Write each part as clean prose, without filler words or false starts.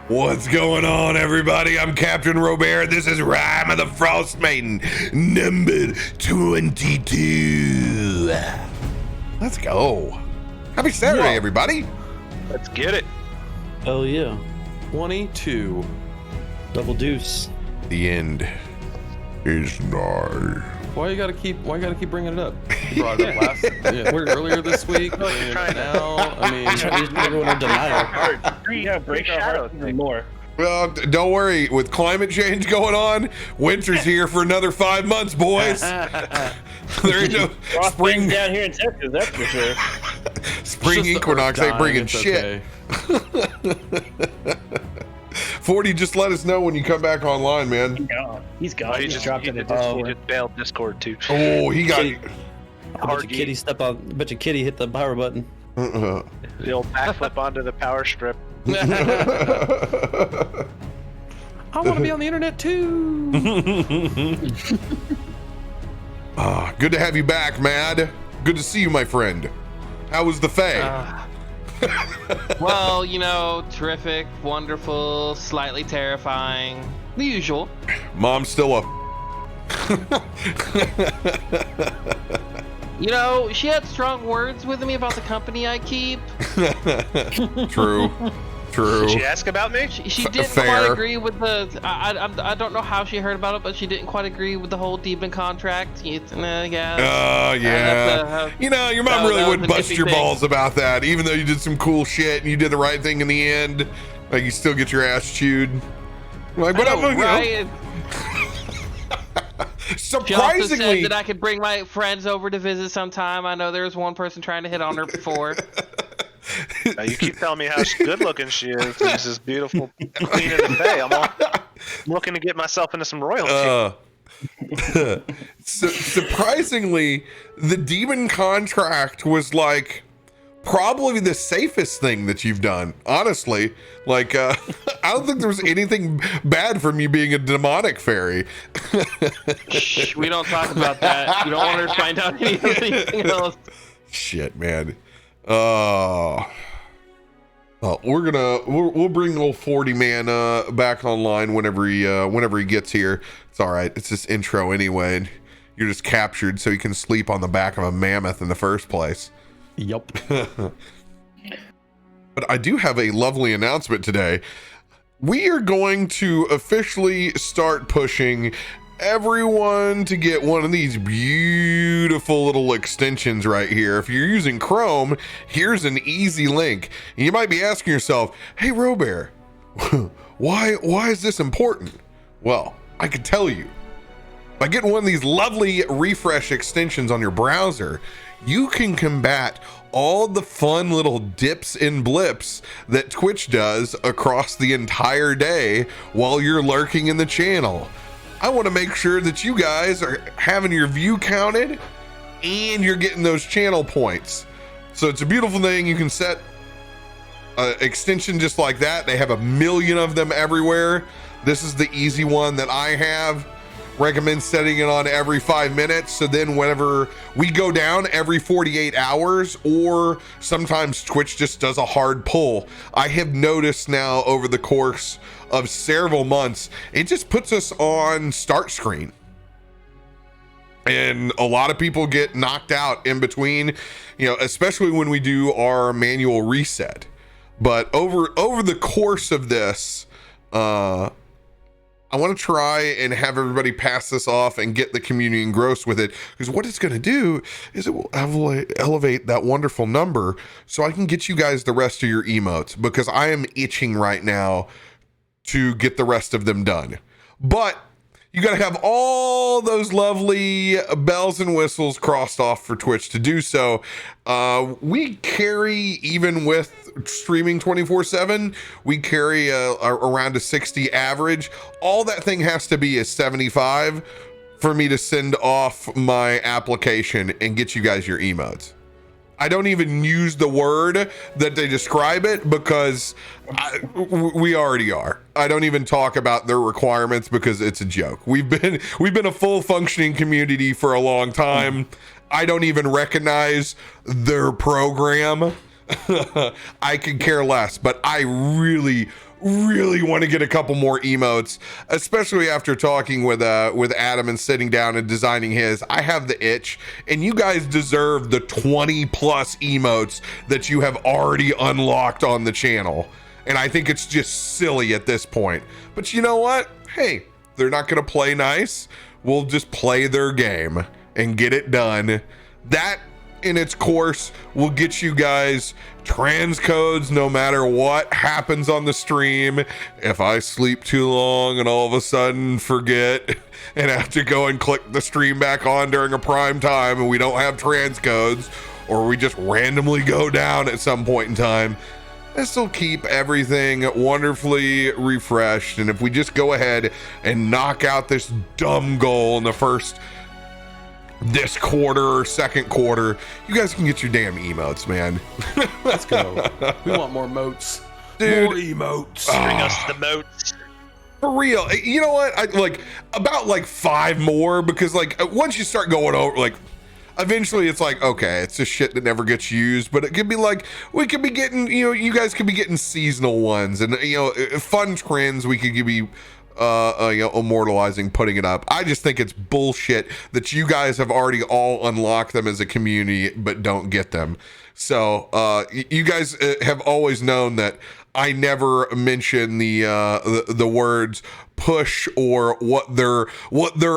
What's going on, everybody? I'm CaptainRoBear. This is Rime of the Frostmaiden, number 22. Let's go. Happy Saturday, everybody. Let's get it. Oh yeah. 22. Double deuce. The end is nigh. Why you gotta keep bringing it up? You brought it up earlier this week. Bringing it up now. I mean, Everyone in denial. Yeah, break our hearts even more. Well, don't worry. With climate change going on, winter's here for another 5 months, boys. There ain't no spring down here in Texas, that's for sure. Spring equinox ain't bringing shit. Okay. 40, just let us know when you come back online, man. He's gone. He just bailed Discord too. Oh, he got. I bet you Kitty Kitty hit the power button. The old backflip onto the power strip. I want to be on the internet too. Good to have you back, Mad. Good to see you, my friend. How was the Fae? Well, you know, terrific, wonderful, slightly terrifying, the usual. Mom's still up. You know, she had strong words with me about the company I keep. True. Did she ask about me? She didn't quite agree with the. I don't know how she heard about it, but she didn't quite agree with the whole demon contract. Yeah. You know, your mom really wouldn't bust your balls about that, even though you did some cool shit and you did the right thing in the end. Like, you still get your ass chewed. Like, but I'm right. Surprisingly, she also said that I could bring my friends over to visit sometime. I know there was one person trying to hit on her before. You keep telling me how good looking she is. She's this beautiful queen of the Fae. I'm looking to get myself into some royalty. Surprisingly, the demon contract was like probably the safest thing that you've done. Honestly, like I don't think there was anything bad from you being a demonic fairy. Shh, we don't talk about that. You don't want her to find out anything else. Shit, man. Well, we'll bring old 40 man back online whenever he gets here. It's all right. It's this intro anyway, and you're just captured so you can sleep on the back of a mammoth in the first place. Yup. But I do have a lovely announcement today. We are going to officially start pushing everyone to get one of these beautiful little extensions right here. If you're using Chrome, here's an easy link. And you might be asking yourself, hey RoBear, why is this important? Well, I can tell you. By getting one of these lovely refresh extensions on your browser, you can combat all the fun little dips and blips that Twitch does across the entire day while you're lurking in the channel. I want to make sure that you guys are having your view counted and you're getting those channel points. So it's a beautiful thing. You can set an extension just like that. They have a million of them everywhere. This is the easy one that I have. Recommend setting it on every 5 minutes. So then whenever we go down every 48 hours, or sometimes Twitch just does a hard pull, I have noticed now over the course of several months, it just puts us on start screen. And a lot of people get knocked out in between, you know, especially when we do our manual reset. But over the course of this, I want to try and have everybody pass this off and get the community engrossed with it, because what it's going to do is it will elevate that wonderful number so I can get you guys the rest of your emotes, because I am itching right now to get the rest of them done. But you got to have all those lovely bells and whistles crossed off for Twitch to do so. We carry, even with streaming 24/7, we carry around a 60 average. All that thing has to be is 75 for me to send off my application and get you guys your emotes. I don't even use the word that they describe it, because we already are. I don't even talk about their requirements because it's a joke. We've been a full functioning community for a long time. I don't even recognize their program. I could care less, but I really really want to get a couple more emotes, especially after talking with Adam and sitting down and designing his. I have the itch, and you guys deserve the 20 plus emotes that you have already unlocked on the channel. And I think it's just silly at this point. But you know what? Hey, they're not going to play nice. We'll just play their game and get it done. That in its course will get you guys transcodes no matter what happens on the stream. If I sleep too long and all of a sudden forget and have to go and click the stream back on during a prime time and we don't have transcodes, or we just randomly go down at some point in time, this will keep everything wonderfully refreshed. And if we just go ahead and knock out this dumb goal in this quarter or second quarter, you guys can get your damn emotes, man. Let's go. We want more moats. Dude. More emotes. Bring us the moats. For real. You know what? I like about like 5 more, because like once you start going over, like eventually it's like, okay, it's just shit that never gets used. But it could be like, we could be getting, you guys could be getting seasonal ones, and fun trends we could give you immortalizing, putting it up. I just think it's bullshit that you guys have already all unlocked them as a community but don't get them. So you guys have always known that I never mention the words push or what their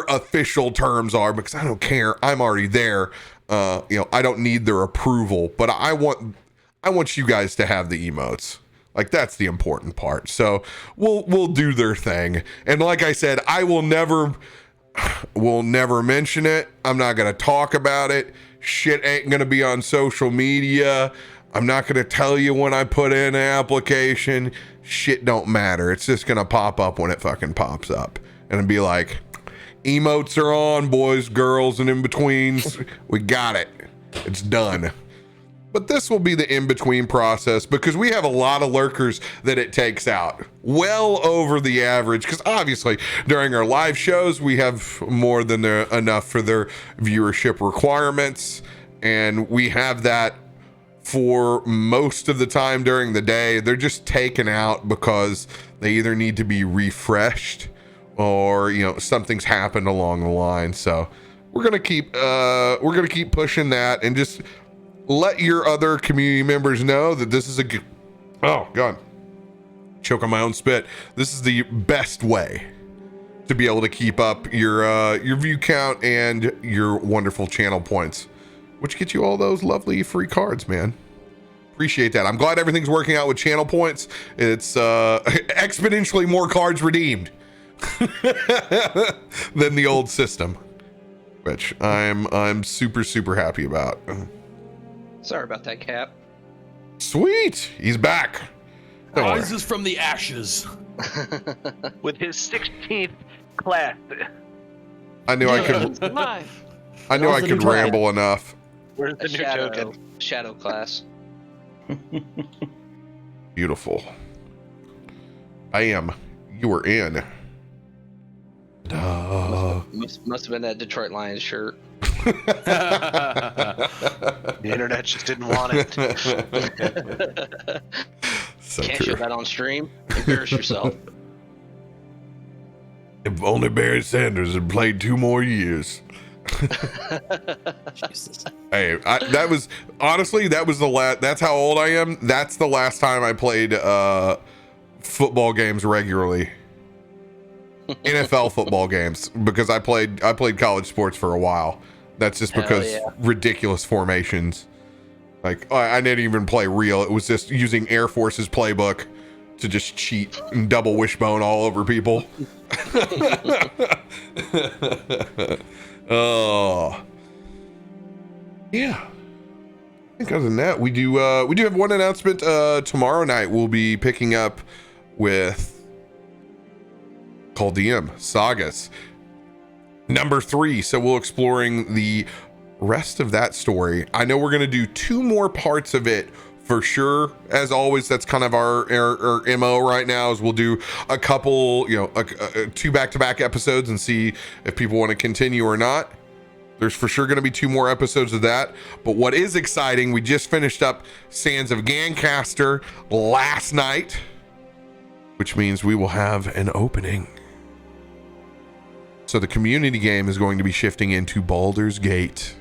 official terms are, because I don't care. I'm already there. I don't need their approval, but I want you guys to have the emotes. Like, that's the important part. So we'll do their thing. And like I said, we'll never mention it. I'm not going to talk about it. Shit ain't going to be on social media. I'm not going to tell you when I put in an application. Shit don't matter. It's just going to pop up when it fucking pops up. And it'd be like, emotes are on, boys, girls, and in-betweens. We got it. It's done. But this will be the in-between process, because we have a lot of lurkers that it takes out well over the average, because obviously during our live shows we have more than enough for their viewership requirements, and we have that for most of the time during the day. They're just taken out because they either need to be refreshed or something's happened along the line. So we're gonna keep pushing that, and just let your other community members know that this is oh god, choke on my own spit. This is the best way to be able to keep up your view count and your wonderful channel points, which get you all those lovely free cards, man. Appreciate that. I'm glad everything's working out with channel points. It's exponentially more cards redeemed than the old system, which I'm super happy about. Sorry about that, Cap. Sweet, he's back. Rises from the ashes with his 16th class. I knew I could ramble enough. Where's the new token? Shadow class. Beautiful. Bam, you were in. Must have been that Detroit Lions shirt. The internet just didn't want it. So Can't true. show that on stream. Embarrass yourself. If only Barry Sanders had played 2 more years. Jesus. Hey, that was the last. That's how old I am. That's the last time I played football games regularly. NFL football games, because I played college sports for a while. That's just because ridiculous formations. Like, I didn't even play real. It was just using Air Force's playbook to just cheat and double wishbone all over people. Oh, yeah. I think other than that, we do have one announcement. Tomorrow night we'll be picking up with Call DM Sagas number 3. So we'll exploring the rest of that story. I know we're going to do 2 more parts of it for sure. As always, that's kind of our MO right now, is we'll do a couple, 2 back-to-back episodes and see if people want to continue or not. There's for sure going to be 2 more episodes of that. But what is exciting, we just finished up Sands of Gancaster last night. which means we will have an opening. So the community game is going to be shifting into Baldur's Gate.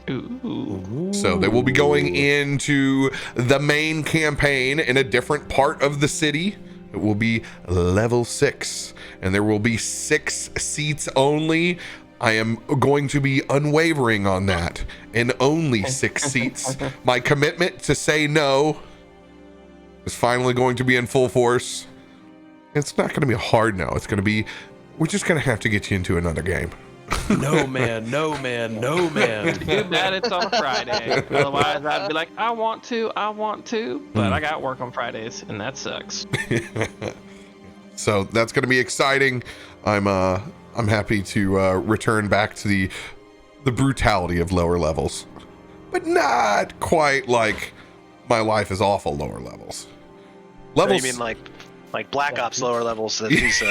Ooh. So they will be going into the main campaign in a different part of the city. It will be level 6, and there will be 6 seats only. I am going to be unwavering on that, and only 6 seats. My commitment to say no is finally going to be in full force. It's not going to be a hard no. It's going to be, we're just going to have to get you into another game. No, man. No, man. No, man. Too bad it's on a Friday. Otherwise, I'd be like, I want to, but I got work on Fridays, and that sucks. So that's going to be exciting. I'm happy to return back to the brutality of lower levels, but not quite like my life is awful lower levels. You mean like Black Ops lower levels that he's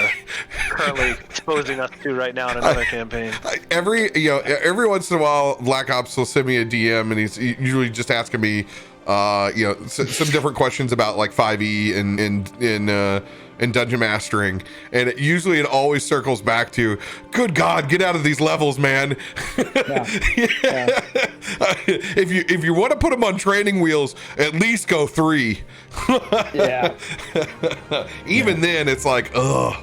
currently exposing us to right now in another campaign. Every once in a while, Black Ops will send me a DM, and he's usually just asking me, some different questions about like 5e and dungeon mastering, and it always circles back to, good God, get out of these levels, man. Yeah. If you want to put them on training wheels, at least go 3. Yeah. Even then, it's like, ugh.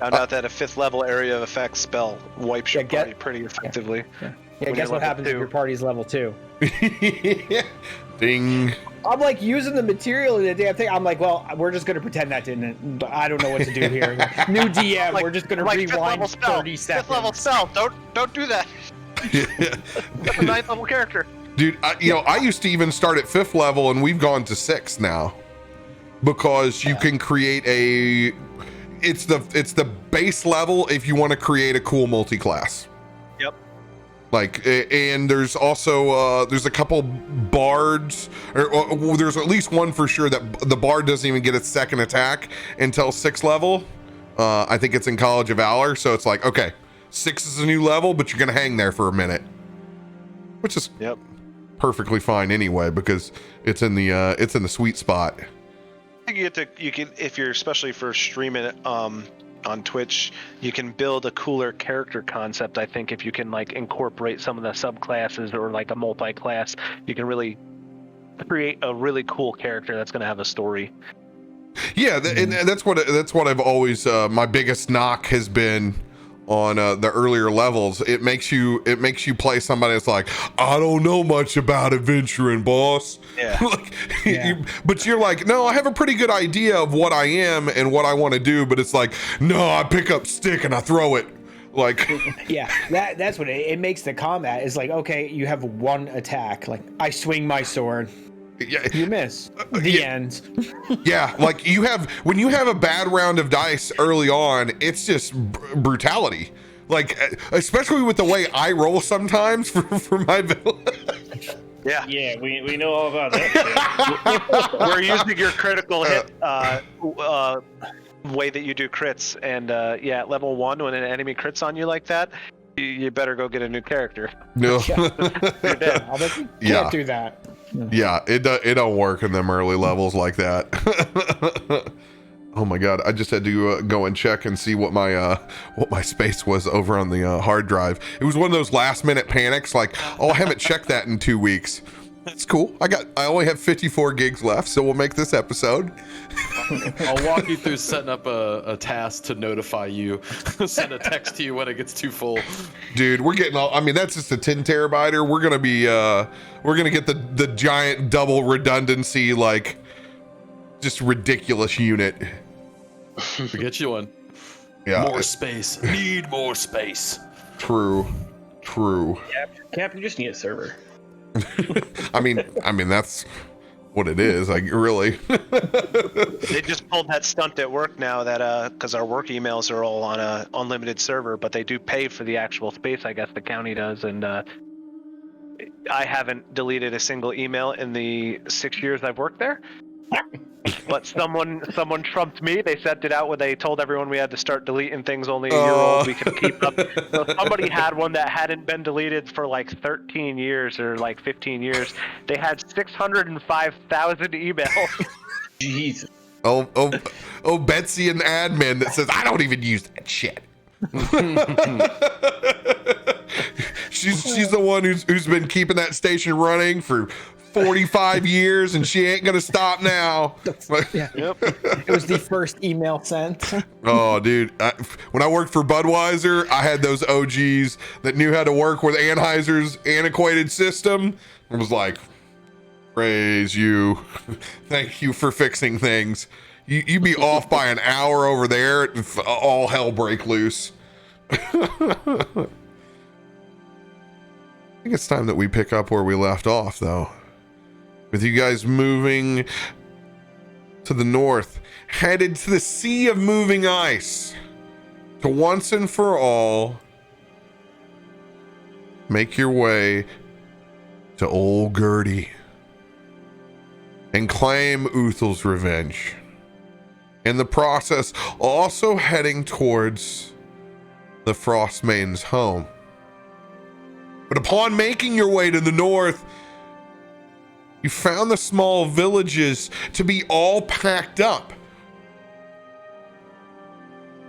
Found out that a 5th level area of effect spell wipes your party pretty effectively. Yeah, guess what happens if your party's level 2? Ding. I'm like using the material in the damn thing. I'm like, well, we're just gonna pretend that didn't. I don't know what to do here. New DM. We're just gonna rewind 30 seconds. 5th level spell. Don't do that. That's a 9th level character. Dude, I used to even start at 5th level, and we've gone to 6th now, because you can create it's the base level if you want to create a cool multi-class. Yep. And there's also there's a couple bards, or there's at least one for sure that the bard doesn't even get its second attack until 6th level. I think it's in College of Valor, so it's like, okay, 6 is a new level, but you're gonna hang there for a minute, which is perfectly fine anyway, because it's in the sweet spot. I think you can, if you're especially for streaming on Twitch, you can build a cooler character concept. I think if you can like incorporate some of the subclasses or like a multi-class, you can really create a really cool character that's going to have a story. Yeah, and that's what I've always my biggest knock has been on the earlier levels. It makes you play somebody that's like, I don't know much about adventuring, boss. Yeah. But you're like, no, I have a pretty good idea of what I am and what I want to do, but it's like, no, I pick up stick and I throw it. Like, yeah, that's what it makes the combat is like, okay, you have one attack, like I swing my sword. Yeah, you miss. The end. Yeah, like when you have a bad round of dice early on, it's just brutality. Like, especially with the way I roll sometimes for my villain. Yeah. Yeah, we know all about that. We're using your critical hit way that you do crits, and at level 1, when an enemy crits on you like that, you better go get a new character. No. You're dead. I'll bet you can't do that. Yeah, it don't work in them early levels like that. Oh my God, I just had to go and check and see what my space was over on the hard drive. It was one of those last minute panics, like, oh, I haven't checked that in 2 weeks. It's cool. I only have 54 gigs left, so we'll make this episode. I'll walk you through setting up a task to notify you. Send a text to you when it gets too full. Dude, we're getting all, I mean, that's just a 10 terabyter. We're gonna be we're gonna get the giant double redundancy, like, just ridiculous unit. We'll get you one. Yeah. More space. Need more space. True. Cap, you just need a server. I mean that's what it is. Like, really. They just pulled that stunt at work now that because our work emails are all on a unlimited server, but they do pay for the actual space. I guess the county does, and I haven't deleted a single email in the 6 years I've worked there. But someone trumped me. They sent it out when they told everyone we had to start deleting things only a year old we could keep up. So somebody had one that hadn't been deleted for like 13 years or like 15 years. They had 605,000 emails. Jeez. Oh, Betsy an admin that says I don't even use that shit. she's the one who's been keeping that station running for 45 years, and she ain't gonna stop now. Yeah. Yep. It was the first email sent. Oh, dude. When I worked for Budweiser, I had those OGs that knew how to work with Anheuser's antiquated system. It was like, praise you. Thank you for fixing things. You'd be off by an hour over there, all hell break loose. I think it's time that we pick up where we left off, though. With you guys moving to the north, headed to the sea of moving ice, to once and for all make your way to Old Gertie and claim Uthel's revenge. In the process, also heading towards the Frostmaiden's home. But upon making your way to the north, you found the small villages to be all packed up.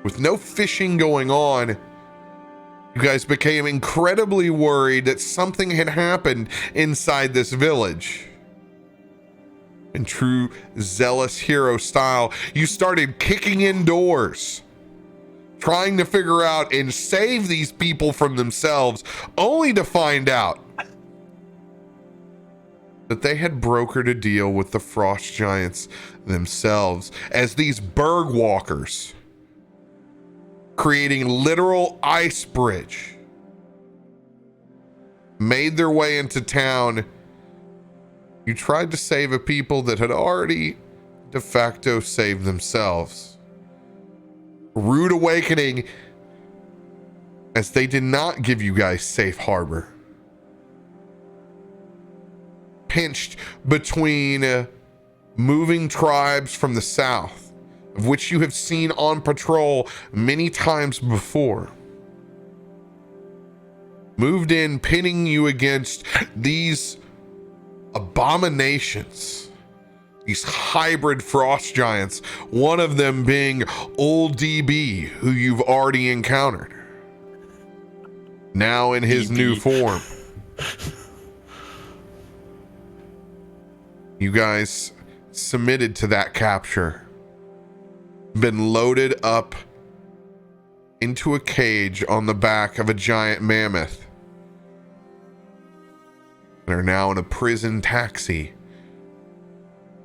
With no fishing going on, you guys became incredibly worried that something had happened inside this village. In true zealous hero style, you started kicking in doors, trying to figure out and save these people from themselves, only to find out that they had brokered a deal with the frost giants themselves as these berg walkers, creating literal ice bridge, made their way into town. You tried to save a people that had already de facto saved themselves. Rude awakening, as they did not give you guys safe harbor. Pinched between moving tribes from the south, of which you have seen on patrol many times before. Moved in, pinning you against these abominations, these hybrid frost giants, one of them being Old DB, who you've already encountered, now in his new form. You guys submitted to that capture, been loaded up into a cage on the back of a giant mammoth, and are now in a prison taxi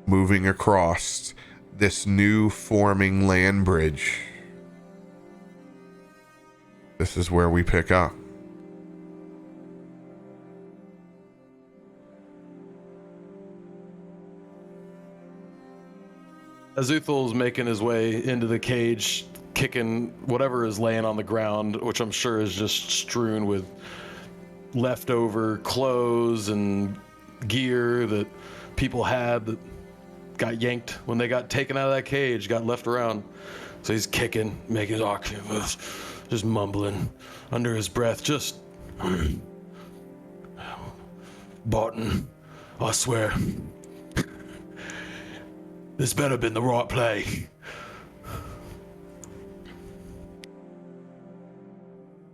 moving across this new forming land bridge. This is where we pick up. As Uthel's making his way into the cage, kicking whatever is laying on the ground, which I'm sure is just strewn with leftover clothes and gear that people had that got yanked when they got taken out of that cage, got left around. So he's kicking, making his oxygen, just mumbling under his breath, just Barton, I swear, this better been the right play.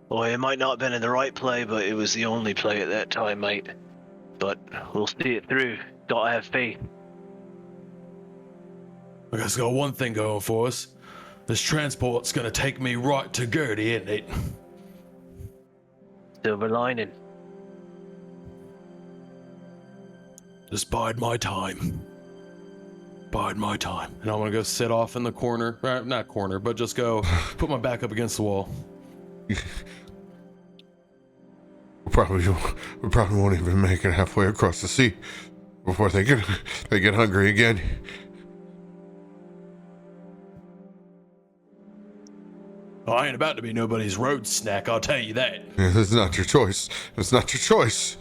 Well, it might not have been in the right play, but it was the only play at that time, mate. But we'll see it through. Gotta have faith. I guess got one thing going for us. This transport's gonna take me right to Gertie, isn't it? Silver lining. Just bide my time. Bide my time. And I'm gonna go sit off in the corner. Not corner, but just go put my back up against the wall. We probably won't even make it halfway across the sea before they get hungry again. I ain't about to be nobody's road snack, I'll tell you that. Yeah, that's not your choice. It's not your choice.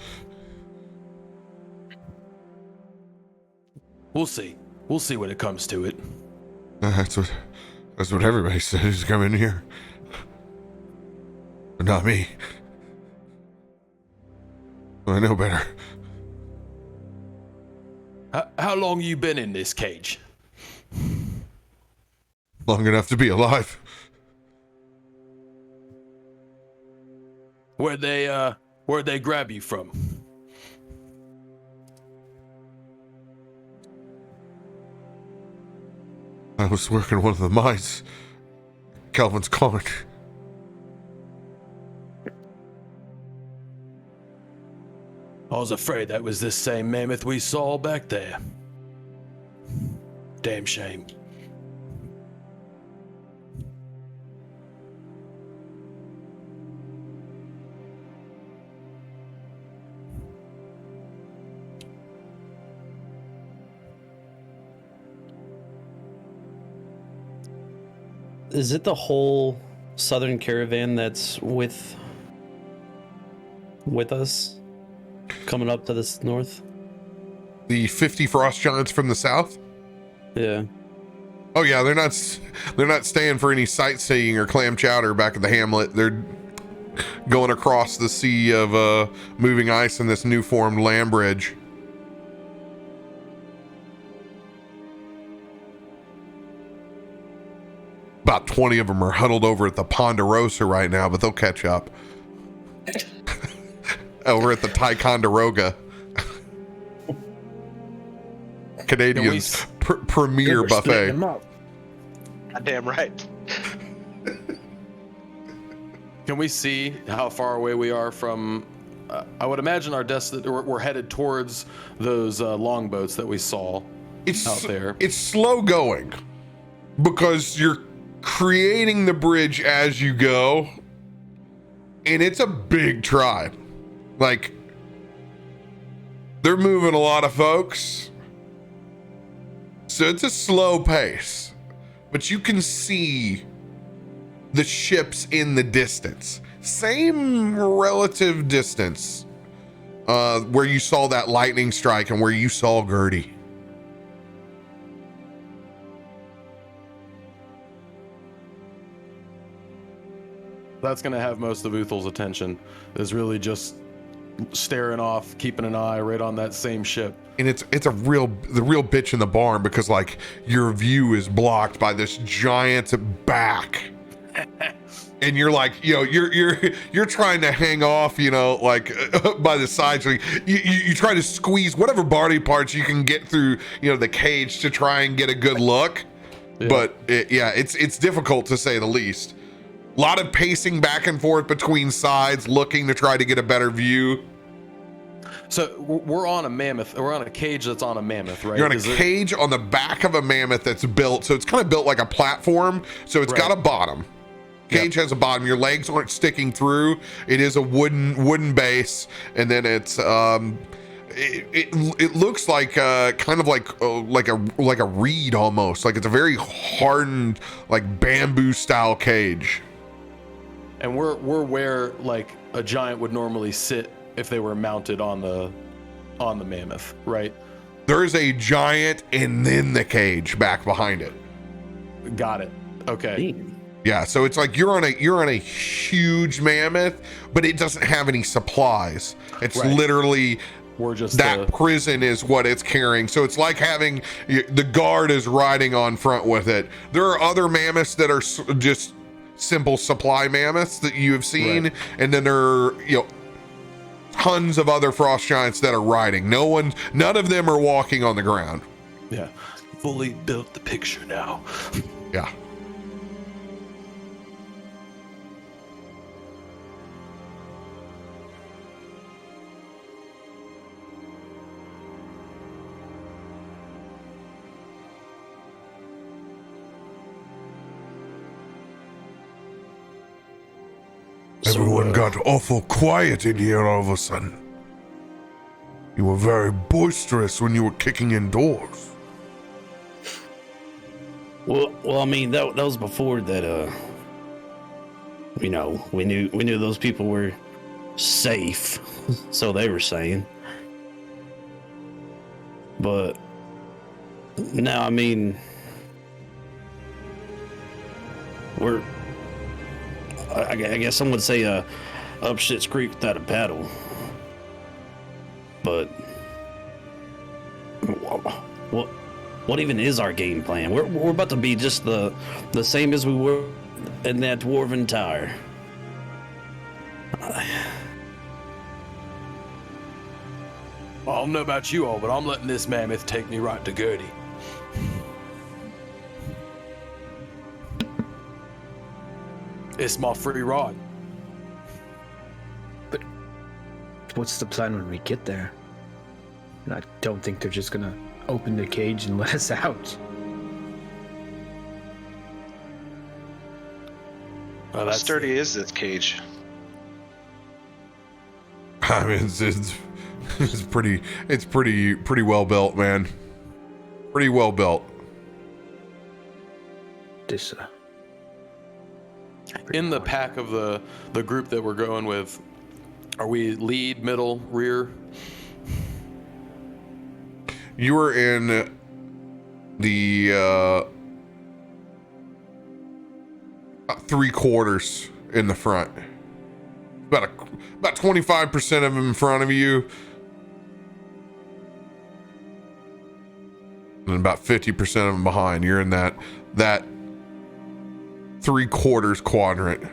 We'll see. We'll see when it comes to it. That's what everybody says is coming here. But not me. I know better. How long you been in this cage? long enough to be alive. Where'd they grab you from? I was working one of the mines. Calvin's Corn. I was afraid that was this same mammoth we saw back there. Damn shame. Is it the whole southern caravan that's with us coming up to this north? The 50 frost giants from the south? Yeah. Oh yeah, they're not staying for any sightseeing or clam chowder back at the hamlet. They're going across the sea of moving ice in this new formed land bridge. About 20 of them are huddled over at the Ponderosa right now, but they'll catch up. Over at the Ticonderoga. Canadian's premier buffet. Goddamn right. Can we see how far away we are from? I would imagine our we're headed towards those longboats that we saw out there. It's slow going because you're creating the bridge as you go, and it's a big tribe. Like, they're moving a lot of folks, so it's a slow pace, but you can see the ships in the distance, same relative distance where you saw that lightning strike and where you saw Gertie. That's going to have most of Uthel's attention, is really just staring off, keeping an eye right on that same ship. And it's the real bitch in the barn, because like your view is blocked by this giant's back. And you're like, you're trying to hang off, like by the sides. So you try to squeeze whatever body parts you can get through, the cage to try and get a good look. Yeah. But it's difficult, to say the least. A lot of pacing back and forth between sides, looking to try to get a better view. So we're on a mammoth. We're on a cage that's on a mammoth, right? You're on a cage on the back of a mammoth that's built. So it's kind of built like a platform. So it's got a bottom. Cage has a bottom. Your legs aren't sticking through. It is a wooden base, and then it's it looks like kind of like a reed almost. Like it's a very hardened, like bamboo style cage. And we're where like a giant would normally sit if they were mounted on the mammoth, right? There's a giant and then the cage back behind it. Got it. Okay. Yeah, so it's like you're on a huge mammoth, but it doesn't have any supplies. It's literally prison is what it's carrying. So it's like having the guard is riding on front with it. There are other mammoths that are just simple supply mammoths that you have seen, and then there are tons of other frost giants that are riding. None of them are walking on the ground. Yeah, fully built the picture now. Yeah. Everyone got awful quiet in here all of a sudden. You were very boisterous when you were kicking in doors. Well, I mean that was before that. We knew those people were safe, so they were saying. But now, I mean, I guess some would say up shit's creek without a paddle. But what even is our game plan? We're about to be just the same as we were in that dwarven tower. I don't know about you all, but I'm letting this mammoth take me right to Gertie. It's my free ride. But what's the plan when we get there? And I don't think they're just gonna open the cage and let us out. Oh, How sturdy is this cage? I mean, it's pretty well built, man. Pretty well built. This, In the pack of the group that we're going with, are we lead, middle, rear? You were in the 3/4 in the front. About 25% of them in front of you, and about 50% of them behind. You're in that 3/4 quadrant.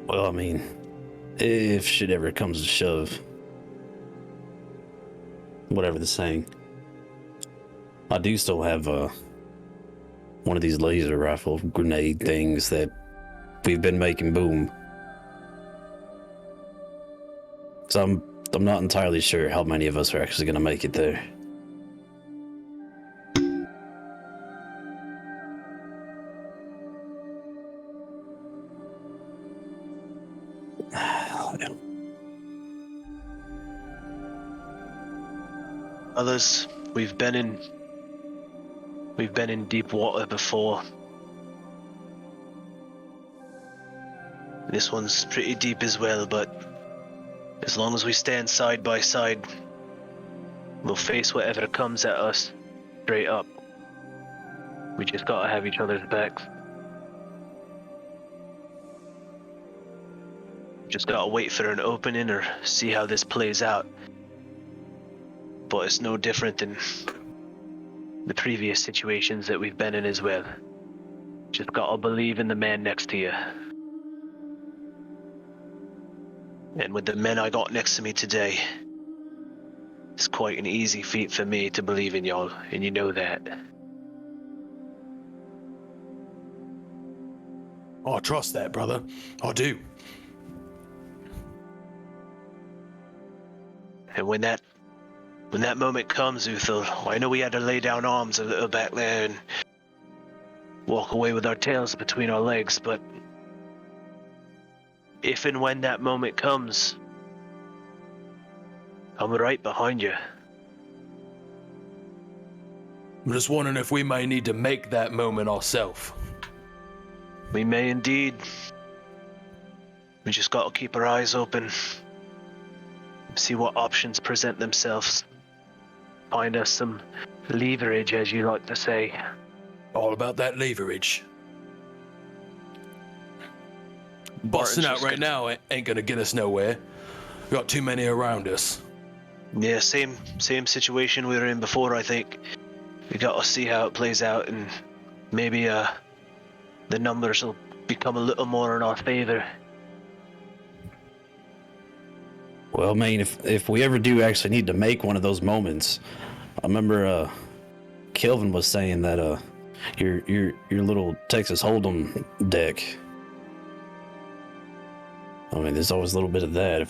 Well, I mean, if shit ever comes to shove, whatever the saying, I do still have one of these laser rifle grenade things that we've been making boom. So I'm not entirely sure how many of us are actually going to make it there. Others, we've been in deep water before. This one's pretty deep as well, but as long as we stand side by side, we'll face whatever comes at us straight up. We just gotta have each other's backs. Just gotta wait for an opening or see how this plays out. But it's no different than the previous situations that we've been in as well. Just gotta believe in the man next to you. And with the men I got next to me today, it's quite an easy feat for me to believe in y'all, and you know that. I trust that, brother. I do. And when that moment comes, Uthal, I know we had to lay down arms a little back there and walk away with our tails between our legs, but if and when that moment comes, I'm right behind you. I'm just wondering if we may need to make that moment ourselves. We may indeed. We just gotta keep our eyes open, see what options present themselves. Find us some leverage, as you like to say. All about that leverage. Busting out right now ain't gonna get us nowhere. We got too many around us. Yeah, same situation we were in before, I think. We gotta see how it plays out, and maybe the numbers will become a little more in our favor. Well, I mean, if we ever do actually need to make one of those moments, I remember Kelvin was saying that your little Texas Hold'em deck. I mean, there's always a little bit of that.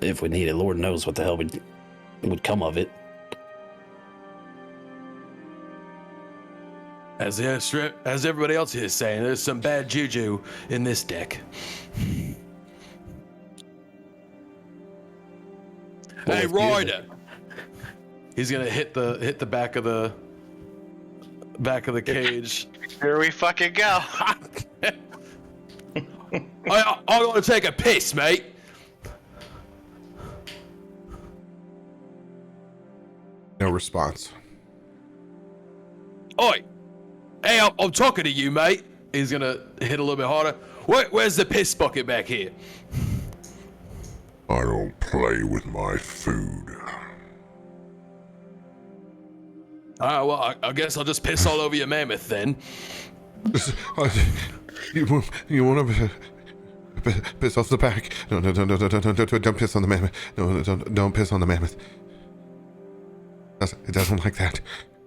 If we need it, Lord knows what the hell would come of it. As everybody else here is saying, there's some bad juju in this deck. Hey, Ryder! He's gonna hit the back of the cage. Here we fucking go. I gotta take a piss, mate. No response. Oi! Hey, I'm talking to you, mate. He's gonna hit a little bit harder. Where's the piss bucket back here? I don't play with my food. Alright, well, I guess I'll just piss all over your mammoth then. You want to piss off the back? No, don't piss on the mammoth. No, don't piss on the mammoth. It doesn't like that.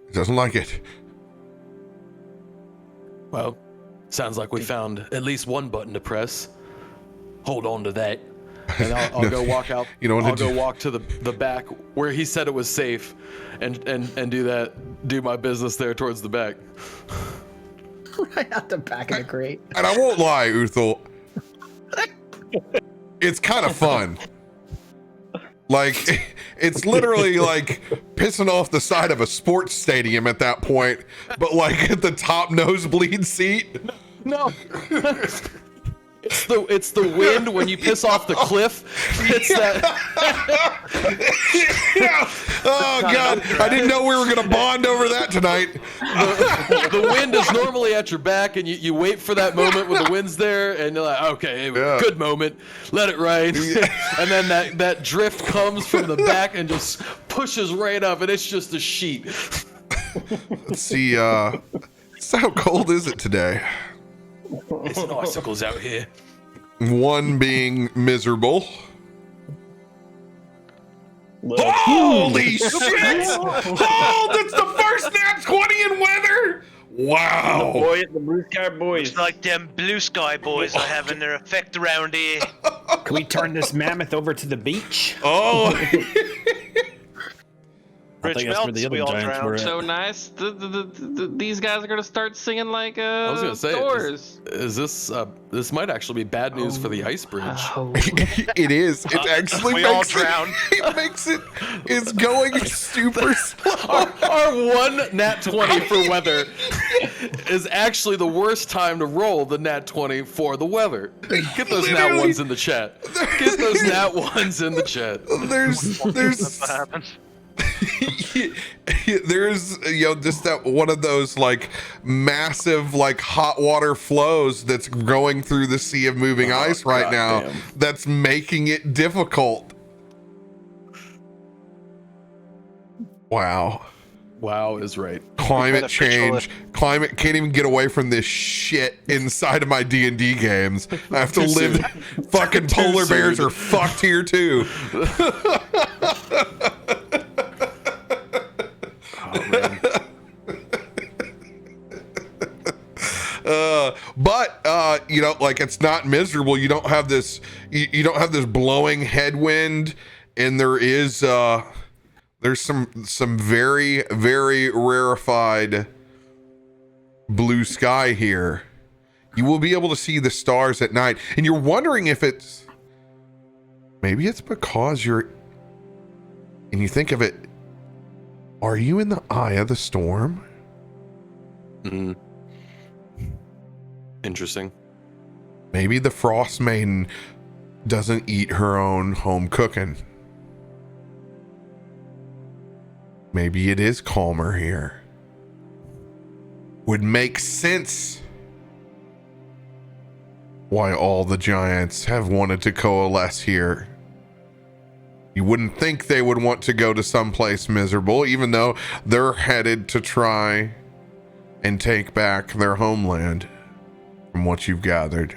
It doesn't like it. Well, sounds like we found at least one button to press. Hold on to that. And I'll go walk out. You know what I'll go walk to the back where he said it was safe, and do my business there towards the back. Right out the back of the crate. And I won't lie, Uthal. It's kind of fun. Like, it's literally like pissing off the side of a sports stadium at that point, but like at the top nosebleed seat. No. It's the wind when you piss off the cliff. It's that. Yeah. Oh God! I didn't know we were gonna bond over that tonight. The wind is normally at your back, and you wait for that moment when the wind's there, and you're like, okay, good moment, let it rain, and then that drift comes from the back and just pushes right up, and it's just a sheet. Let's see. So how cold is it today? It's icicles out here. 1 being miserable. Holy shit! Oh, that's the first nat 20 in weather! Wow. The blue sky boys. It's like them blue sky boys are having their effect around here. Can we turn this mammoth over to the beach? Oh. I think that's where the other giants were at. So nice. These guys are gonna start singing like I was gonna say, doors. is this this might actually be bad news for the ice bridge? It is. It actually We all makes drown. it makes it. It's going super slow. Our one nat 20 for weather is actually the worst time to roll the nat 20 for the weather. Get those nat Literally. ones in the chat. Get those nat ones in the chat. There's That's what happens. there's just that one of those like massive like hot water flows that's going through the sea of moving ice right now goddamn. that's making it difficult. Wow. Wow is right. Climate Beneficial. change. Climate can't even get away from this shit inside of my D&D games. I have to Too live. soon. Fucking Too polar bears soon. are fucked here too. But like it's not miserable. You don't have this. You don't have this blowing headwind, and there is there's some very very rarefied blue sky here. You will be able to see the stars at night, and you're wondering if maybe it's because you're. And you think of it. Are you in the eye of the storm? Mm. Interesting. Maybe the Frostmaiden doesn't eat her own home cooking. Maybe it is calmer here. Would make sense why all the giants have wanted to coalesce here. You wouldn't think they would want to go to someplace miserable, even though they're headed to try and take back their homeland, from what you've gathered.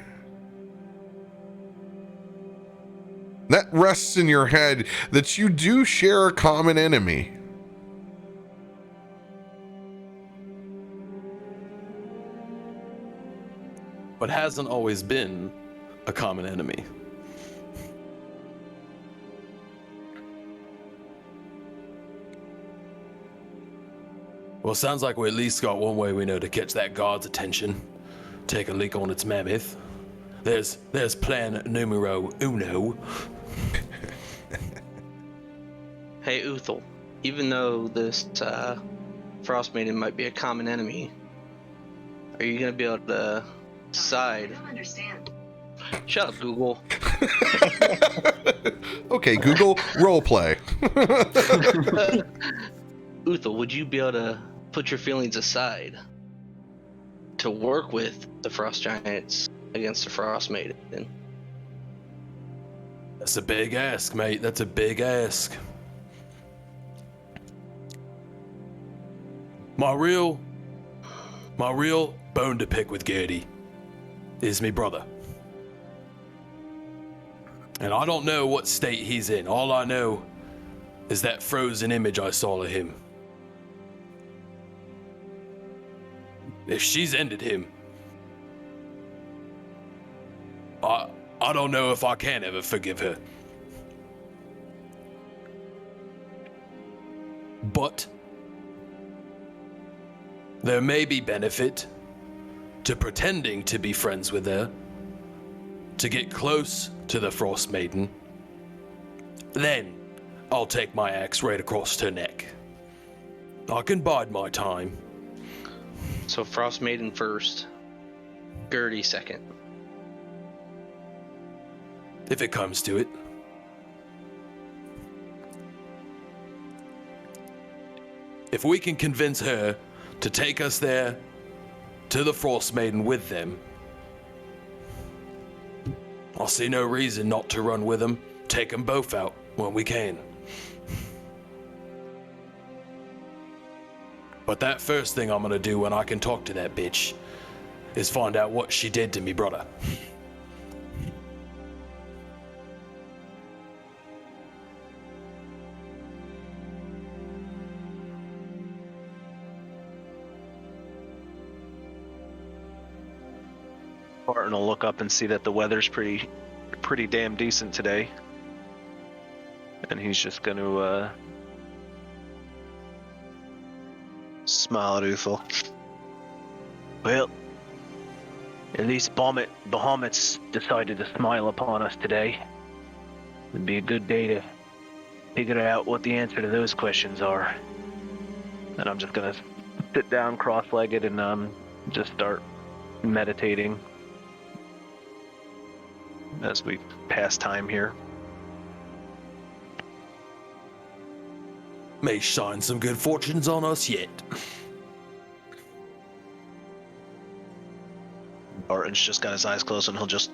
That rests in your head that you do share a common enemy. But hasn't always been a common enemy. Well, sounds like we at least got one way we know to catch that guard's attention. Take a leak on its mammoth. There's plan numero uno. Hey, Uthal, even though this Frostmaiden might be a common enemy, are you going to be able to decide? I don't understand. Shut up, Google. Okay, Google, role play. Uthal, would you be able to put your feelings aside to work with the Frost Giants against the Frostmaiden? That's a big ask, mate. That's a big ask. My real bone to pick with Gertie is me brother. And I don't know what state he's in. All I know is that frozen image I saw of him. If she's ended him, I don't know if I can ever forgive her. But there may be benefit to pretending to be friends with her, to get close to the Frostmaiden. Then I'll take my axe right across her neck. I can bide my time. So Frostmaiden first, Gertie second. If it comes to it. If we can convince her to take us there to the Frostmaiden with them, I'll see no reason not to run with them. Take them both out when we can. But that first thing I'm gonna do when I can talk to that bitch is find out what she did to me brother. Barton will look up and see that the weather's pretty damn decent today. And he's just going to smile at Uthal. Well, at least Bahamut's decided to smile upon us today. It'd be a good day to figure out what the answer to those questions are. And I'm just going to sit down cross-legged and just start meditating as we pass time here. May shine some good fortunes on us yet. Barton's just got his eyes closed and he'll just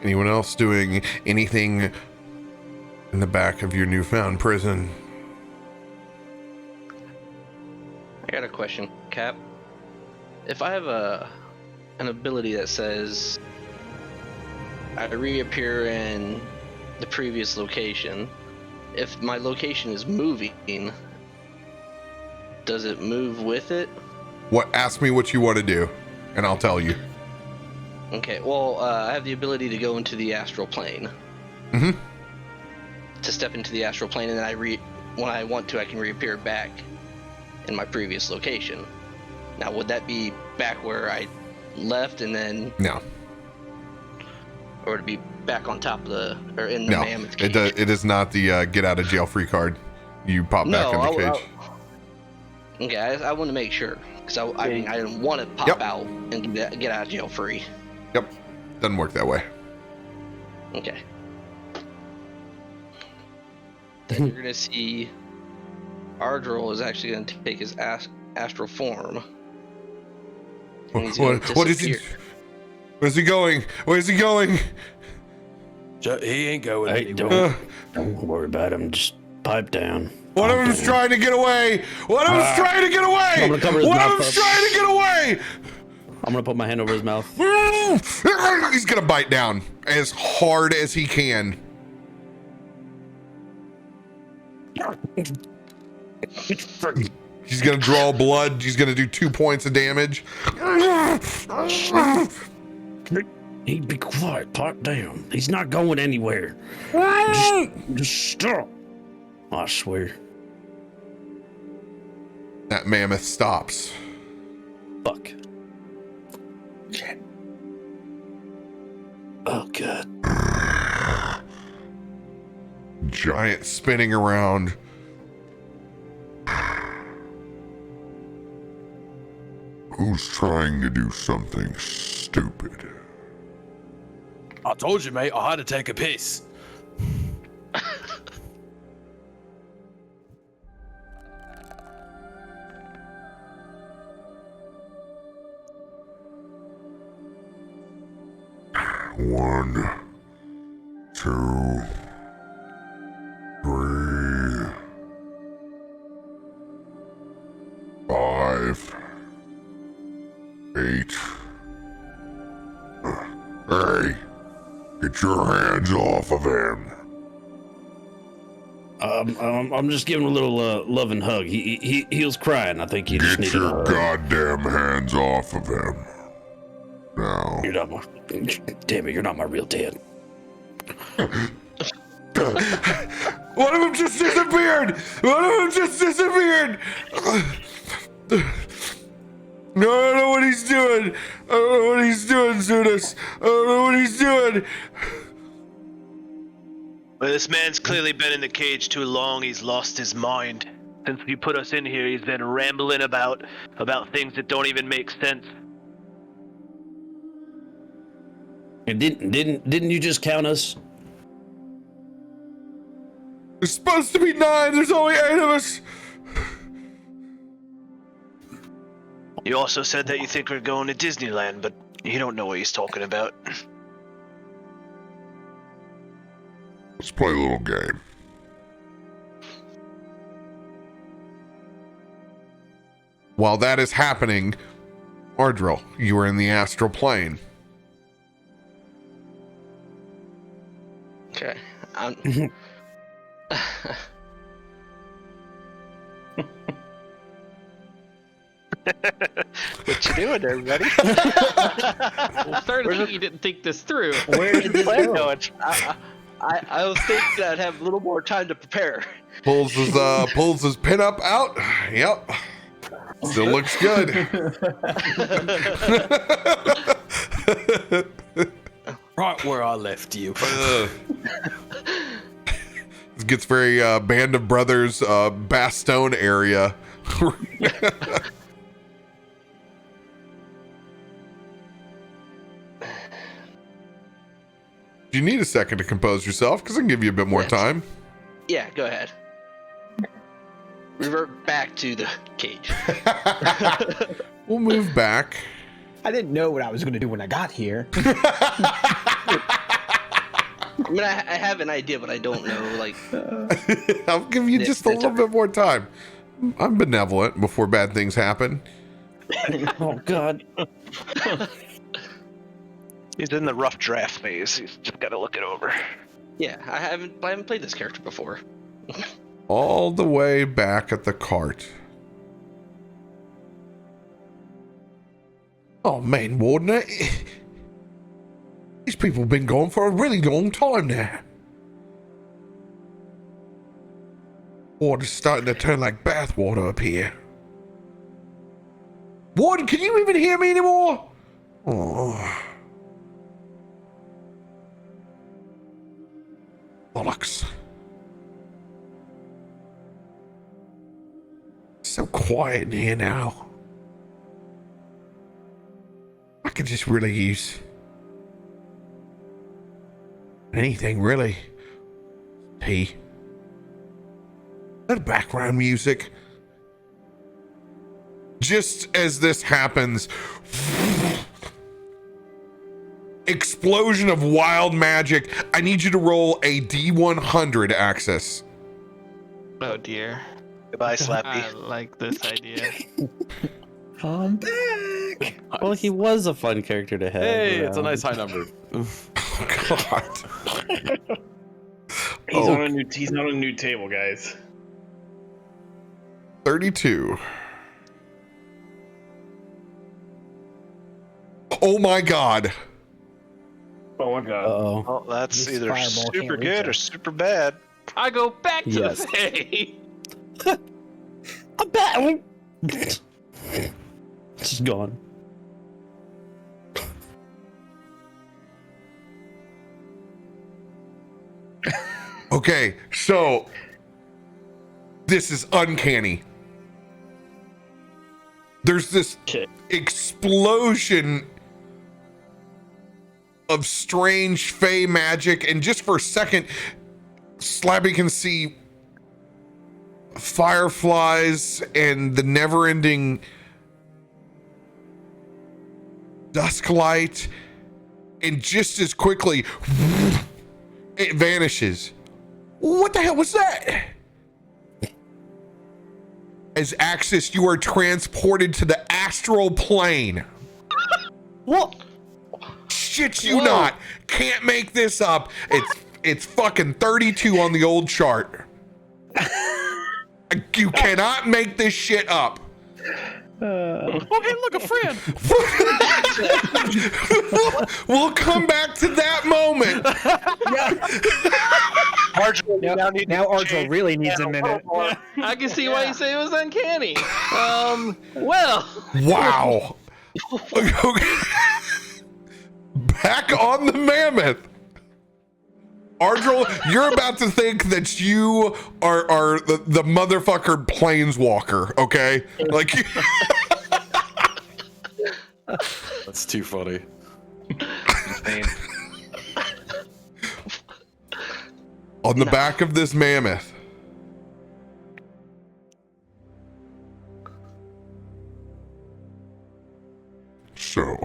Anyone else doing anything in the back of your newfound prison? I got a question, Cap. If I have an ability that says I reappear in the previous location, if my location is moving, does it move with it? What? Ask me what you want to do, and I'll tell you. Okay, well, I have the ability to go into the astral plane. Mm-hmm. To step into the astral plane, and then when I want to, I can reappear back in my previous location. Now, would that be back where I left and then... No. Or would it be back on top of or in the mammoth cage? It is not the get out of jail free card. You pop back in the cage. Okay, I want to make sure. Because I mean, I didn't want to pop out and get out of jail free. Yep. Doesn't work that way. Okay. Then you're going to see Ardril is actually going to take his astral form. What is he? Where's he going? Where's he going? He ain't going Hey, anywhere. don't worry about him. Just pipe down. One of them's trying to get away. One of them's trying to get away. I'm gonna cover his One of mouth them's up. trying to get away. I'm gonna put my hand over his mouth. He's gonna bite down as hard as he can. He's gonna draw blood. He's gonna do 2 points of damage. He'd be quiet. Pipe down. He's not going anywhere. Just stop. I swear. That mammoth stops. Fuck. Shit. Oh, God. Giant spinning around. Who's trying to do something stupid? I told you, mate. I had to take a piss. One, two, three, 5, 8. Hey, get your hands off of him. I'm just giving him a little loving hug. He was crying. I think he just Get needed a your hug. goddamn hands off of him. Now. You're not my. Damn it! You're not my real dad. One of them just disappeared! One of them just disappeared! No, I don't know what he's doing. I don't know what he's doing, Zudas. I don't know what he's doing. Well, this man's clearly been in the cage too long. He's lost his mind. Since you put us in here, he's been rambling about things that don't even make sense. And didn't you just count us? There's supposed to be 9. There's only 8 of us. You also said that you think we're going to Disneyland, but you don't know what he's talking about. Let's play a little game. While that is happening, Ardril, you are in the astral plane. Okay. What you doing there, buddy? Well, starting to think you didn't think this through. Where did this go? I was thinking I'd have a little more time to prepare. Pulls his pin up out. Yep. Still looks good. Right where I left you. This gets very Band of Brothers Bastogne area. Do you need a second to compose yourself? Because I can give you a bit more time. Yeah, go ahead. Revert back to the cage. We'll move back. I didn't know what I was going to do when I got here. I mean, I have an idea, but I don't know, like... I'll give you just a little bit more time. I'm benevolent before bad things happen. Oh, God. He's in the rough draft phase. He's just got to look it over. Yeah, I haven't played this character before. All the way back at the cart. Oh, man, Warden, these people have been gone for a really long time now. Water's starting to turn like bathwater up here. Warden, can you even hear me anymore? Oh. Bollocks. So quiet in here now. I could just really use anything, really. Tea. A little background music. Just as this happens, explosion of wild magic. I need you to roll a D100 Axis. Oh dear. Goodbye, Slappy. I like this idea. I'm back. Well, he was a fun character to have. Hey, it's a around. nice high number. Oh, God. He's on a new table, guys. 32. Oh my God. Oh my god. Uh-oh. Well, that's This either fireball super can't reach good or us. super bad. I go back to Yes. the bay. I'm back. She's gone. Okay, so this is uncanny. There's this Shit. explosion of strange fey magic, and just for a second, Slabby can see fireflies and the never-ending dusk light, and just as quickly it vanishes. What the hell was that? As Axis, you are transported to the astral plane. What? Shit you not. Can't make this up. It's fucking 32 on the old chart. You cannot make this shit up. Oh, hey, look, a friend. We'll come back to that moment. Now Arjel really needs a minute. I can see why you say it was uncanny. Well. Wow. Back on the mammoth. Arjel, you're about to think that you are the motherfucker planeswalker, okay? Like, That's too funny. on the back of this mammoth. So,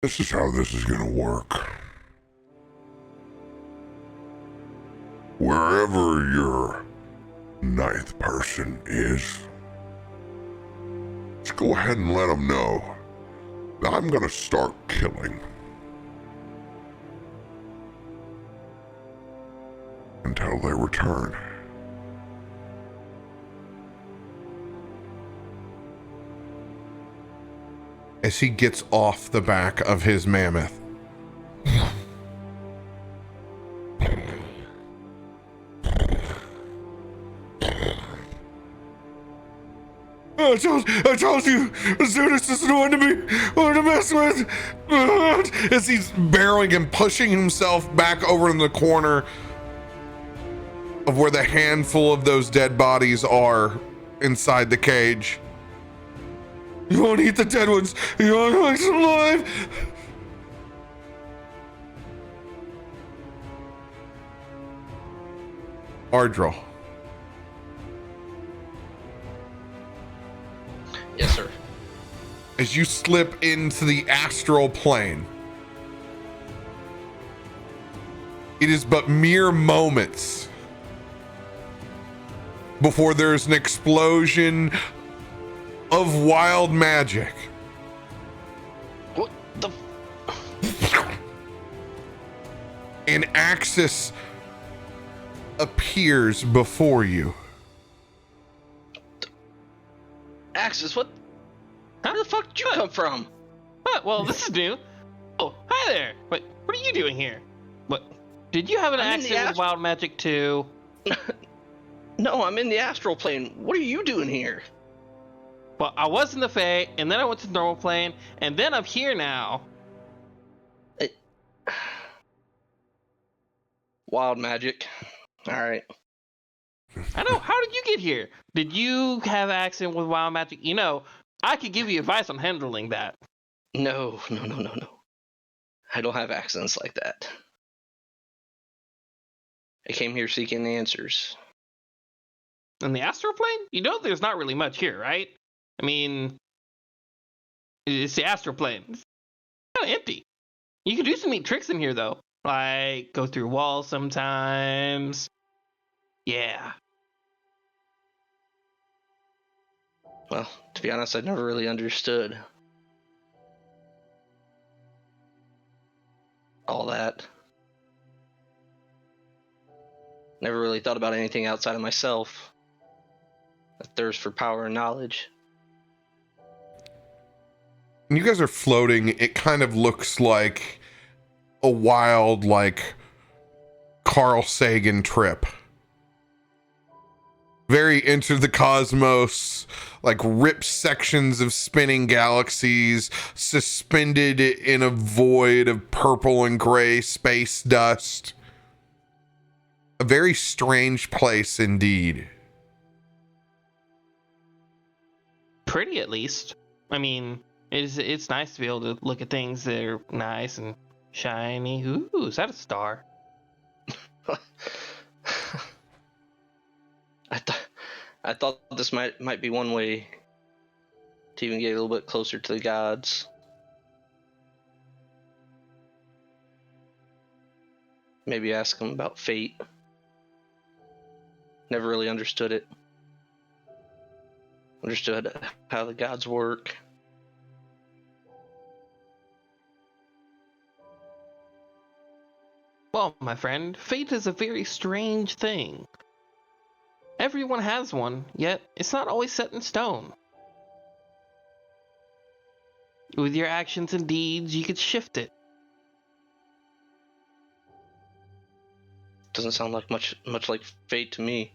this is how this is gonna work. Wherever your ninth person is, just go ahead and let them know that I'm gonna start killing. Until they return. As he gets off the back of his mammoth. I told you, Zunus is the one to mess with. As he's barreling and pushing himself back over in the corner of where the handful of those dead bodies are inside the cage. You won't eat the dead ones. You want to make them alive. Ardril. Yes, sir. As you slip into the astral plane, it is but mere moments before there's an explosion of wild magic. What the? An axis appears before you. Axis, what? How the fuck did you come from? Well, this is new. Oh, hi there. What are you doing here? What? Did you have an accident with wild magic too? No, I'm in the astral plane. What are you doing here? Well, I was in the Fae, and then I went to the normal plane, and then I'm here now. Wild magic. All right. I know. How did you get here? Did you have an accident with wild magic? You know, I could give you advice on handling that. No. I don't have accidents like that. I came here seeking answers. In the astral plane? You know there's not really much here, right? I mean, it's the astral plane. It's kind of empty. You can do some neat tricks in here, though. Like, go through walls sometimes. Yeah. Well, to be honest, I never really understood all that. Never really thought about anything outside of myself. A thirst for power and knowledge. When you guys are floating, it kind of looks like a wild, like, Carl Sagan trip. Very Enter the Cosmos, like ripped sections of spinning galaxies suspended in a void of purple and gray space dust. A very strange place indeed. Pretty, at least. I mean, It's nice to be able to look at things that are nice and shiny. Ooh, is that a star? I thought this might be one way to even get a little bit closer to the gods. Maybe ask them about fate. Never really understood it. Understood how the gods work. Well, my friend, fate is a very strange thing. Everyone has one, yet it's not always set in stone. With your actions and deeds, you could shift it. Doesn't sound like much like fate to me.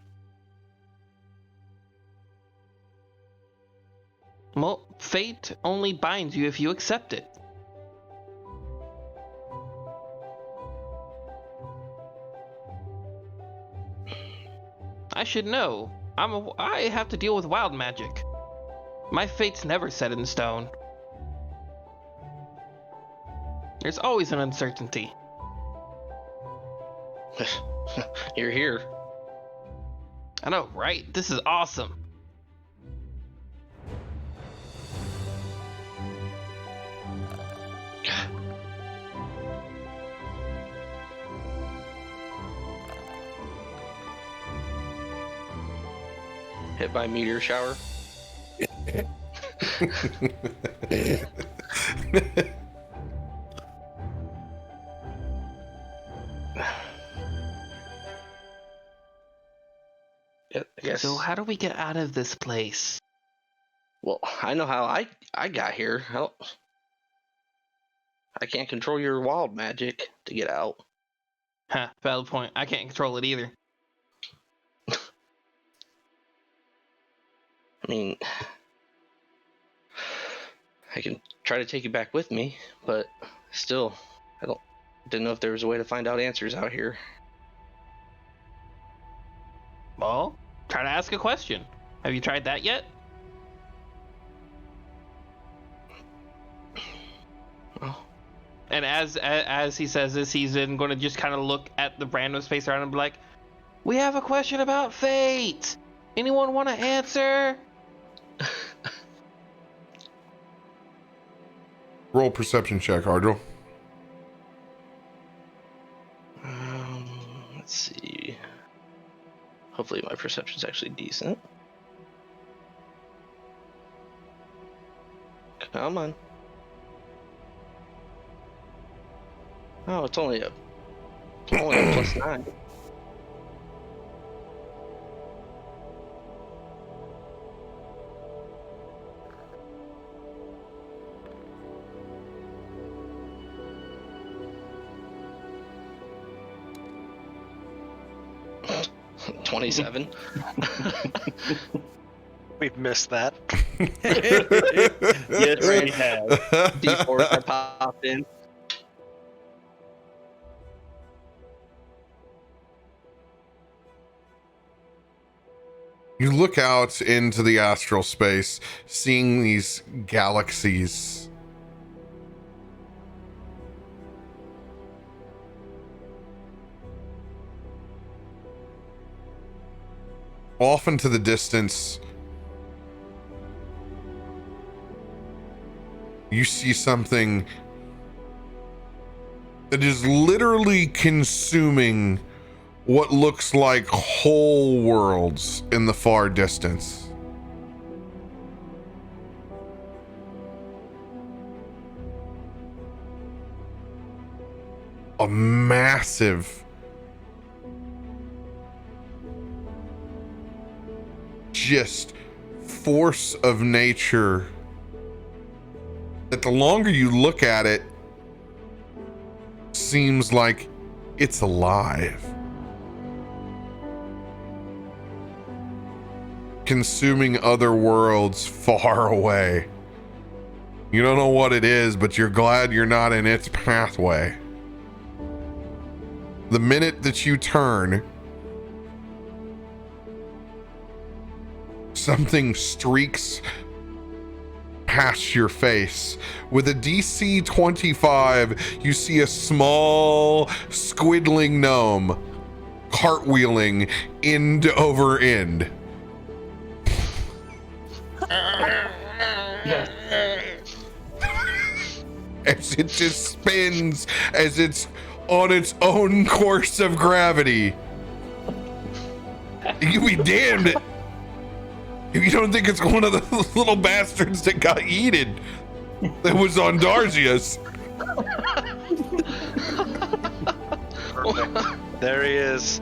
Well, fate only binds you if you accept it. I should know. I have to deal with wild magic. My fate's never set in stone. There's always an uncertainty. You're here. I know, right? This is awesome. Hit by a meteor shower. Yeah, I guess. So how do we get out of this place? Well, I know how I got here. I can't control your wild magic to get out. Huh, valid point. I can't control it either. I mean, I can try to take you back with me, but still, didn't know if there was a way to find out answers out here. Well, try to ask a question. Have you tried that yet? Oh. And as he says this, he's then going to just kind of look at the random space around and be like, "We have a question about fate. Anyone want to answer?" Roll perception check, Ardril. Let's see. Hopefully my perception's actually decent. Come on. Oh, it's only a +9. $27. We've missed that. Yes, we have. D4s are popped in. You look out into the astral space, seeing these galaxies. Off into the distance, you see something that is literally consuming what looks like whole worlds in the far distance. A massive, just force of nature that the longer you look at it seems like it's alive, consuming other worlds far away. You don't know what it is, but you're glad you're not in its pathway. The minute that you turn, something streaks past your face. With a DC 25, you see a small squiddling gnome cartwheeling end over end. As it just spins, as it's on its own course of gravity. You be damned if you don't think it's one of the little bastards that got yeeted that was on Darzius. There he is.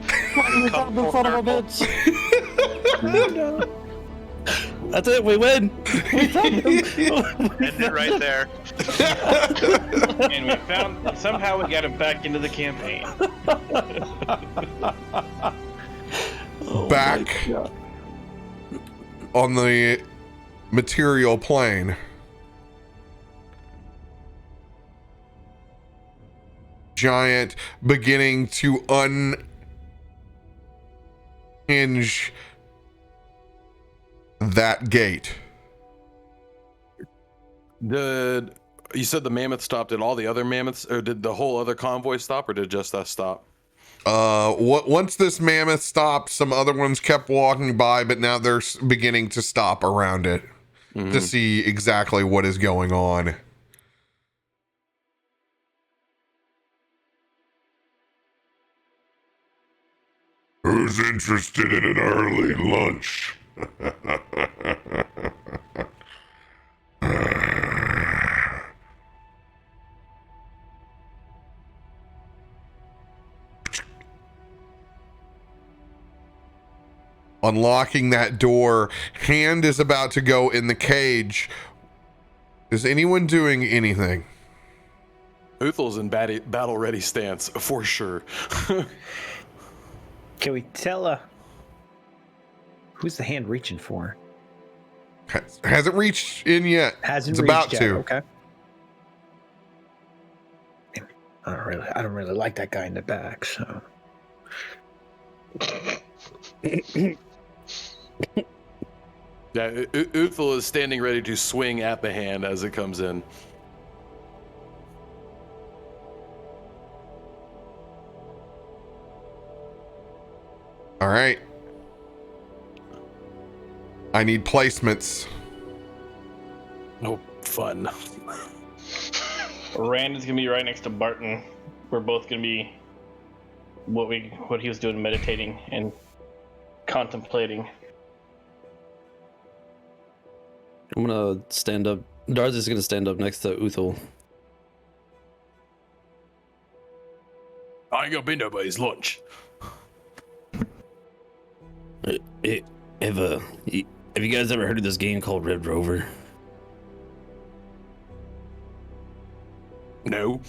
That's it, we win. We found him. End it right there. And we found, somehow we got him back into the campaign. Back on the material plane. Giant beginning to unhinge that gate. You said the mammoth stopped. Did all the other mammoths, or did the whole other convoy stop, or did just us stop? Once this mammoth stopped, some other ones kept walking by, but now they're beginning to stop around it to see exactly what is going on. Who's interested in an early lunch? Unlocking that door, hand is about to go in the cage. Is anyone doing anything? Uthel's in battle ready stance for sure. Can we tell who's the hand reaching for? Hasn't reached in yet. Hasn't it's reached about yet. to. Okay. I don't really like that guy in the back, so. Yeah, Uthel is standing ready to swing at the hand as it comes in. All right. I need placements. Oh, fun. Rand is gonna be right next to Barton. We're both gonna be what he was doing, meditating and contemplating. I'm gonna stand up. Darzy's gonna stand up next to Uthel. I ain't gonna be nobody's lunch. Have you guys ever heard of this game called Red Rover? No.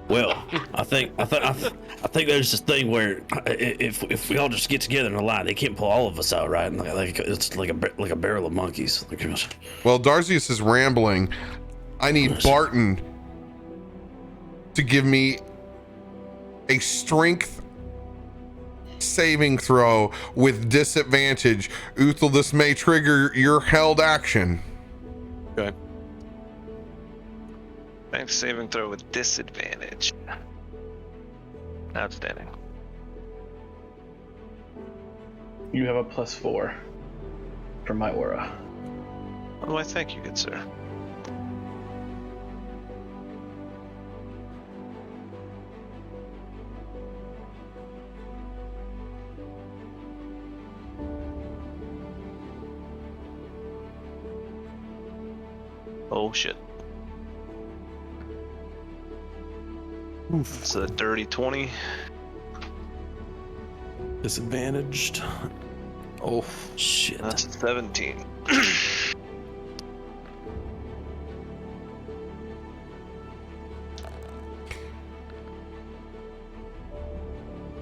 Well, I think there's this thing where if we all just get together in a line, they can't pull all of us out, right? And like it's like a barrel of monkeys. Well, Darzius is rambling. I need Barton to give me a strength saving throw with disadvantage. Uthel, this may trigger your held action. Okay. Strength saving throw with disadvantage. Outstanding. You have a +4 for my aura. Oh, I thank you, good sir. Oh shit. It's a dirty 20. Disadvantaged. Oh shit. That's a 17.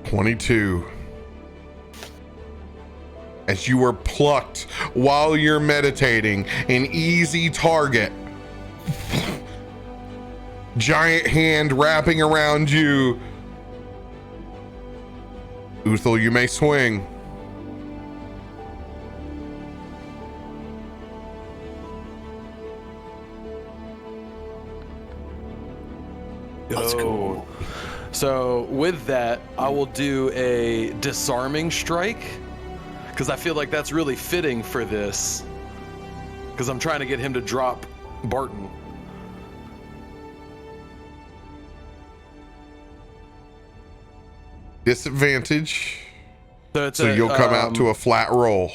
22. As you are plucked while you're meditating, an easy target. Giant hand wrapping around you. Uthel, you may swing. Let's go. So with that, I will do a disarming strike, because I feel like that's really fitting for this, because I'm trying to get him to drop Barton. Disadvantage. So You'll come out to a flat roll.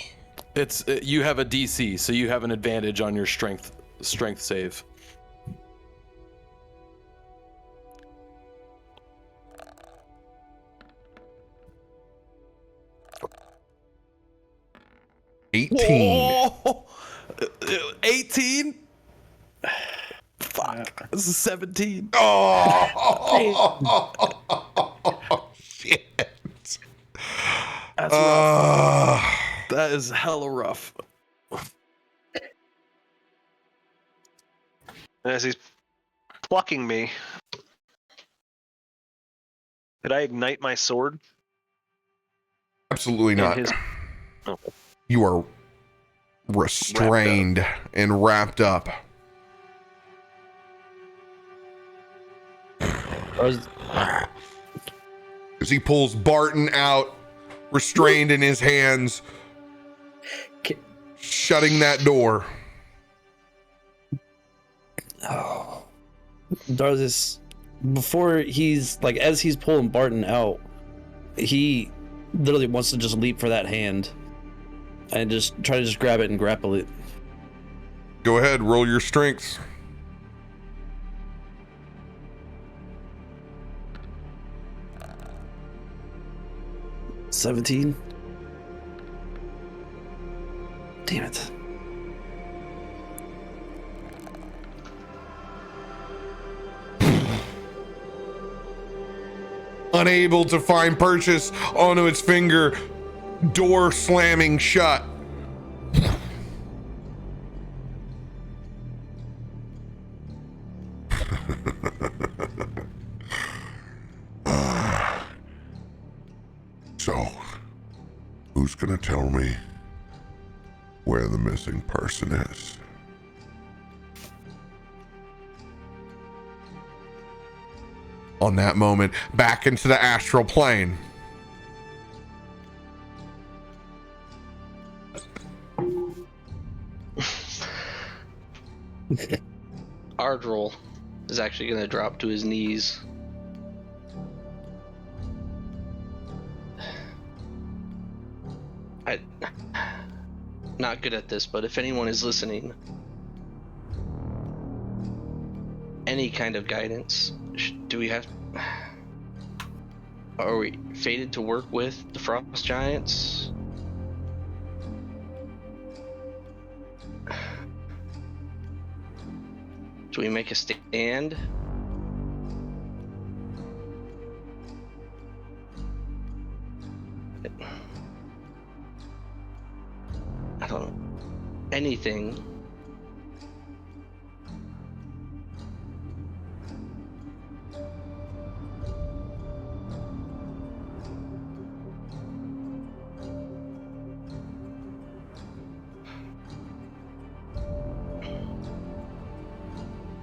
It's you have a DC, so you have an advantage on your strength save. Whoa! 18. Fuck. This is 17. Oh, shit. That's rough. That is hella rough. As he's plucking me, did I ignite my sword? Absolutely not. Oh. You are restrained and wrapped up. As he pulls Barton out, restrained in his hands, shutting that door. Oh, Darthis, before he's like, as he's pulling Barton out, he literally wants to just leap for that hand and just try to just grab it and grapple it. Go ahead, roll your strength. $17. Damn it. Unable to find purchase onto its finger, door slamming shut. So, who's gonna tell me where the missing person is? On that moment, back into the astral plane. Ardril is actually going to drop to his knees. I'm not good at this, but if anyone is listening, any kind of guidance. Do we have... Are we fated to work with the Frost Giants? Do we make a stand? I don't know. Anything.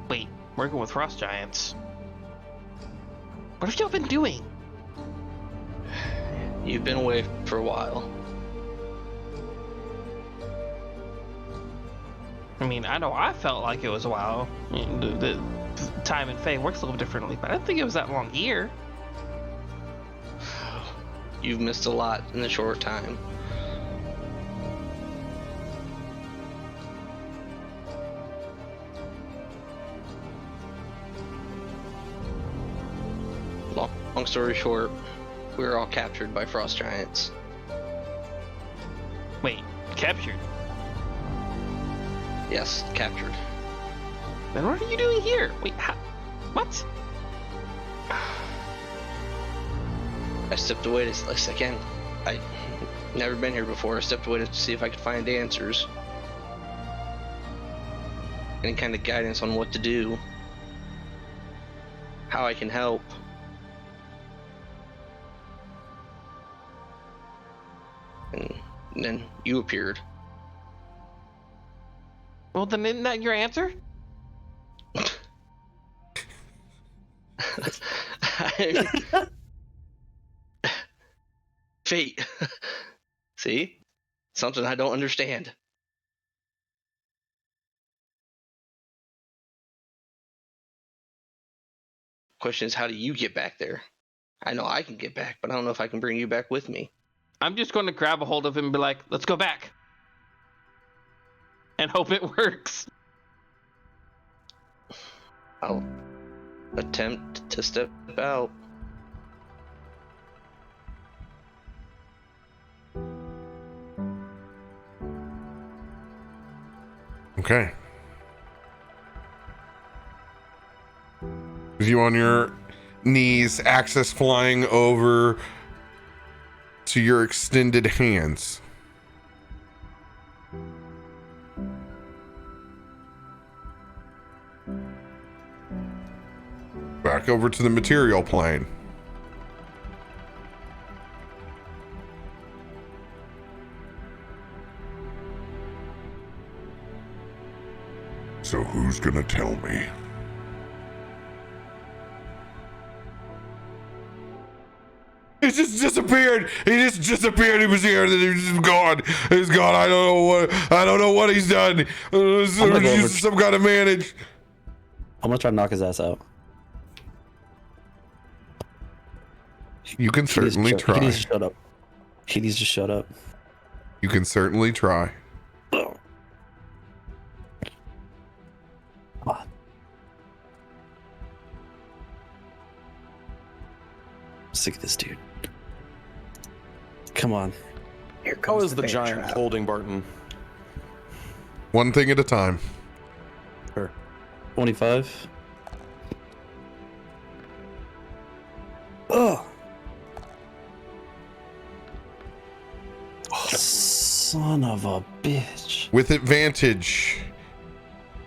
Wait, working with Frost Giants. What have y'all been doing? You've been away for a while. I mean, I know I felt like it was a while. I mean, the time in Fae works a little differently, but I didn't think it was that long here. You've missed a lot in a short time. Long story short, we were all captured by Frost Giants. Wait, captured? Yes, captured. Then what are you doing here? Wait, how? What? I stepped away to, like, again, I never been here before. I stepped away to see if I could find answers. Any kind of guidance on what to do. How I can help. And then you appeared. Well, then isn't that your answer? Fate. See? Something I don't understand. Question is, how do you get back there? I know I can get back, but I don't know if I can bring you back with me. I'm just going to grab a hold of him and be like, let's go back. And hope it works. I'll attempt to step out. Okay. With you on your knees, axis flying over to your extended hands. Back over to the material plane. So who's gonna tell me? He just disappeared. He just disappeared. He was here, and then he was just gone. He's gone. I don't know what he's done. Some kind of manage. I'm gonna try to knock his ass out. You can certainly try. He needs to shut up. He needs to shut up. You can certainly try. Come on. I'm sick of this dude. Come on. Here How comes is the bear giant trap. holding Barton? One thing at a time. 25. Ugh. Oh, son of a bitch. With advantage.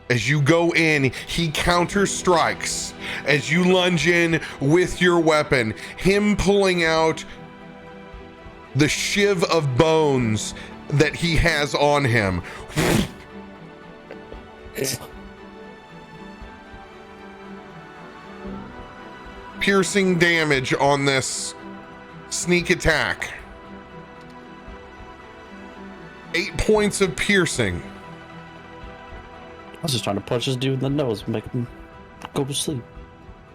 As you go in, he counter strikes. As you lunge in with your weapon, him pulling out the shiv of bones that he has on him. Piercing damage on this sneak attack. 8 points of piercing. I was just trying to punch this dude in the nose, make him go to sleep.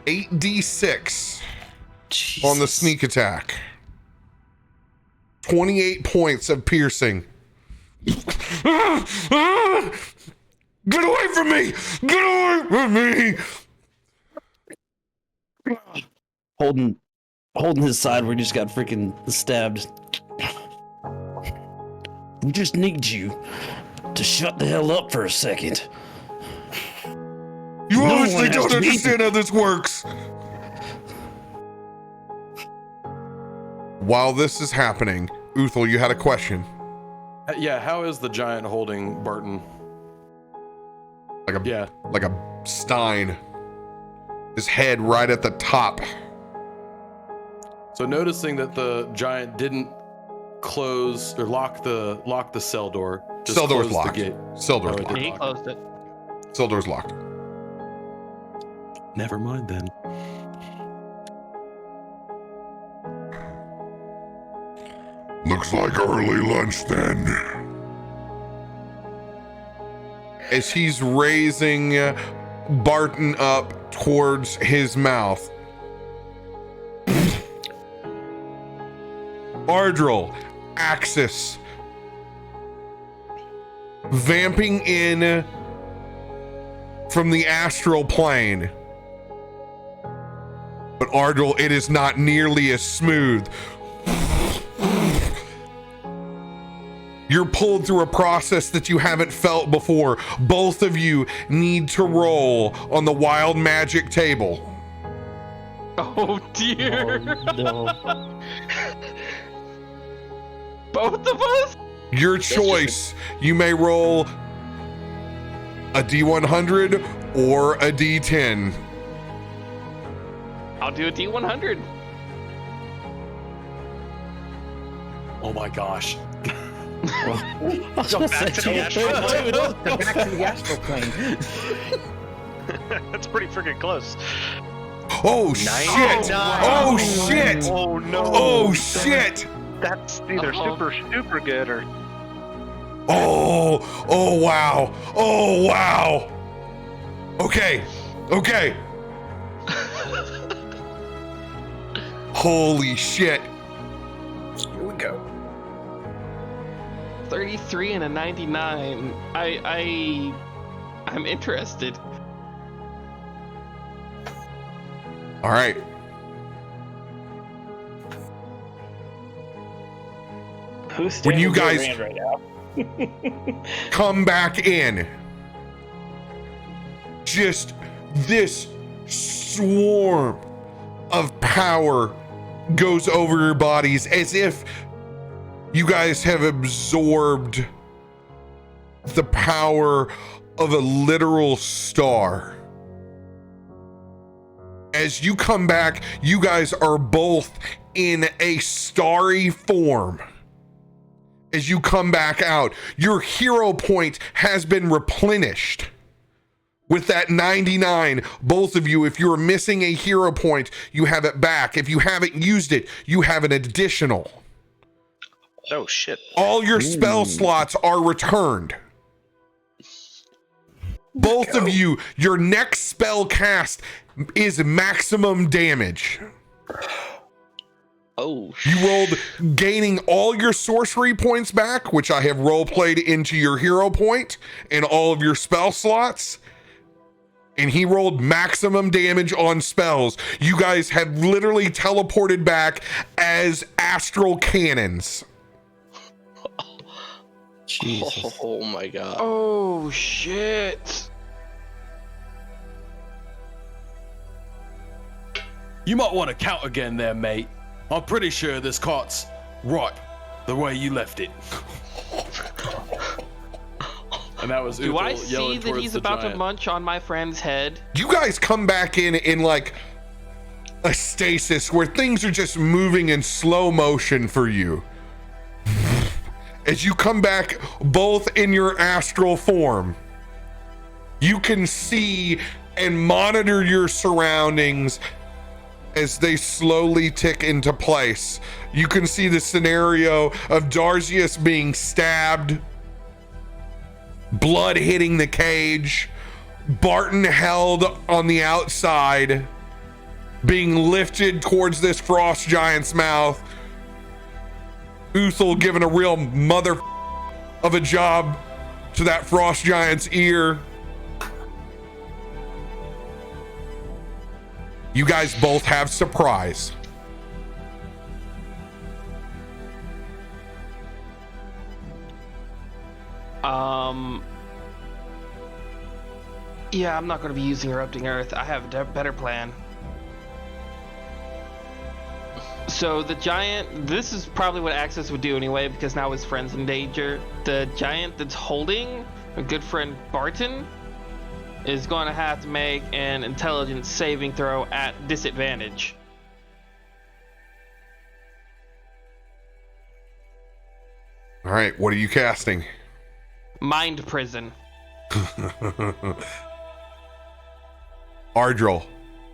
8d6 Jesus. on the sneak attack. 28 points of piercing. Get away from me! Get away from me! Holding his side where he just got freaking stabbed. We just need you to shut the hell up for a second. You No obviously one has don't to be- understand how this works. While this is happening, Uthal, you had a question. Yeah, how is the giant holding Barton? Like a stein. His head right at the top. So noticing that the giant didn't close or lock the cell door. Just Cell door's closed locked. The gate. Cell door's Oh, it locked. did He lock. closed it. Cell door's locked. Never mind then. Looks like early lunch then. As he's raising Barton up towards his mouth. Ardril, Axis, vamping in from the astral plane. But Ardril, it is not nearly as smooth. You're pulled through a process that you haven't felt before. Both of you need to roll on the wild magic table. Oh dear. Oh, no. Both of us? Your choice. You may roll a D100 or a D10. I'll do a D100. Oh my gosh. Go back to the astral Back to the astral plane. That's pretty freaking close. Oh shit! Oh shit! Oh no! Oh shit! That's either super good or. Oh! Oh wow! Oh wow! Okay. Okay. Holy shit! Here we go. 33 and a 99. I'm interested. All right. Who's When you standing guys right now? come back in, just this swarm of power goes over your bodies as if you guys have absorbed the power of a literal star. As you come back, you guys are both in a starry form. As you come back out, your hero point has been replenished. With that 99, both of you, if you're missing a hero point, you have it back. If you haven't used it, you have an additional. Oh shit. All your spell slots are returned. Both of you, your next spell cast is maximum damage. Oh, You rolled gaining all your sorcery points back, which I have role played into your hero point and all of your spell slots. And he rolled maximum damage on spells. You guys have literally teleported back as astral cannons. Jesus. Oh my god. Oh shit. You might want to count again there, mate. I'm pretty sure this cart's right the way you left it. And that was Do I Uthal see yelling that towards he's the about giant. to munch on my friend's head? You guys come back in like a stasis where things are just moving in slow motion for you. As you come back both in your astral form, you can see and monitor your surroundings as they slowly tick into place. You can see the scenario of Darzius being stabbed, blood hitting the cage, Barton held on the outside, being lifted towards this frost giant's mouth, Uthal giving a real mother of a job to that frost giant's ear. You guys both have surprise. Yeah, I'm not going to be using Erupting Earth. I have a better plan. So the giant, this is probably what Axis would do anyway, because now his friend's in danger. The giant that's holding a good friend Barton is going to have to make an intelligence saving throw at disadvantage. All right, what are you casting? Mind Prison. Ardril,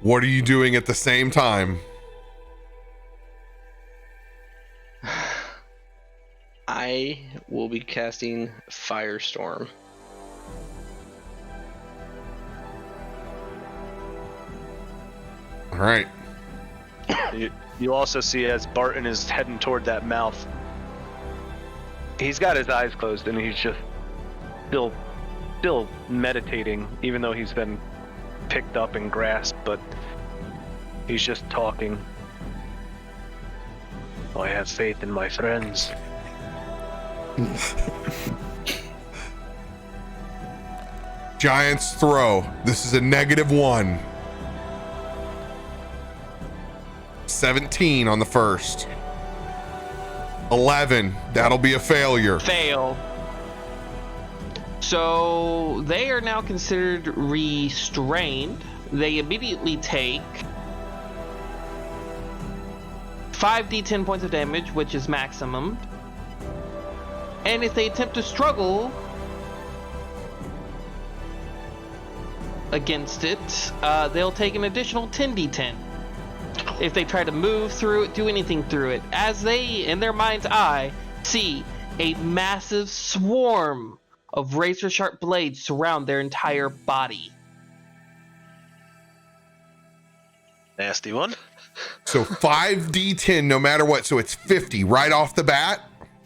what are you doing at the same time? I will be casting Firestorm. All right. You also see as Barton is heading toward that mouth, he's got his eyes closed and he's just still meditating, even though he's been picked up and grasped, but he's just talking. I have faith in my friends. Giant's throw. This is a -1. 17 on the first. 11. That'll be a failure. Fail. So they are now considered restrained. They immediately take 5d10 points of damage, which is maximum. And if they attempt to struggle, against it, they'll take an additional 10d10. If they try to move through it, do anything through it, as they, in their mind's eye, see a massive swarm of razor-sharp blades surround their entire body. Nasty one. So 5d10 no matter what, so it's 50 right off the bat.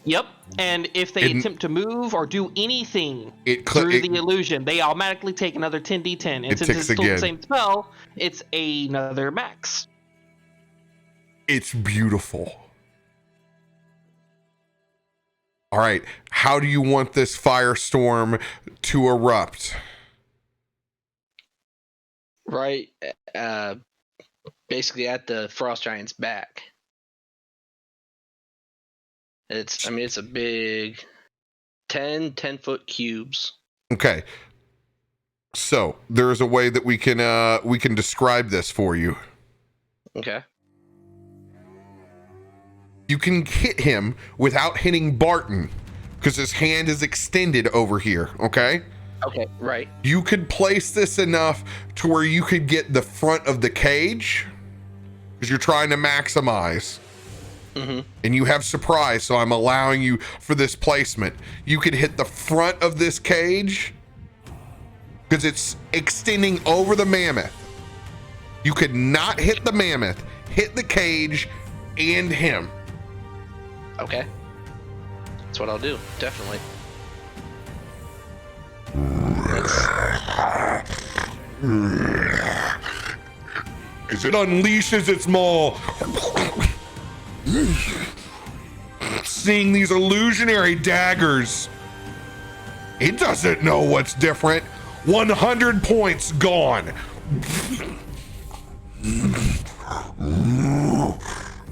Yep, and if they attempt to move or do anything through the illusion, they automatically take another 10d10. And since it's still the same spell, it's another max. It's beautiful. All right, how do you want this firestorm to erupt? Right, basically at the frost giant's back. It's a big 10-foot cubes. Okay. So there's a way that we can describe this for you. Okay. You can hit him without hitting Barton because his hand is extended over here, okay? Okay, right. You could place this enough to where you could get the front of the cage because you're trying to maximize. Mm-hmm. And you have surprise, so I'm allowing you for this placement. You could hit the front of this cage because it's extending over the mammoth. You could not hit the mammoth, hit the cage, and him. Okay. That's what I'll do, definitely. As it unleashes its maw, seeing these illusionary daggers, it doesn't know what's different. 100 points gone.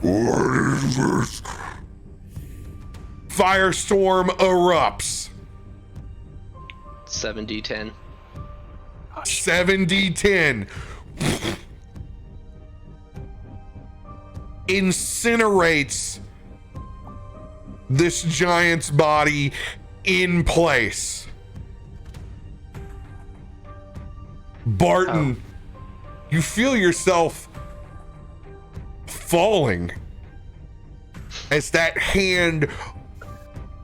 What is this? Firestorm erupts. 7d10. 7d10. Incinerates this giant's body in place. Barton, you feel yourself falling as that hand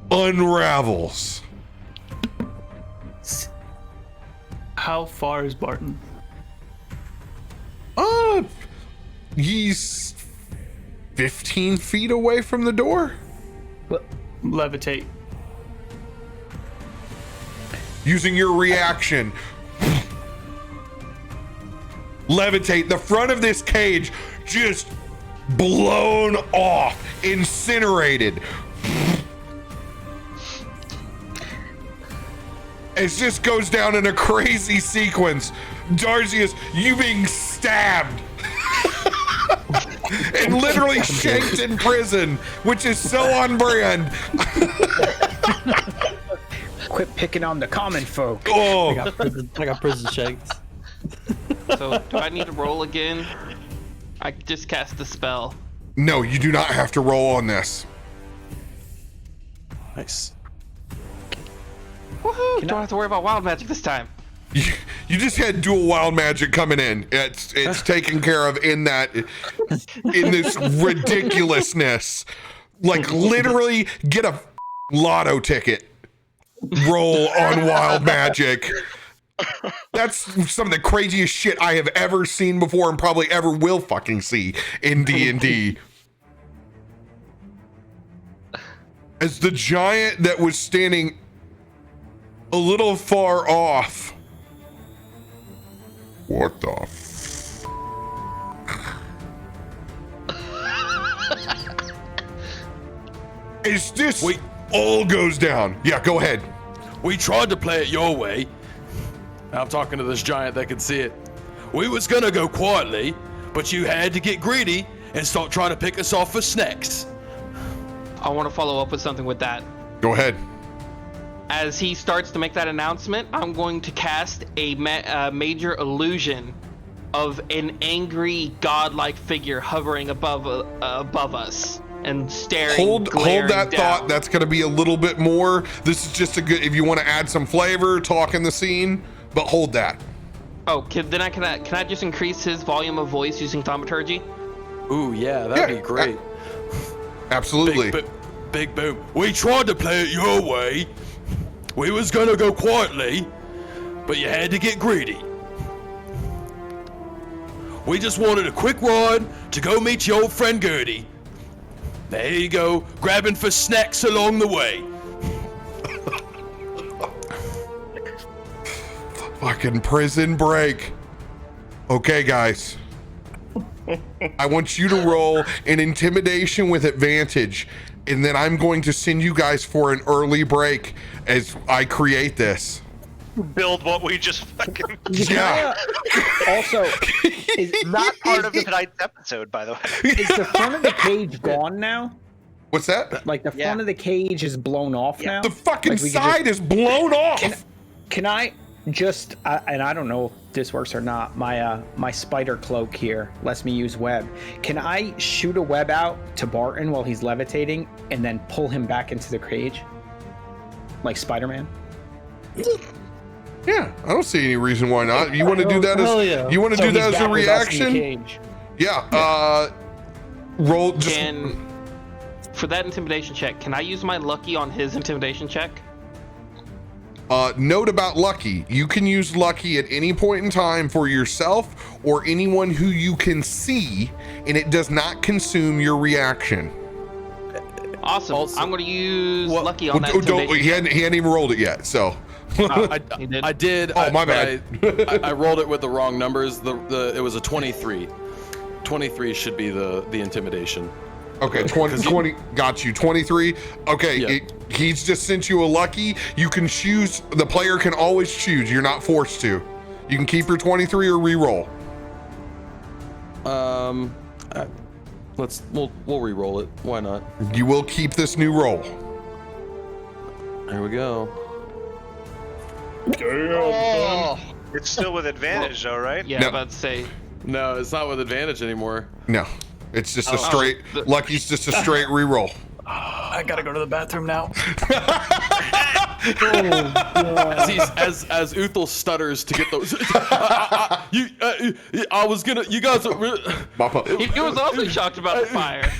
unravels. How far is Barton? He's 15 feet away from the door. Levitate. Using your reaction. Levitate. The front of this cage just blown off, incinerated. It just goes down in a crazy sequence. Darzius, you being stabbed and literally shanked in prison, which is so on brand. Quit picking on the common folk. Oh, I got prison shanked. So, do I need to roll again? I just cast the spell. no, you do not have to roll on this. Nice. Woohoo! Don't have to worry about wild magic this time. You just had dual wild magic coming in. It's taken care of in this ridiculousness. Like literally get a lotto ticket roll on wild magic. That's some of the craziest shit I have ever seen before and probably ever will fucking see in D&D. As the giant that was standing a little far off. What the Is this all goes down? Yeah, go ahead. We tried to play it your way. I'm talking to this giant that could see it. We was gonna go quietly, but you had to get greedy and start trying to pick us off for snacks. I want to follow up with something with that. Go ahead. As he starts to make that announcement, I'm going to cast a major illusion of an angry, godlike figure hovering above us and staring. Hold that down. thought. That's going to be a little bit more. This is just a good, if you want to add some flavor, talk in the scene, but hold that. Oh, can I just increase his volume of voice using thaumaturgy? Ooh, yeah, that'd be great. Absolutely. Big boom. We tried to play it your way. We was gonna go quietly, but you had to get greedy. We just wanted a quick ride to go meet your old friend Gertie. There you go, grabbing for snacks along the way. Fucking prison break. Okay, guys. I want you to roll an intimidation with advantage, and then I'm going to send you guys for an early break as I create this. Build what we just fucking. Yeah. Also, is Not part of tonight's episode, by the way. is the front of the cage gone now? What's that? Like the front of the cage is blown off now. The fucking Like, we could side is blown off. Can I just? And I don't know if this works or not. My spider cloak here lets me use web. Can I shoot a web out to Barton while he's levitating and then pull him back into the cage, like Spider-Man? Yeah, I don't see any reason why not. You want to do that as you want to So do that he's as a back with us in the reaction? cage. Yeah. Roll just. For that intimidation check, can I use my lucky on his intimidation check? Note about lucky. You can use lucky at any point in time for yourself or anyone who you can see, and it does not consume your reaction. Awesome. Also- I'm going to use lucky on that Don't, intimidation he hadn't even rolled it yet, so. He did. I did. Oh, my bad. I rolled it with the wrong numbers. It was a 23. 23 should be the intimidation. Okay, 20 got you. 23. Okay, Yeah. He's just sent you a lucky. You can choose. The player can always choose. You're not forced to. You can keep your 23 or re-roll. We'll re-roll it. Why not? You will keep this new roll. There we go. Oh, it's still with advantage, though, right? Yeah, No. I'm about to say. No, it's not with advantage anymore. No, it's just a straight. Lucky's just a straight re-roll. I gotta go to the bathroom now. As Uthal stutters to get those. I was gonna. You guys. He was also shocked about the fire.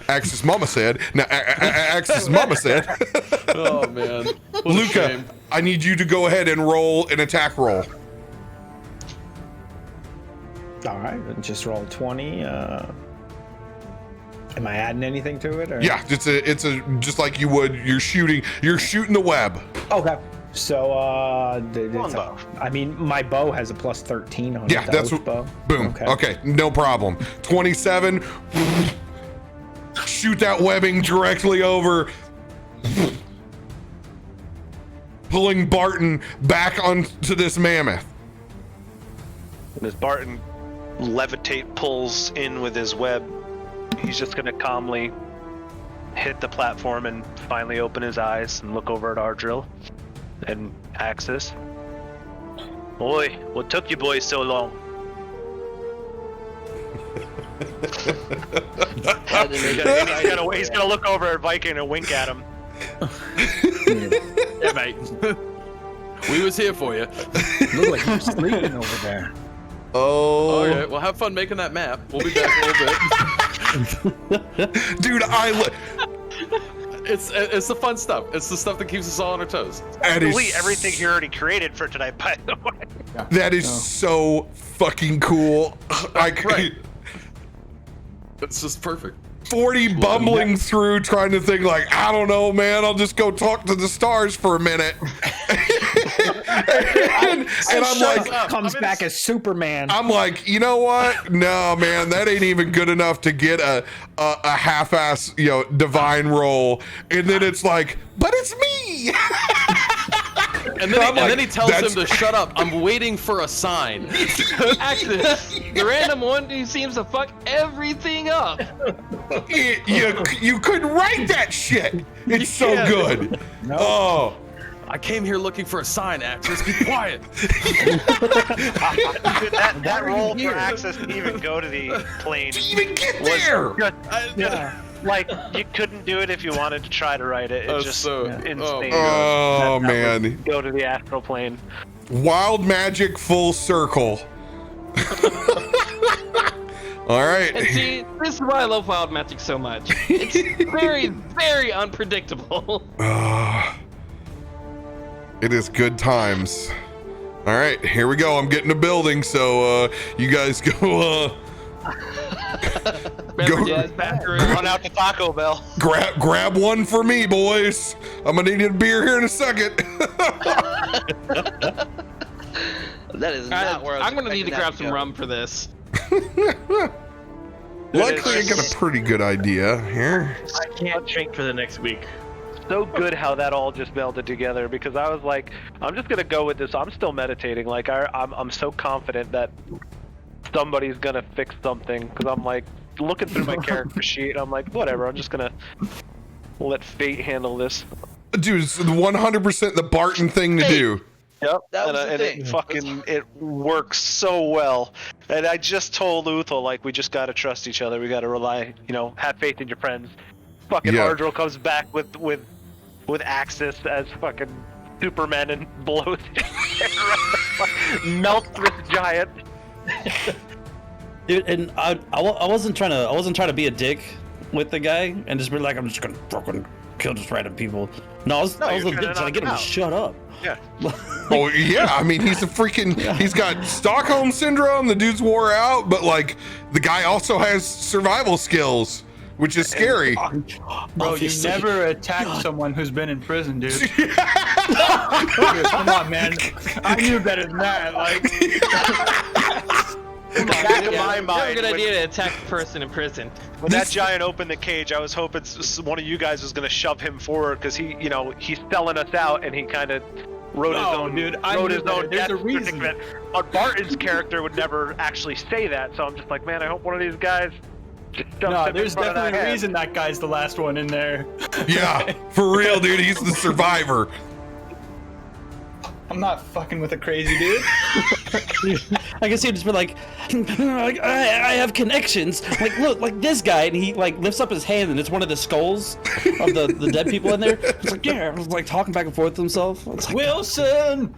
Axis Mama said. Now, Axis Mama said. Oh man, what a Luca, shame. I need you to go ahead and roll an attack roll. All right, then just roll 20. Am I adding anything to it? Or? Yeah, it's a just like you would. You're shooting the web. Okay. So, Longbow. I mean, my bow has a plus 13 on Yeah, it. that's what. Bow. Boom. Okay, no problem. 27. Shoot that webbing directly over, pulling Barton back onto this mammoth. And as Barton pulls in with his web, he's just gonna calmly hit the platform and finally open his eyes and look over at Ardrill and Axis. Oi, what took you boys so long? He's gonna look over at Viking and wink at him. Yeah, mate. We was here for you. Look like you're sleeping over there. Oh. Okay, well, have fun making that map. We'll be back a little bit. Dude, It's the fun stuff. It's the stuff that keeps us all on our toes. Delete everything he already created for tonight, by the way. That is so fucking cool. Right. It's just perfect. 40 bumbling through trying to think like, I don't know, man, I'll just go talk to the stars for a minute. and I'm like, comes back as Superman. I'm like, you know what? No, man, that ain't even good enough to get a half-ass, divine roll. And then it's like, but it's me. And then he tells him to shut up. I'm waiting for a sign. Axis, the random one who seems to fuck everything up. You couldn't write that shit. It's so good. No. Oh. I came here looking for a sign, Axis. Be quiet. that roll for Axis to even go to the plane. To even get there. Yeah. Like, you couldn't do it if you wanted to try to write it. It's just insane. Oh, man. Go to the astral plane. Wild magic full circle. All right. And see, this is why I love wild magic so much. It's very, very unpredictable. It is good times. All right, here we go. I'm getting a building, so you guys go. Beverages, bathroom. Run out to Taco Bell. Grab one for me, boys. I'm gonna need a beer here in a second. That is not where I was I'm gonna need to expecting grab that some go. rum for this. Luckily, I got a pretty good idea here. I can't drink for the next week. So good how that all just melded together, because I was like, I'm just gonna go with this. I'm still meditating. Like I'm so confident that somebody's gonna fix something, because I'm like looking through my character sheet and I'm like, whatever, I'm just gonna let fate handle this. Dude, it's 100% the Barton thing to do. Yep, That was the and thing. it fucking it works so well. And I just told Uthal, like, we just gotta trust each other. We gotta rely, have faith in your friends. Fucking Yeah. Ardril comes back with Axis as fucking Superman and blows melts this giant. Dude, and I wasn't trying to be a dick with the guy and just be like, I'm just gonna fucking kill just random people. No, I was you're legit trying to trying to get him knock to him shut up. Yeah. Oh yeah, I mean he's he's got Stockholm syndrome. The dude's wore out, but like the guy also has survival skills, which is scary. Bro, you Obviously. never attacked someone who's been in prison, dude. Dude, come on, man. I knew better than that. Like, Back of my Never a mind, good when- idea to attack a person in prison. When that giant opened the cage, I was hoping one of you guys was gonna shove him forward, because he's selling us out, and he kind of wrote his No, own dude, I wrote knew his better. own There's death a reason. certificate. But Barton's character would never actually say that, so I'm just like, man, I hope one of these guys just jumps no, him there's in front of that definitely a head. reason that guy's the last one in there. Yeah, for real, dude. He's the survivor. I'm not fucking with a crazy dude. I can see him just be like, I have connections. Like, look, like this guy, and he like lifts up his hand, and it's one of the skulls of the dead people in there. It's like, yeah, I was like talking back and forth to himself. It's like, Wilson!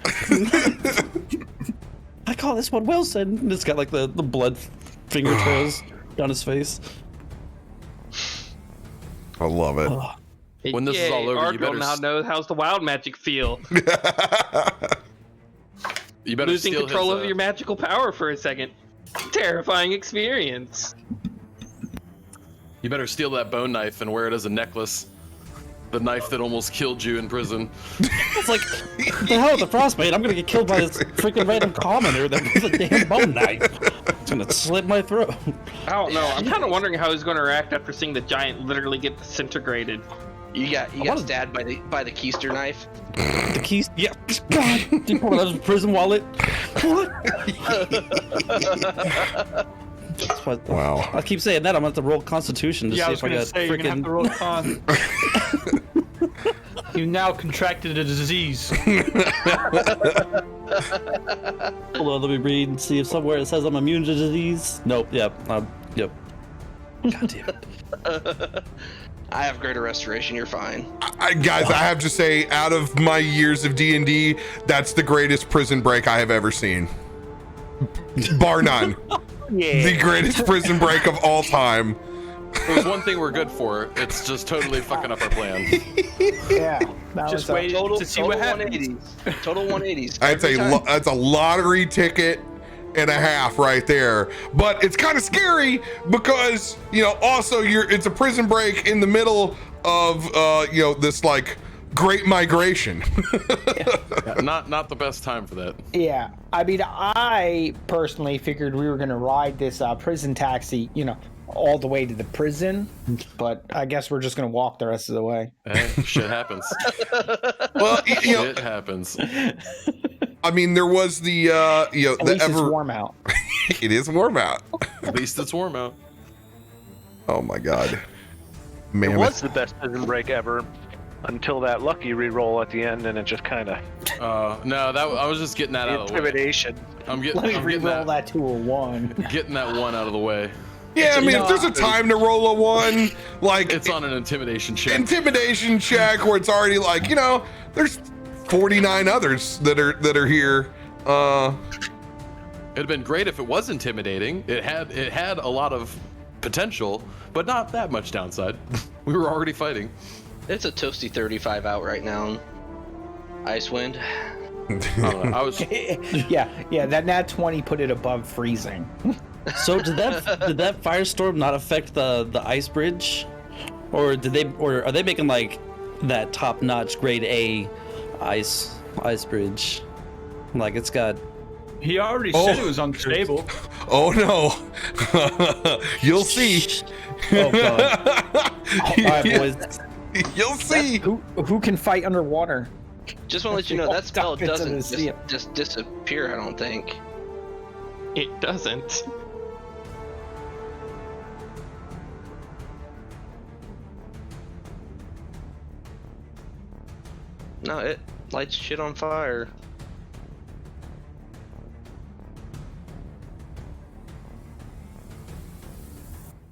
I call this one Wilson. And it's got like the blood finger trails down his face. I love it. When this is all over, you Ardril better now knows how's the wild magic feel. You better Losing steal control his, of your magical power for a second. Terrifying experience. You better steal that bone knife and wear it as a necklace. The knife that almost killed you in prison. It's like, what the hell with the Frostmaiden? I'm gonna get killed by this freaking random commoner that with a damn bone knife. It's gonna slit my throat. I don't know. I'm kind of wondering how he's going to react after seeing the giant literally get disintegrated. You got wanna- stabbed by the keister knife. The keys, yeah. God, did you pull out his prison wallet? What? That's what- Wow. I keep saying that. I'm gonna have to roll Constitution to Yeah, I see was if I gonna got say, you're gonna have freaking. to roll con. You now contracted a disease. Hold on, let me read and see if somewhere it says I'm immune to disease. Nope. Yep. Yep. God damn it. I have greater restoration. You're fine. Guys, I have to say, out of my years of D&D, that's the greatest prison break I have ever seen. Bar none. The greatest prison break of all time. There's one thing we're good for. It's just totally fucking up our plan. Yeah. That Just was, wait to see what happens. 180s. Total 180s. That's every time. that's a lottery ticket and a half right there. But it's kind of scary because, also it's a prison break in the middle of, this like great migration. Not the best time for that. Yeah, I mean, I personally figured we were gonna ride this prison taxi, all the way to the prison, but I guess we're just gonna walk the rest of the way. Hey, shit happens. Well, Shit happens. I mean, there was the, At the least it's warm out. It is warm out. At least it's warm out. Oh my God. It Mammoth. was the best prison break ever, until that lucky reroll at the end, and it just kind of No, I was just getting that out of the way. intimidation. I'm Let me getting re-roll that, that to a 1. getting that one out of the way. Yeah, I mean, if there's a time to roll a 1, like It's on an intimidation check. intimidation check where it's already like, there's 49 others that are here. It'd have been great if it was intimidating. It had a lot of potential, but not that much downside. We were already fighting. It's a toasty 35 out right now. Icewind. I was. yeah. That nat 20 put it above freezing. So did that firestorm not affect the ice bridge, or are they making like that top notch grade A ice bridge? Like it's got. He already said it was unstable. Oh no! You'll see. Oh god! All right, boys. You'll see. Who can fight underwater? Just want to let you know that spell Dump into the doesn't sea. just disappear, I don't think. It doesn't. No, it lights shit on fire.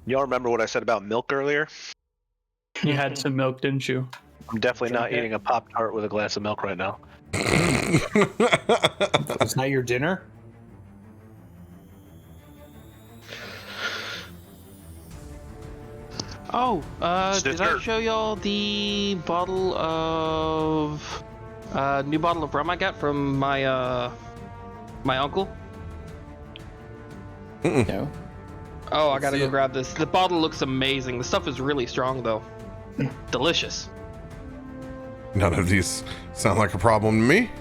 Y'all remember what I said about milk earlier? You had some milk, didn't you? I'm definitely not eating a Pop-Tart with a glass of milk right now. Is that your dinner? Oh, did I dessert. show y'all the bottle of new bottle of rum I got from my my uncle? No. Oh, I gotta see go it. grab this. The bottle looks amazing. The stuff is really strong though. Delicious. None of these sound like a problem to me.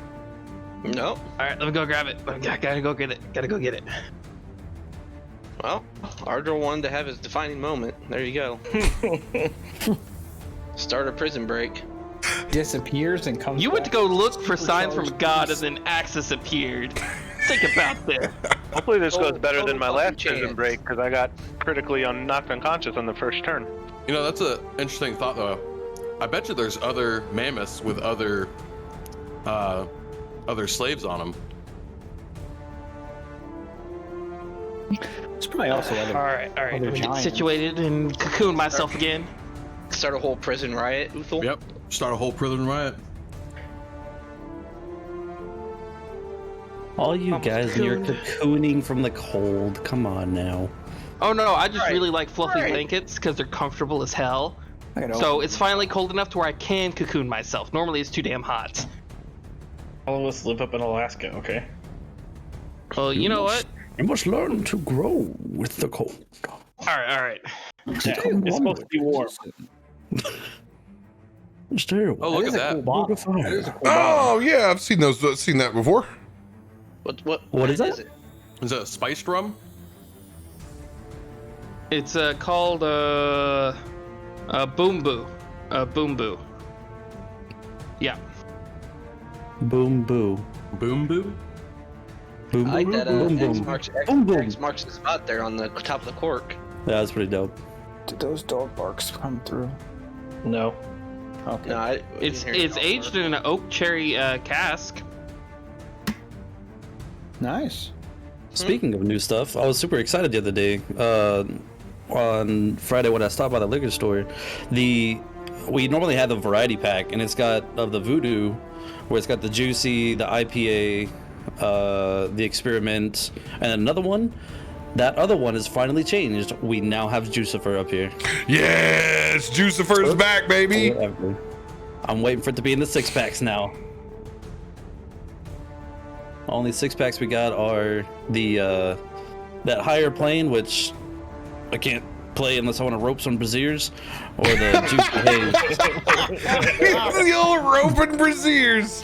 No. All right, let me go grab it. I gotta go get it. Gotta go get it. Well, Ardor wanted to have his defining moment. There you go. Start a prison break. Disappears and comes You went to back. go look for signs from God, and then Axis appeared. Think about that. Hopefully this goes better total than my fucking last prison chance. break, because I got critically knocked unconscious on the first turn. You know, that's an interesting thought, though. I bet you there's other mammoths with other slaves on them. It's probably also All other. right. Other Let me get giants. situated and cocoon myself again. Start a whole prison riot, Uthal. Yep. Start a whole prison riot. All you I'm guys, you're cocooned. cocooning from the cold. Come on now. Oh no, I just Right, really like fluffy right. blankets because they're comfortable as hell. I gotta So open- it's finally cold enough to where I can cocoon myself. Normally it's too damn hot. All of us live up in Alaska, okay? Well, you know what? You must learn to grow with the cold. All right. Yeah, it's supposed to be warm. It's terrible. Oh, look at that. Cool bottle. Beautiful. That is a cool bottle. Oh yeah, I've seen those. Seen that before. What is that? it? Is that spiced rum? It's called Boom Boo. Boom Boo. Yeah. Boom boo. Boom boo? Boom I like boom. that Boom X boom. marks, Boom, boom. X marks the spot there on the top of the cork. Yeah, that's pretty dope. Did those dog barks come through? No. Okay. No, It's aged in an oak cherry cask. Nice. Speaking of new stuff, I was super excited the other day. On Friday when I stopped by the liquor store, we normally have the variety pack, and it's got of the Voodoo, where it's got the juicy, the IPA, the experiment, and another one. That other one is finally changed. We now have Jucifer up here. Yes, Jucifer's back, baby. Whatever. I'm waiting for it to be in the 6-packs now. Only 6-packs we got are the that higher plane, which I can't play unless I want to rope some braziers, or the juicy haze. The old rope and braziers.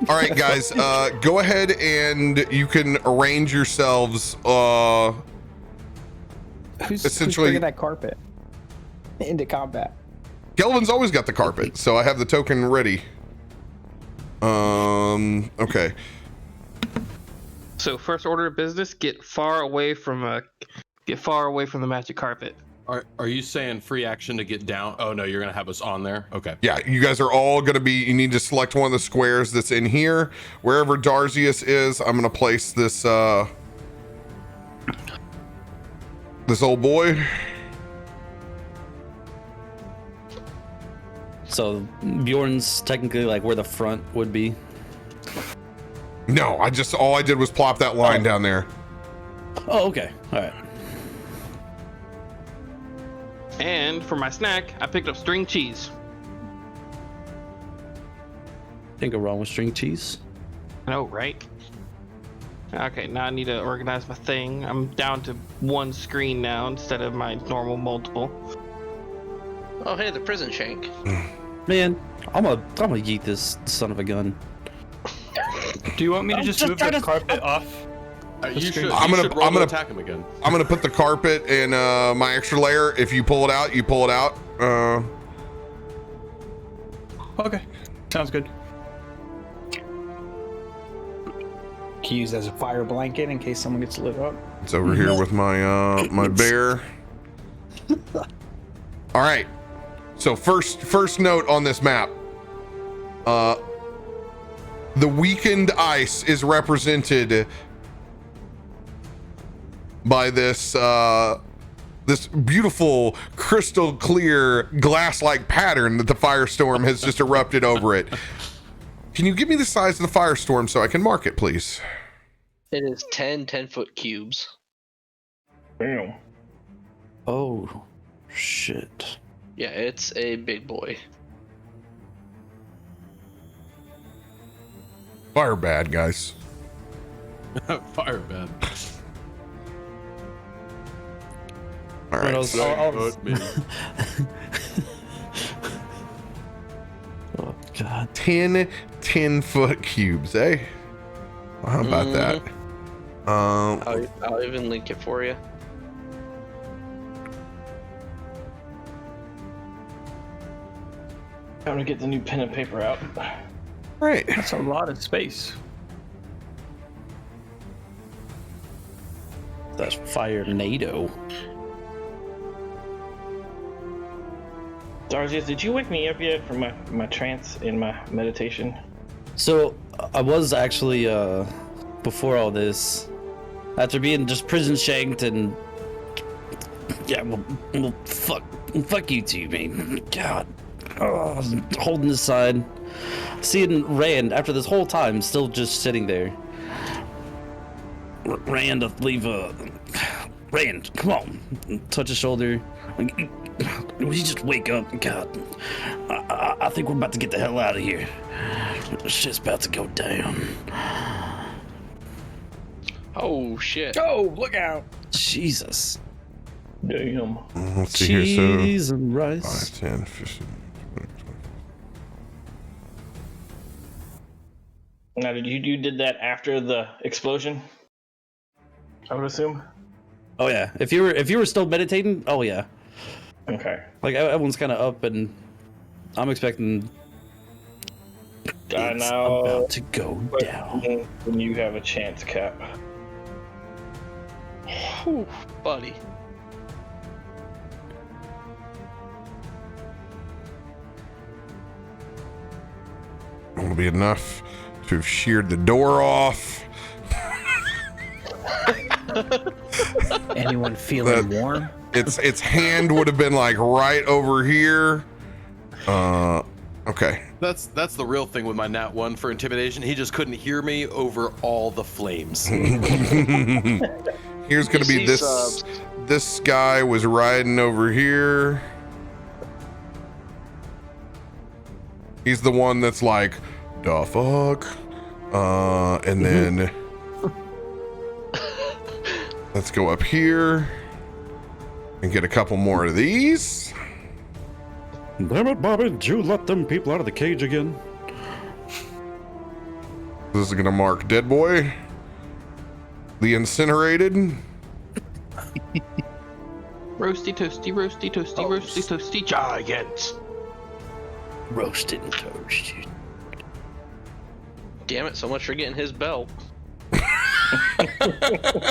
All right, guys, go ahead and you can arrange yourselves. Who's Essentially- bringing that carpet into combat? Kelvin's always got the carpet, so I have the token ready. Okay. So first order of business: get far away from the magic carpet. Are you saying free action to get down? Oh no, you're gonna have us on there. Okay. Yeah, you guys are all gonna be. You need to select one of the squares that's in here. Wherever Darzius is, I'm gonna place this this old boy. So Bjorn's technically like where the front would be. No, all I did was plop that line down there. Oh, okay. All right. And for my snack, I picked up string cheese. Can't go wrong with string cheese. I know, right? Okay, now I need to organize my thing. I'm down to one screen now instead of my normal multiple. Oh, hey, the prison shank. Man, I'm gonna yeet this son of a gun. Do you want me to just move the carpet off? You should. I'm gonna attack him again. I'm gonna put the carpet in my extra layer. If you pull it out, you pull it out. Okay, sounds good. Can you use as a fire blanket in case someone gets lit up. It's over here with my my bear. All right. So first note on this map. The weakened ice is represented by this this beautiful crystal clear glass-like pattern that the firestorm has just erupted over it. Can you give me the size of the firestorm so I can mark it, please? It is 10-foot cubes. Damn. Oh, shit. Yeah, it's a big boy. Fire bad, guys. Fire bad. All right. Oh, God. 10-foot cubes, eh? Well, how about that? I'll even link it for you. Time to get the new pen and paper out. Right. That's a lot of space. That's fire NATO. Darzius, did you wake me up yet from my trance in my meditation? So I was actually before all this, after being just prison shanked and yeah, well fuck you two, man. God, holding this side, seeing Rand after this whole time still just sitting there. Rand to leave Rand, come on, touch his shoulder. Will you just wake up? God, I think we're about to get the hell out of here. Shit's about to go down. Oh shit! Oh, look out! Jesus. Damn. Let's see Cheese here. So and rice. 5, 10, 15, 20, 20. Now, you did that after the explosion? I would assume. Oh yeah. If you were still meditating, oh yeah. Okay. Like everyone's kind of up, and I'm expecting. I It's know. about to go down. When you have a chance, Cap. Whew, buddy. Will be enough to have sheared the door off. Anyone feeling warm? Its hand would have been like right over here. Okay. That's the real thing with my nat 1 for intimidation. He just couldn't hear me over all the flames. Here's gonna be this. Subs. This guy was riding over here. He's the one that's like, the fuck? And then let's go up here and get a couple more of these. Damn it, Bobby! Did you let them people out of the cage again? This is gonna mark Dead Boy, the incinerated. Roasty toasty, roasty toasty, roasty toasty, giants. Roasted and toasted. Damn it! So much for getting his belt.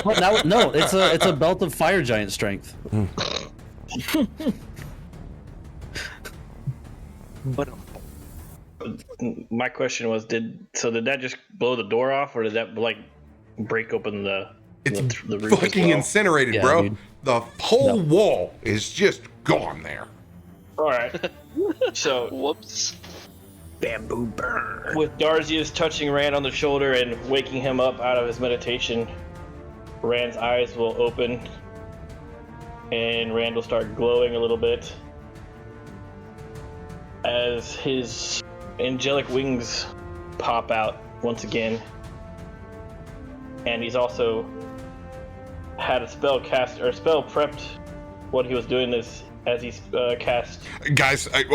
Well, now, no, it's a belt of fire giant strength. But my question was, did that just blow the door off, or did that like break open the roof as Fucking well? incinerated, Yeah, bro. dude. The whole wall is just gone there. All right. So Whoops. Bamboo burn. With Darzius touching Rand on the shoulder and waking him up out of his meditation, Rand's eyes will open and Rand will start glowing a little bit as his angelic wings pop out once again. And he's also had a spell cast or spell prepped when he was doing this as he cast. Guys, I'm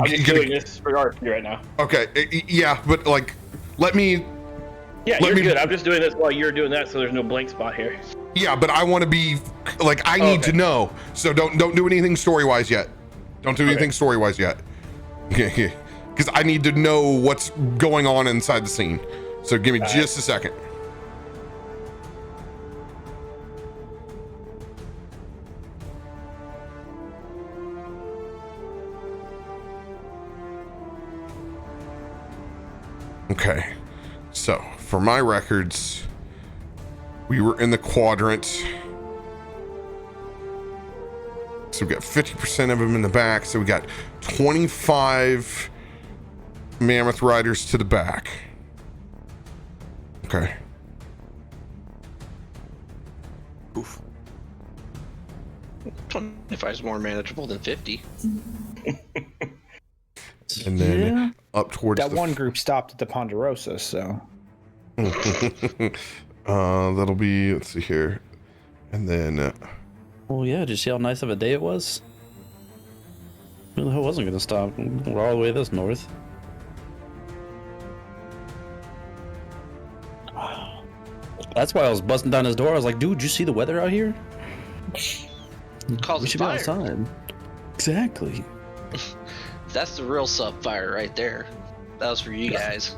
just doing this for RP right now. Okay, yeah, but like, let me. Yeah, you're good. I'm just doing this while you're doing that, so there's no blank spot here. Yeah, but I want to be like, I need to know. So don't do anything story wise yet. Don't do anything story wise yet. Because I need to know what's going on inside the scene. So give me just a second. Okay, so for my records, we were in the quadrant. So we got 50% of them in the back. So we got 25 mammoth riders to the back. Okay. Oof. 25 is more manageable than 50. And then up towards that one group stopped at the Ponderosa, so that'll be, let's see here, and then Oh yeah, did you see how nice of a day it was? Who the hell wasn't gonna stop? We're all the way this north. That's why I was busting down his door. I was like, dude, you see the weather out here? We should be outside. Exactly. That's the real sub fire right there. That was for you guys.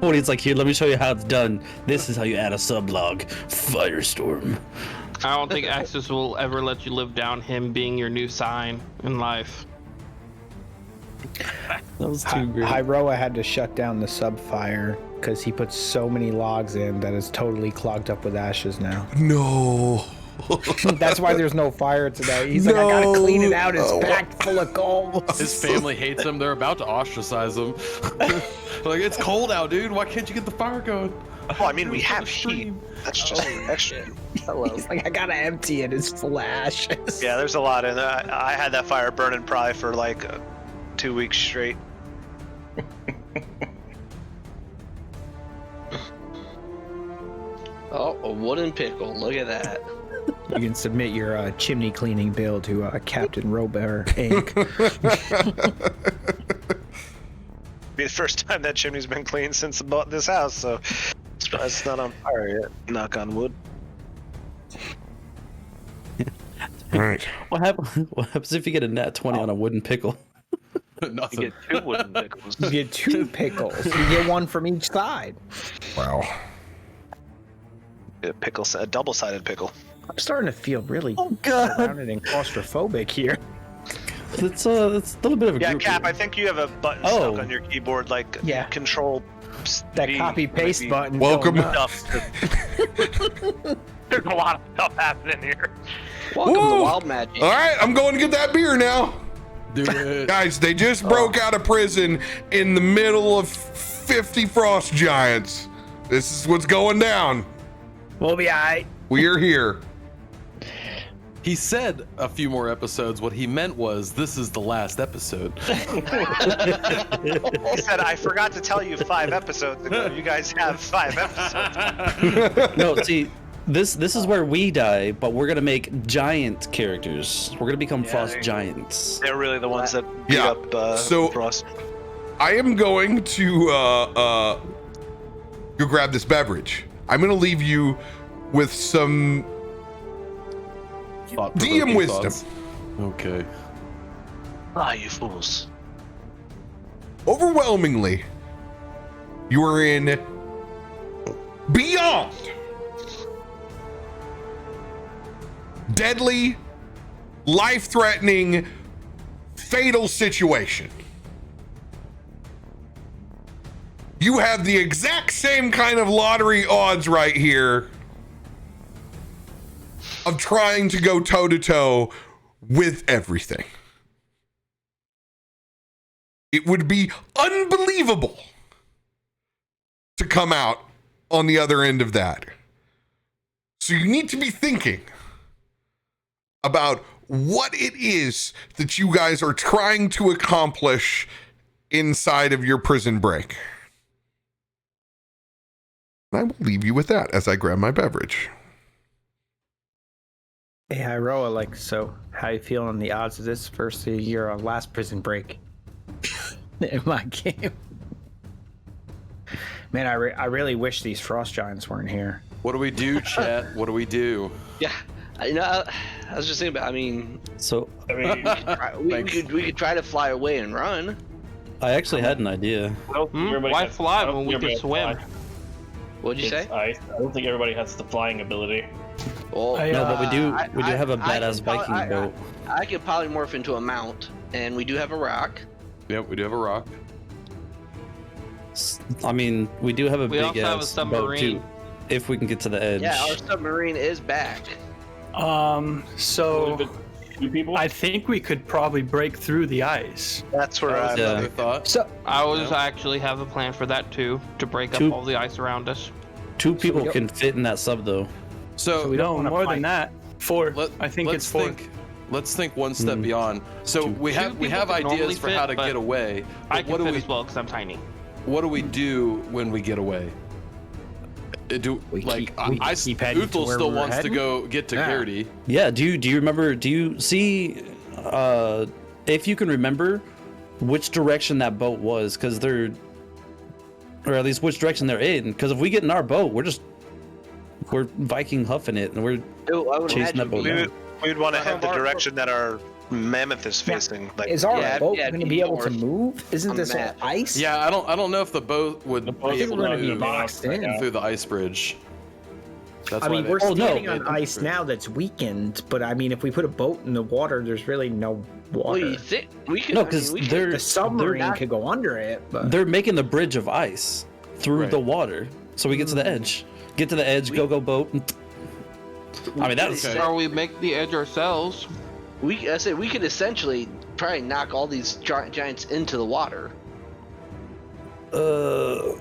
Oh, it's like, here, let me show you how it's done. This is how you add a sublog. Firestorm. I don't think Axis will ever let you live down him being your new sign in life. That was too great. Hyroa had to shut down the sub fire because he put so many logs in that it's totally clogged up with ashes now. no. That's why there's no fire today. He's like, I gotta clean it out. It's packed full of coal. His family hates him. They're about to ostracize him. Like, it's cold out, dude. Why can't you get the fire going? Oh, I mean, we have heat. That's just extra. He's like, I gotta empty it. It's full of ashes. Yeah, there's a lot in there. I had that fire burning probably for like 2 weeks straight. Oh, a wooden pickle. Look at that. You can submit your chimney cleaning bill to CaptainRoBear Inc. Be the first time that chimney's been cleaned since I bought this house, so it's not on fire yet. Knock on wood. All right. What happens if you get a nat 20 on a wooden pickle? Nothing. You get 2 wooden pickles. You get 2 pickles. You get one from each side. Wow. A double-sided pickle. I'm starting to feel really God. surrounded and claustrophobic here. It's a little bit of a Yeah, group Cap, here. I think you have a button stuck on your keyboard, like Control. That V copy paste might be button. Welcome. Stuff. There's a lot of stuff happening here. Welcome Woo! to Wild Magic. All right, I'm going to get that beer now. Do it. Guys, they just broke out of prison in the middle of 50 frost giants. This is what's going down. We'll be alright. We are here. He said a few more episodes. What he meant was, this is the last episode. He said, I forgot to tell you 5 episodes ago. You guys have 5 episodes. No, see, this is where we die, but we're gonna make giant characters. We're gonna become frost giants. They're really the ones that beat up Frost. I am going to go grab this beverage. I'm going to leave you with some DM wisdom. Okay. You fools. Overwhelmingly, you are in Beyond. Deadly, life-threatening, fatal situation. You have the exact same kind of lottery odds right here of trying to go toe-to-toe with everything. It would be unbelievable to come out on the other end of that. So you need to be thinking about what it is that you guys are trying to accomplish inside of your prison break. And I will leave you with that as I grab my beverage. Hey, Iroa, like, so how you feeling the odds of this versus your last prison break in my game? Man, I really wish these frost giants weren't here. What do we do, chat? What do we do? Yeah, I was just thinking about. I mean, So we could try to fly away and run. I actually had an idea. I don't think everybody Why has- fly I don't when think we everybody can has swim? fly. What'd you It's say? ice. I don't think everybody has the flying ability. Well, No, but we do have a I badass can probably- Viking boat. I could polymorph into a mount, and we do have a rock. Yep, we do have a rock. I mean, we do have a We big also have a ass boat submarine. too. If we can get to the edge. Yeah, our submarine is back. So Two people? I think we could probably break through the ice. That's where That was Yeah. another thought. So I was actually have a plan for that too, to break up Two- all the ice around us. Two people don't- can fit in that sub though. So we don't No, wanna more fight. than that. Four. I think let's it's four. Let's think one step beyond. So we Two have people can ideas normally for fit, how to but get away. I But can what do fit we as well because I'm tiny. what do we do when we get away? Do We like keep heading to Uthal where still we're wants to heading? go get to Yeah. Gertie. Yeah. Do you remember? Do you see? If you can remember, which direction that boat was, because they're, or at least which direction they're in. Because if we get in our boat, we're Viking huffing it, and we're I would chasing that imagine boat We down. would want to head the direction that our mammoth is facing. Like, is our Yeah, boat yeah, going to be able to north move? Isn't on this the all map. ice? Yeah, I don't know if the boat would boat be is able gonna to be move boxed in. through the ice bridge. That's I mean, why we're they- Oh, no. standing on they- ice now that's weakened, but I mean, if we put a boat in the water, there's really no Well, water. you think we could? No, I mean, because we could- they're The submarine they're, could go under it, but they're making the bridge of ice through Right. the water, so we get to the edge. Get to the edge. Go boat. I mean, that's Okay. Or we make the edge ourselves. I said we could essentially try and knock all these giants into the water. so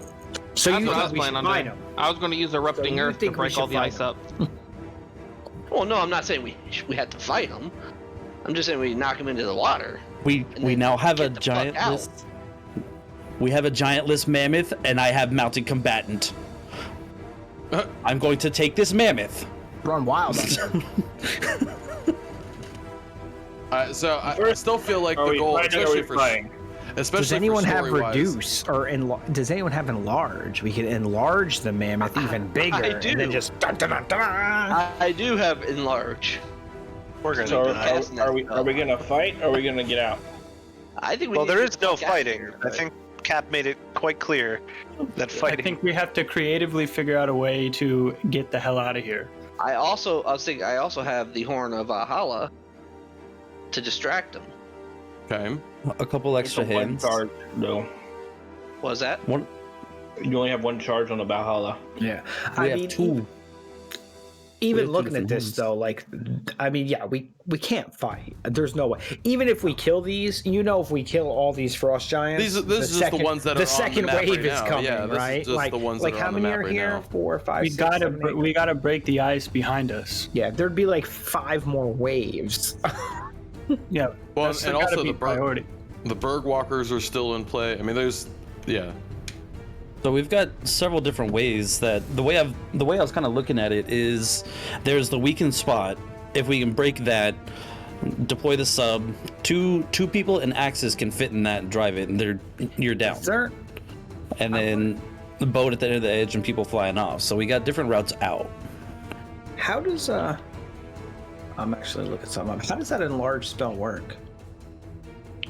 That's you what I was think we should planning on find doing. them? I was going to use erupting you earth to think we break all should the fight ice up. Well, no, I'm not saying we had to fight them. I'm just saying we knock them into the water. we And we then now have a get the fuck giant out. list. We have a giantless mammoth, and I have mounted combatant. I'm going to take this mammoth. Run wild on them. So I still feel like Are the we goal, fighting or are especially we for flying? especially Does for anyone have story-wise. reduce or does anyone have enlarge? We could enlarge the mammoth even bigger, I and then do. just dun, dun, dun, dun. I do have enlarge. we're gonna So do are- that. are we gonna fight or are we gonna get out? I think we Well, need there to is get no the fuck out of fighting. here, I but- think Cap made it quite clear that I fighting. think we have to creatively figure out a way to get the hell out of here. I was thinking I also have the horn of Valhalla to distract them. Okay. A couple extra It's a one hands. charge, though. What was that? One. You only have one charge on the Valhalla. Yeah, We I have mean, two. We even have two looking at different this ones. though, like, I mean, yeah, we can't fight. There's no way. Even if we kill these, if we kill all these frost giants, This is just the ones that are on the the second map wave right is now. coming, Yeah, this is right? just like, the ones like that are how on the many map are right here? now. 4, 5, We 6, gotta 7, 8. we gotta break the ice behind us. Yeah, there'd be like 5 more waves. Yeah. Well, that's and gotta also be the priority. berg walkers are still in play. I mean, yeah. So we've got several different ways that the way I was kind of looking at it is there's the weakened spot. If we can break that, deploy the sub, two people and axes can fit in that and drive it, and you're down. Sir, And then the boat at the end of the edge and people flying off. So we got different routes out. how does I'm actually looking something up. How does that enlarge spell work?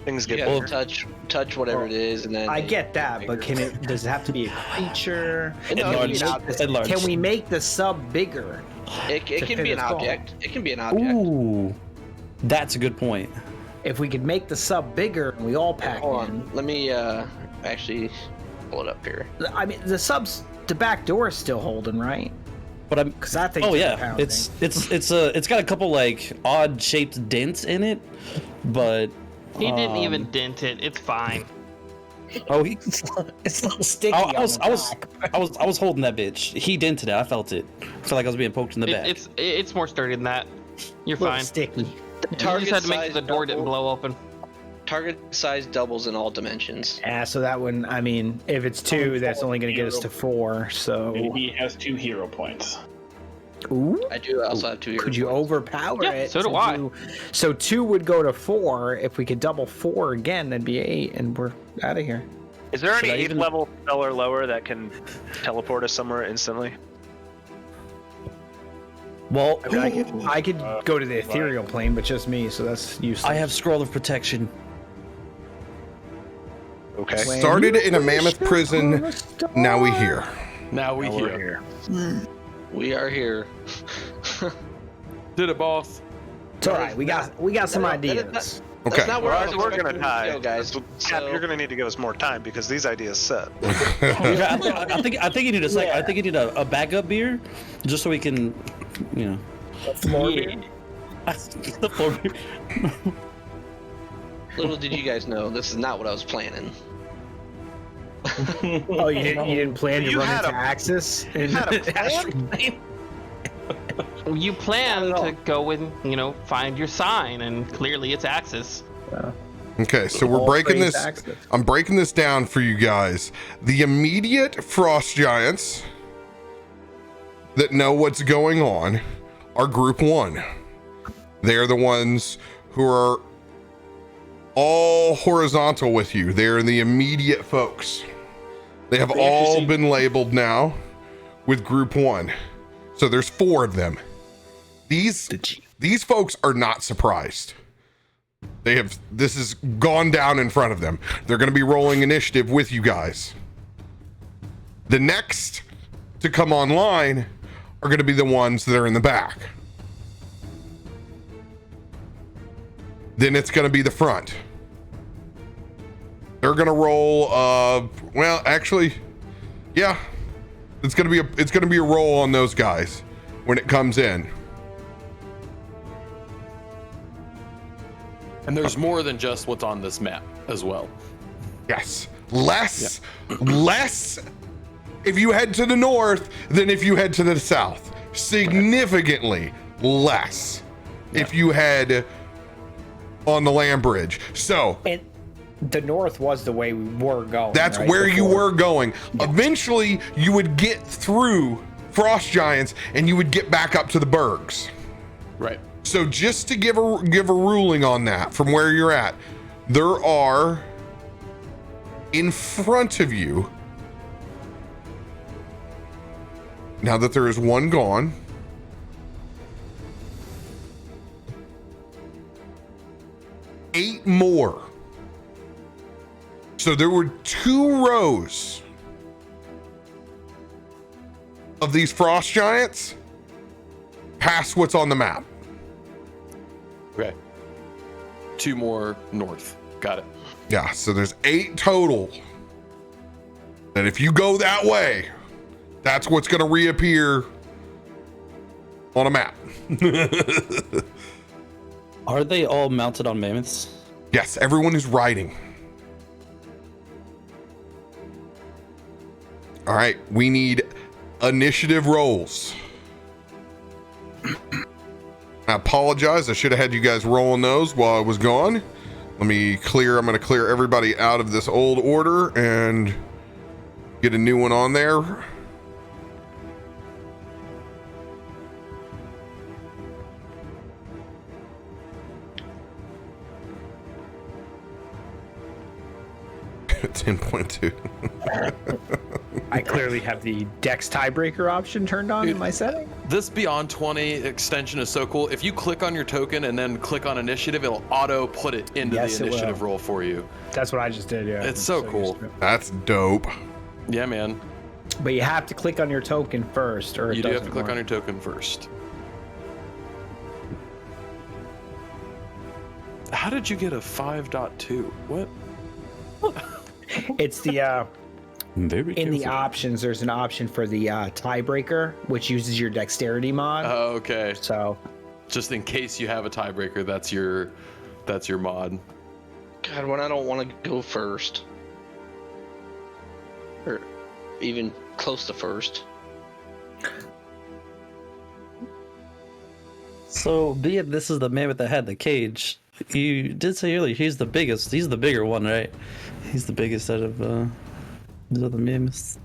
Things You get have bigger. to touch whatever it is, and then I get that, but does it have to be a creature? No, it can be an Enlarged. object. Enlarged. Can we make the sub bigger? It to can fit be an its goal? object. It can be an object. Ooh, that's a good point. If we could make the sub bigger and we all pack Hold in. on. Let me actually pull it up here. I mean, the back door is still holding, right? But I'm. Because that thing's Oh yeah, pounding. it's got a couple like odd shaped dents in it, but He didn't Um, even dent it. It's fine. Oh, he. It's not sticky. I was on the back. I was holding that bitch. He dented it. I felt it. I felt like I was being poked in the back. It's more sturdy than that. You're Little fine. sticky. You just had to make sure the door didn't blow open. Target size doubles in all dimensions. Yeah, so that one, I mean, if it's 2, that's only going to get us to 4. So, And he has 2 hero points. ooh, I do also have 2 hero could you points. overpower Yeah, it? so do to I. So 2 would go to 4. If we could double 4 again, that'd be 8, and we're out of here. Is there Should any I 8th even- level spell or lower that can teleport us somewhere instantly? Well, I could go to the ethereal plane, but just me, so that's useless. I have scroll of protection. Okay. Started in a mammoth prison. Now we here. Now we here. We are here. Did it, boss. It's all right. We got some ideas. That's Okay. not where I was We're gonna expecting die, to go, guys. Cap, So, you're gonna need to give us more time because these ideas set. Yeah, I think you need I think you need a backup beer, just so we can, you know. Floor beer? The floor beer. little did you guys know, this is not what I was planning. Oh, you didn't plan to You run had into a- Axis? had a plan? You plan to go and find your sign, and clearly it's Axis. Okay, so we're All breaking praise this. Axis. I'm breaking this down for you guys. The immediate frost giants that know what's going on are group 1. They're the ones who are all horizontal with you. They're the immediate folks. They have all been labeled now with group 1. So there's 4 of them. These folks are not surprised. This has gone down in front of them. They're going to be rolling initiative with you guys. The next to come online are going to be the ones that are in the back. Then it's going to be the front. They're going to roll well, actually, yeah. It's going to be a roll on those guys when it comes in. And there's more than just what's on this map as well. Yes. Less if you head to the north than if you head to the south. Significantly less if you head on the land bridge. So And the north was the way we were going. that's right, where you before. were going. Eventually, you would get through frost giants and you would get back up to the bergs. Right. So just to give a ruling on that from where you're at, there are in front of you, now that there is 1 gone, eight more. So there were 2 rows of these frost giants past what's on the map. Okay. 2 more north. Got it. Yeah, so there's 8 total. And if you go that way, that's what's going to reappear on a map. Are they all mounted on mammoths? Yes, everyone is riding. All right, we need initiative rolls. I apologize. I should have had you guys rolling those while I was gone. I'm going to clear everybody out of this old order and get a new one on there. $10.2. I clearly have the Dex tiebreaker option turned on in my setting. This Beyond 20 extension is so cool. If you click on your token and then click on initiative, it'll auto put it into Yes, the it will. initiative roll for you. That's what I just did, yeah. It's so cool. used to it. That's dope. Yeah, man. But you have to click on your token first, or it You do have doesn't to click work. on your token first. How did you get a 5.2? What? It's the Very in the careful. options. There's an option for the tiebreaker, which uses your dexterity mod. Oh, okay. So Just in case you have a tiebreaker, that's your mod. God, when I don't want to go first. or even close to first. So, being this is the mammoth that had the cage, you did say earlier he's the biggest. He's the bigger one, right? He's the biggest out of the other mammoths.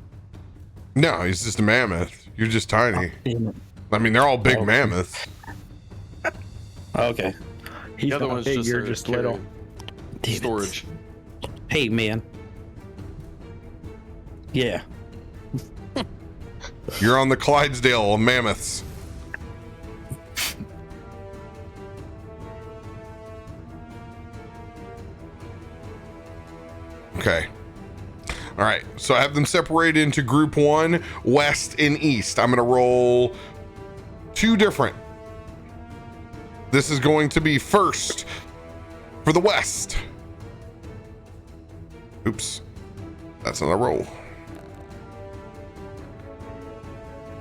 No, he's just a mammoth. You're just tiny. Damn it. I mean, they're all big Oh. mammoths. Okay. He's The other not one's big, just you're a just carry little. Damn it. storage. Hey, man. Yeah. You're on the Clydesdale of mammoths. Okay. All right. So I have them separated into group 1, west and east. I'm going to roll 2 different. This is going to be first for the west. Oops. That's not a roll.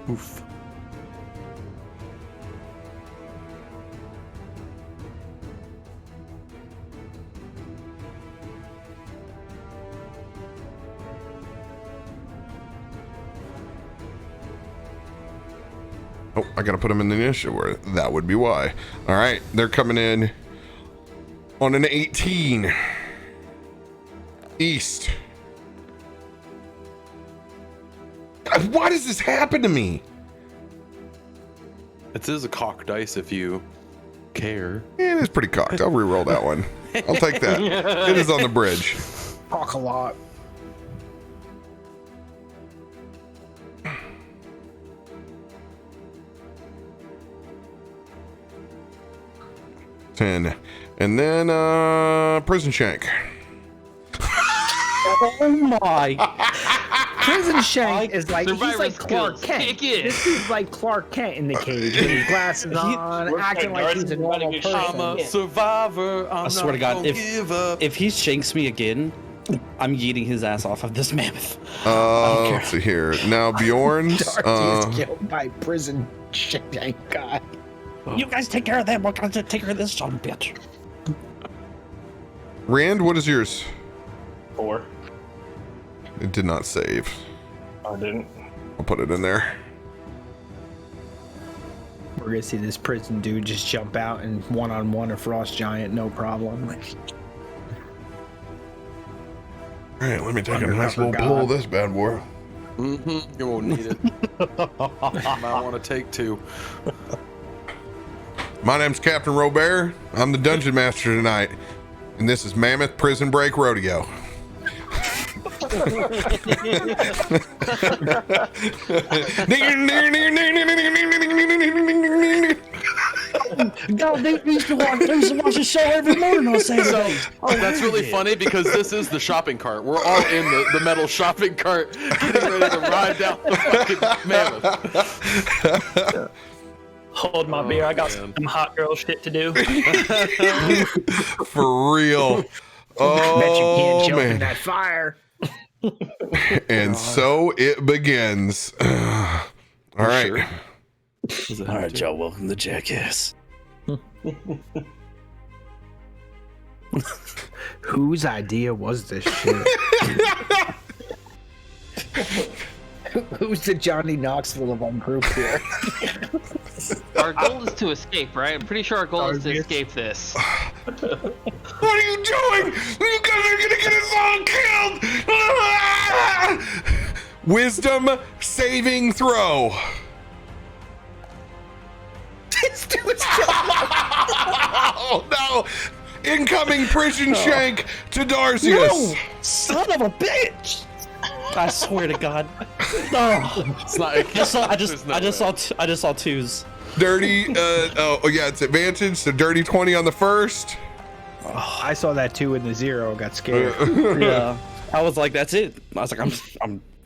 Oof. Oh, I gotta put them in the initiative where that would be why. All right, they're coming in on an 18. East. God, why does this happen to me? It is a cock dice if you care. It is pretty cocked. I'll re-roll that one. I'll take that. It is on the bridge. Talk a lot. Ten, and then prison shank. Oh my. Prison Shank is like he's Survivor like Clark skills. Kent. Kick in. This dude's like Clark Kent in the cage with his glasses on, We're acting like like he's a Darth normal Vader. person. I'm a survivor. I swear to God, give up. if he shanks me again, I'm yeeting his ass off of this mammoth. care. Let's see here. Now Bjorn's. Darcy is killed by Prison Shank guy. You guys take care of them. We're going to take care of this son of a bitch. Rand, what is yours? 4. It did not save. I didn't. I'll put it in there. We're gonna see this prison dude just jump out and one-on-one a frost giant, no problem. All right, let me take a Undercover nice little god. pull of this bad boy. Mm-hmm. You won't need it. Might want to take 2. My name's CaptainRoBear. I'm the dungeon master tonight, and this is Mammoth Prison Break Rodeo. God, they used to watch the show every morning on Saturday. That's really funny because this is the shopping cart. We're all in the metal shopping cart getting ready to ride down the fucking mammoth. Hold my beer. I got man. some hot girl shit to do. For real. Bet you Oh, can't jump in man. that fire. And so it begins. All right. Sure. All right, y'all. Welcome to Jackass. Whose idea was this shit? Who's the Johnny Knoxville of our group here? Our goal is to escape, right? I'm pretty sure our goal is to Target. escape this. What are you doing? You guys are gonna get us all killed! Ah! Wisdom saving throw. This dude's Oh no! Incoming prison shank to Darcius. Son of a bitch! I swear to God. Oh, It's not. I just saw twos. Dirty. Oh yeah, it's advantage. So dirty 20 on the first. I saw that too in the 0. Got scared. Yeah, I was like, that's it. I was like,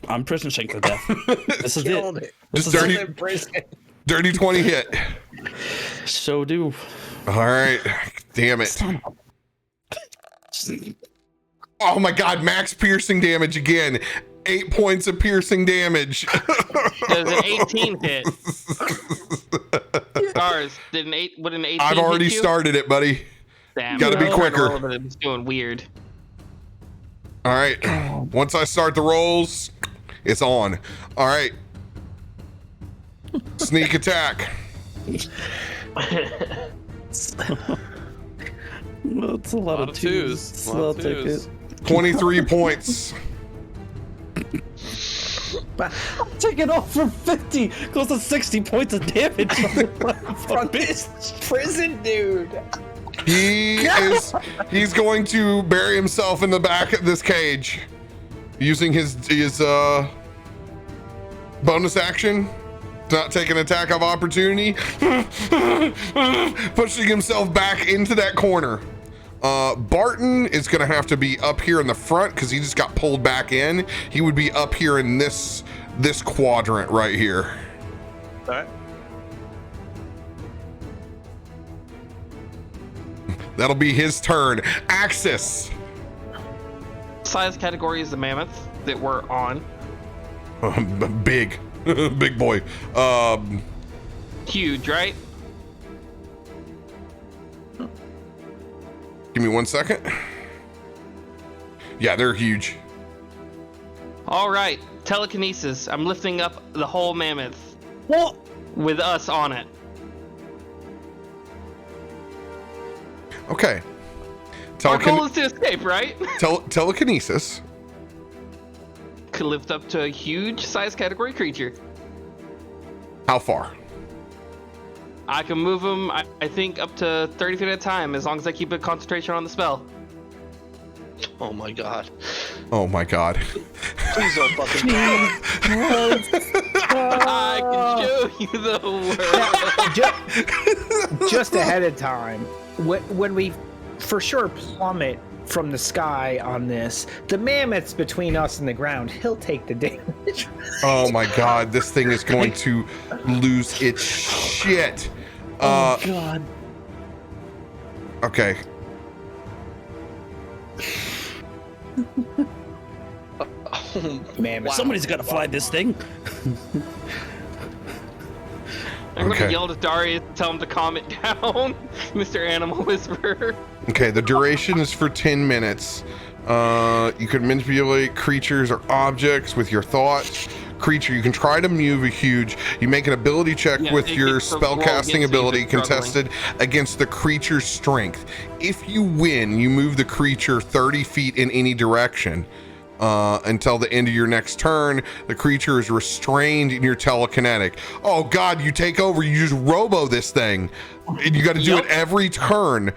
I'm prison shank to death. This is Killed it. it. Just Still dirty. in prison. Dirty 20 hit. So do. All right. Damn it. Oh my God! Max piercing damage again. 8 points of piercing damage. Does an 18 hit? Stars, did an 8? Would an 18 I've already hit you? started it, buddy. Damn, Gotta be I tried to quicker. roll, but it was doing weird. All right. Once I start the rolls, it's on. All right. Sneak attack. It's a lot of twos. Lot of twos. 23 points. Take it off from 50. Close to 60 points of damage from This prison dude. He's going to bury himself in the back of this cage using his bonus action to not take an attack of opportunity, pushing himself back into that corner. Barton is gonna have to be up here in the front because he just got pulled back in. He would be up here in this quadrant right here. All right. That'll be his turn. Axis. Size category is the mammoth that we're on. Big. Big boy. Huge, right? Give me 1 second. Yeah, they're huge. All right. Telekinesis. I'm lifting up the whole mammoth. What? With us on it. Okay. Our goal is to escape, right? Telekinesis. Could lift up to a huge size category creature. How far? I can move him, I think, up to 30 feet at a time, as long as I keep a concentration on the spell. Oh my god. Oh my god. Please don't fucking. I can show you the world. Just ahead of time, when we for sure plummet from the sky on this, the mammoth's between us and the ground. He'll take the damage. Oh my god, this thing is going to lose its shit. Oh god. Okay. Mammoth. Somebody's got to fly this thing. I'm Okay. gonna yell to Darius, tell him to calm it down, Mr. Animal Whisperer. Okay, the duration is for 10 minutes. You can manipulate creatures or objects with your thoughts. Creature, you can try to move a huge. You make an ability check Yeah, with it your gets the roll spellcasting against you ability if you're contested against the creature's strength. If you win, you move the creature 30 feet in any direction. Until the end of your next turn, the creature is restrained in your telekinetic. Oh god, you take over, you just robo this thing. And you got to do it every turn.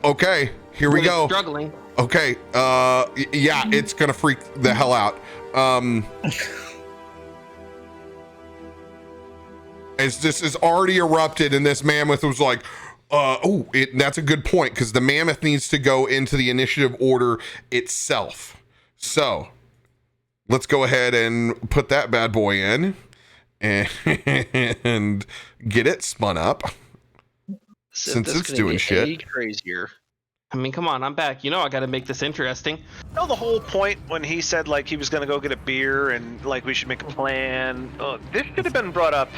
Okay, here we go. Struggling. Okay, yeah, it's gonna freak the hell out. It's already erupted, and this mammoth was like, that's a good point, because the mammoth needs to go into the initiative order itself. So, let's go ahead and put that bad boy in, and get it spun up. Since This is it's gonna doing get shit. any crazier. I mean, come on, I'm back. You know I gotta make this interesting. You know the whole point when he said like he was gonna go get a beer and like we should make a plan. This should have been brought up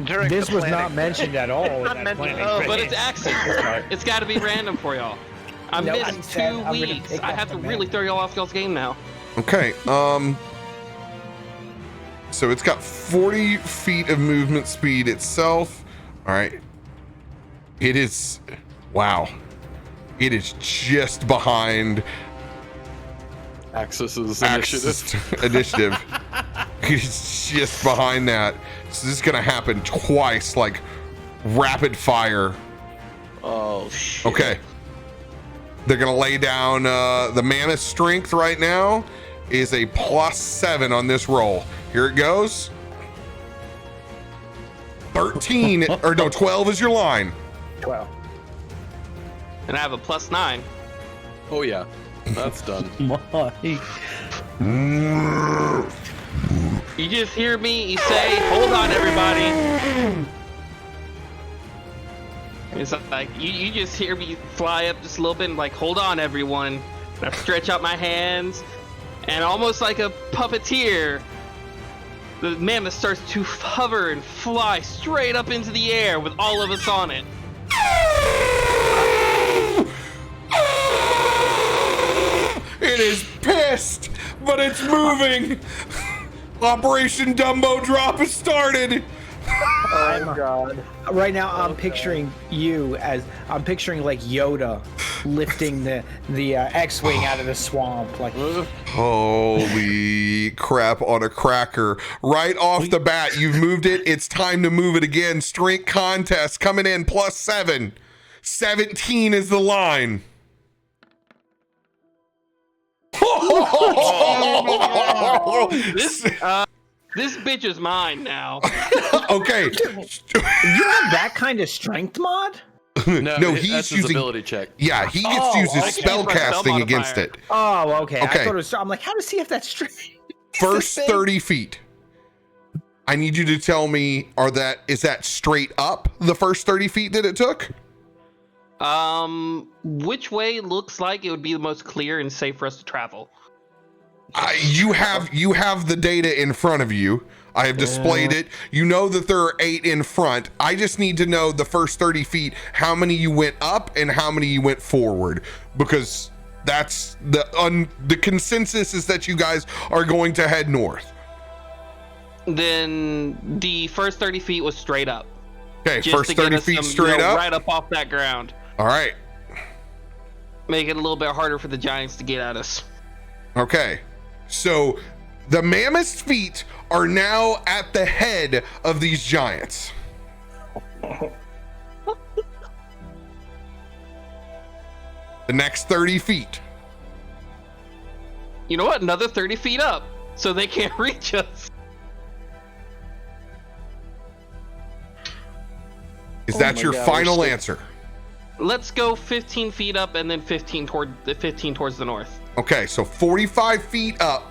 during. This the was planning. not mentioned at all. in Not that mentioned. planning Oh, But phase. it's accident. It's gotta be random for y'all. I No, I missed said 2 I'm gonna weeks. pick I up have the to really man. throw y'all off y'all's game now. Okay, so it's got 40 feet of movement speed itself. All right. It is, wow. It is just behind Axis's Axis initiative. initiative. It's just behind that. So this is gonna happen twice, like rapid fire. Oh shit. Okay. They're gonna lay down the mammoth strength right now is a +7 on this roll. Here it goes. 13 or no, 12 is your line. 12. And I have a +9. Oh yeah, that's done. My. You just hear me say, hold on, everybody. It's like, you just hear me fly up just a little bit and like, hold on, everyone. And I stretch out my hands, and almost like a puppeteer, the mammoth starts to hover and fly straight up into the air with all of us on it. It is pissed, but it's moving. Operation Dumbo Drop has started. Oh God! Right now, I'm picturing you as I'm picturing like Yoda lifting the X-wing out of the swamp. Like, holy crap on a cracker! Right off the bat, you've moved it. It's time to move it again. Strength contest coming in +7. 17 is the line. This bitch is mine now. Okay. you have that kind of strength mod? No, he's that's his using ability check. Yeah, he gets to use his spell casting against it. Oh, okay. I Okay. thought it was. I'm like, how does he have that strength? First 30 feet. I need you to tell me, is that straight up the first 30 feet that it took? Which way looks like it would be the most clear and safe for us to travel? You have the data in front of you. I have displayed it. You know that there are 8 in front. I just need to know the first 30 feet, how many you went up and how many you went forward, because that's the consensus is that you guys are going to head north. Then the first 30 feet was straight up. Okay, Just first to get 30 us feet some, straight up. right up off that ground. All right. Make it a little bit harder for the giants to get at us. Okay. So the mammoth's feet are now at the head of these giants. The next 30 feet. You know what? Another 30 feet up, so they can't reach us. Is that your final answer? Let's go 15 feet up and then 15 towards the north. Okay, so 45 feet up.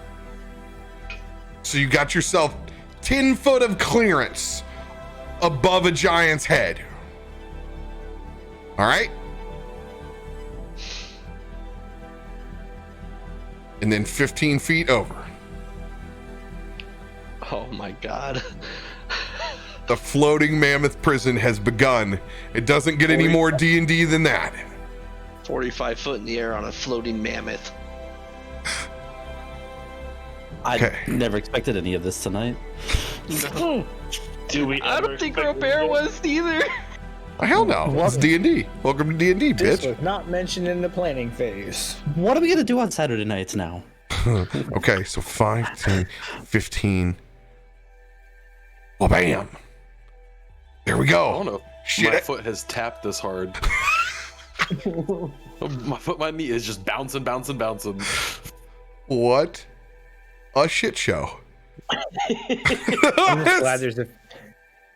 So you got yourself 10 foot of clearance above a giant's head. All right. And then 15 feet over. Oh my god. The floating mammoth prison has begun. It doesn't get any more D&D than that. 45 foot in the air on a floating mammoth. I never expected any of this tonight. Do we? I don't think RoBear was either. Hell no. It's D&D. Welcome to D&D, This bitch. was not mentioned in the planning phase. What are we gonna do on Saturday nights now? Okay, so 5, 10, 15. Well, bam. There we I go. don't know. Shit. My foot has tapped this hard. My knee is just bouncing. What a shit show. I'm just glad there's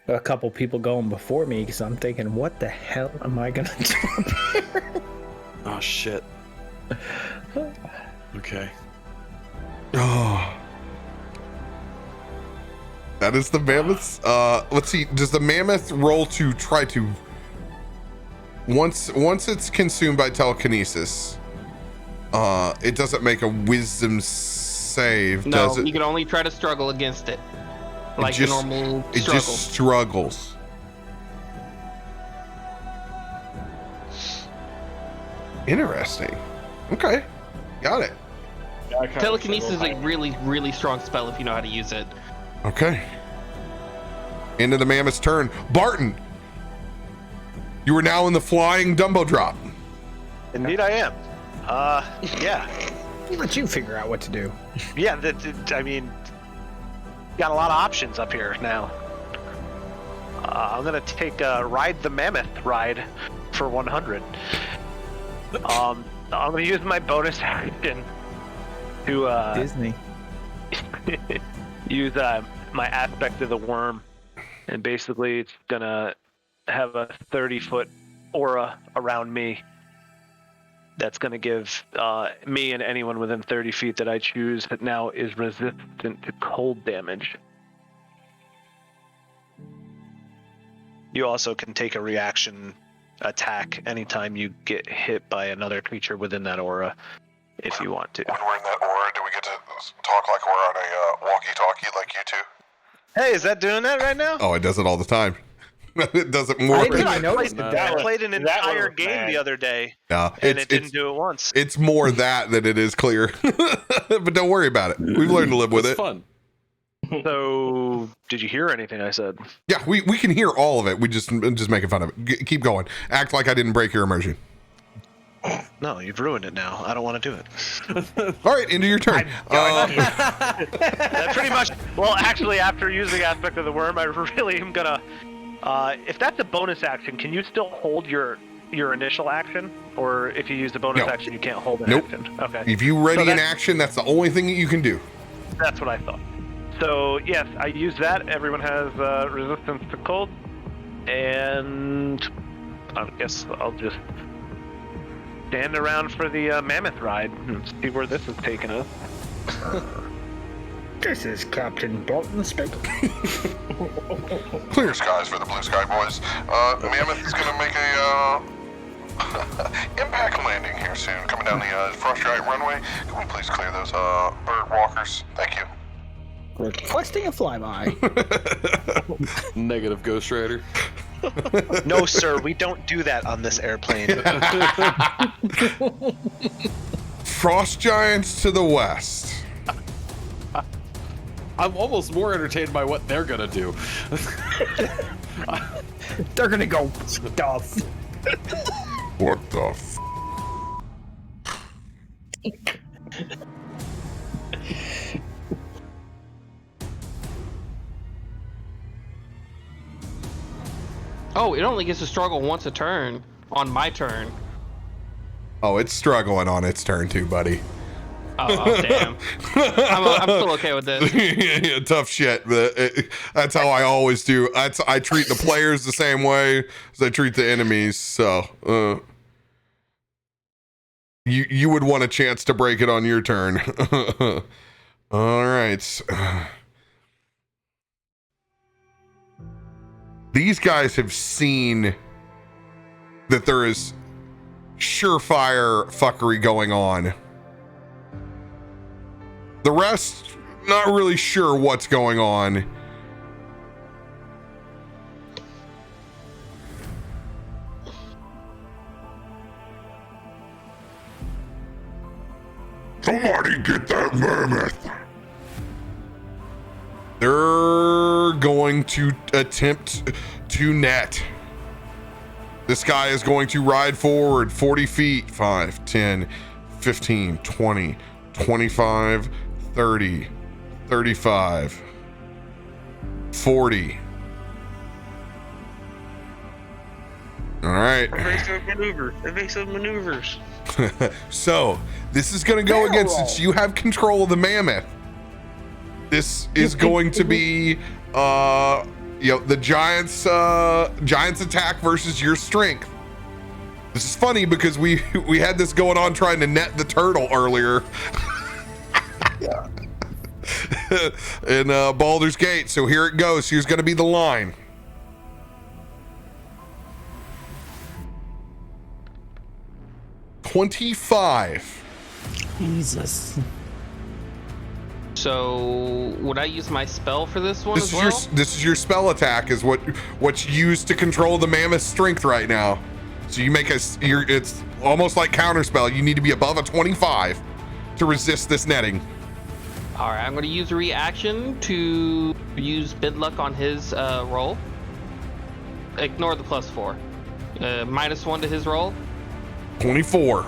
a couple people going before me because I'm thinking, what the hell am I gonna do? Oh shit. Okay. Oh. That is the mammoth's. Let's see. Does the mammoth roll to try to once it's consumed by telekinesis? It doesn't make a wisdom save, No, does it? you can only try to struggle against it. Like just, a normal it struggle. just struggles. Interesting. Okay, got it. Telekinesis is a really, really strong spell if you know how to use it. Okay. End of the mammoth's turn. Barton, you are now in the flying Dumbo Drop. Indeed, I am. Yeah. I'll let you figure out what to do. Yeah, I mean, got a lot of options up here now. I'm gonna take Ride the Mammoth ride for 100. I'm gonna use my bonus action to Disney. use my aspect of the worm, and basically it's gonna have a 30-foot aura around me. That's going to give me and anyone within 30 feet that I choose that now is resistant to cold damage. You also can take a reaction attack anytime you get hit by another creature within that aura, if you want to. When we're in that aura, do we get to talk like we're on a walkie-talkie like you two? Hey, is that doing that right now? Oh, it does it all the time. It doesn't I work. didn't I noticed I that. played an that entire was game bad. the other day, Yeah, and it didn't do it once. It's more that than it is clear. But don't worry about it. We've learned to live with It's it. fun. So, did you hear anything I said? Yeah, we can hear all of it. We just making fun of it. Keep going. Act like I didn't break your immersion. No, you've ruined it now. I don't want to do it. All right, into your turn. That pretty much. Well, actually, after using Aspect of the Worm, I really am gonna. If that's a bonus action, can you still hold your initial action? Or if you use the bonus No. action, you can't hold an Nope. action? Okay. If you ready So in that's- action, that's the only thing that you can do. That's what I thought. So, yes, I use that. Everyone has resistance to cold. And I guess I'll just stand around for the mammoth ride and see where this is taking us. This is Captain Barton speaking. Clear skies for the Blue Sky Boys. Mammoth is gonna make a impact landing here soon, coming down the Frost Giant runway. Can we please clear those bird walkers? Thank you. Requesting a flyby. Negative Ghost Rider. No, sir, we don't do that on this airplane. Frost giants to the west. I'm almost more entertained by what they're gonna do. They're gonna go stuff. What the f? Oh, it only gets to struggle once a turn on my turn. Oh, it's struggling on its turn too, buddy. Oh, damn. I'm still okay with this. Yeah, tough shit. But that's how I always do. I treat the players the same way as I treat the enemies. So you would want a chance to break it on your turn. All right. These guys have seen that there is surefire fuckery going on. The rest, not really sure what's going on. Somebody get that mammoth. They're going to attempt to net. This guy is going to ride forward 40 feet. 5, 10, 15, 20, 25, 30, 35, 40. All right. Evasive maneuvers. So this is going to go against, since you have control of the mammoth. This is going to be, the giant's attack versus your strength. This is funny because we had this going on trying to net the turtle earlier. In Baldur's Gate. So here it goes. Here's going to be the line. $25. Jesus. So, would I use my spell for this one as well? This is your spell attack. Is what's used to control the mammoth's strength right now. So you make it's almost like counterspell. You need to be above a 25 to resist this netting. All right, I'm going to use a reaction to use bid luck on his roll. Ignore the +4. -1 to his roll. 24.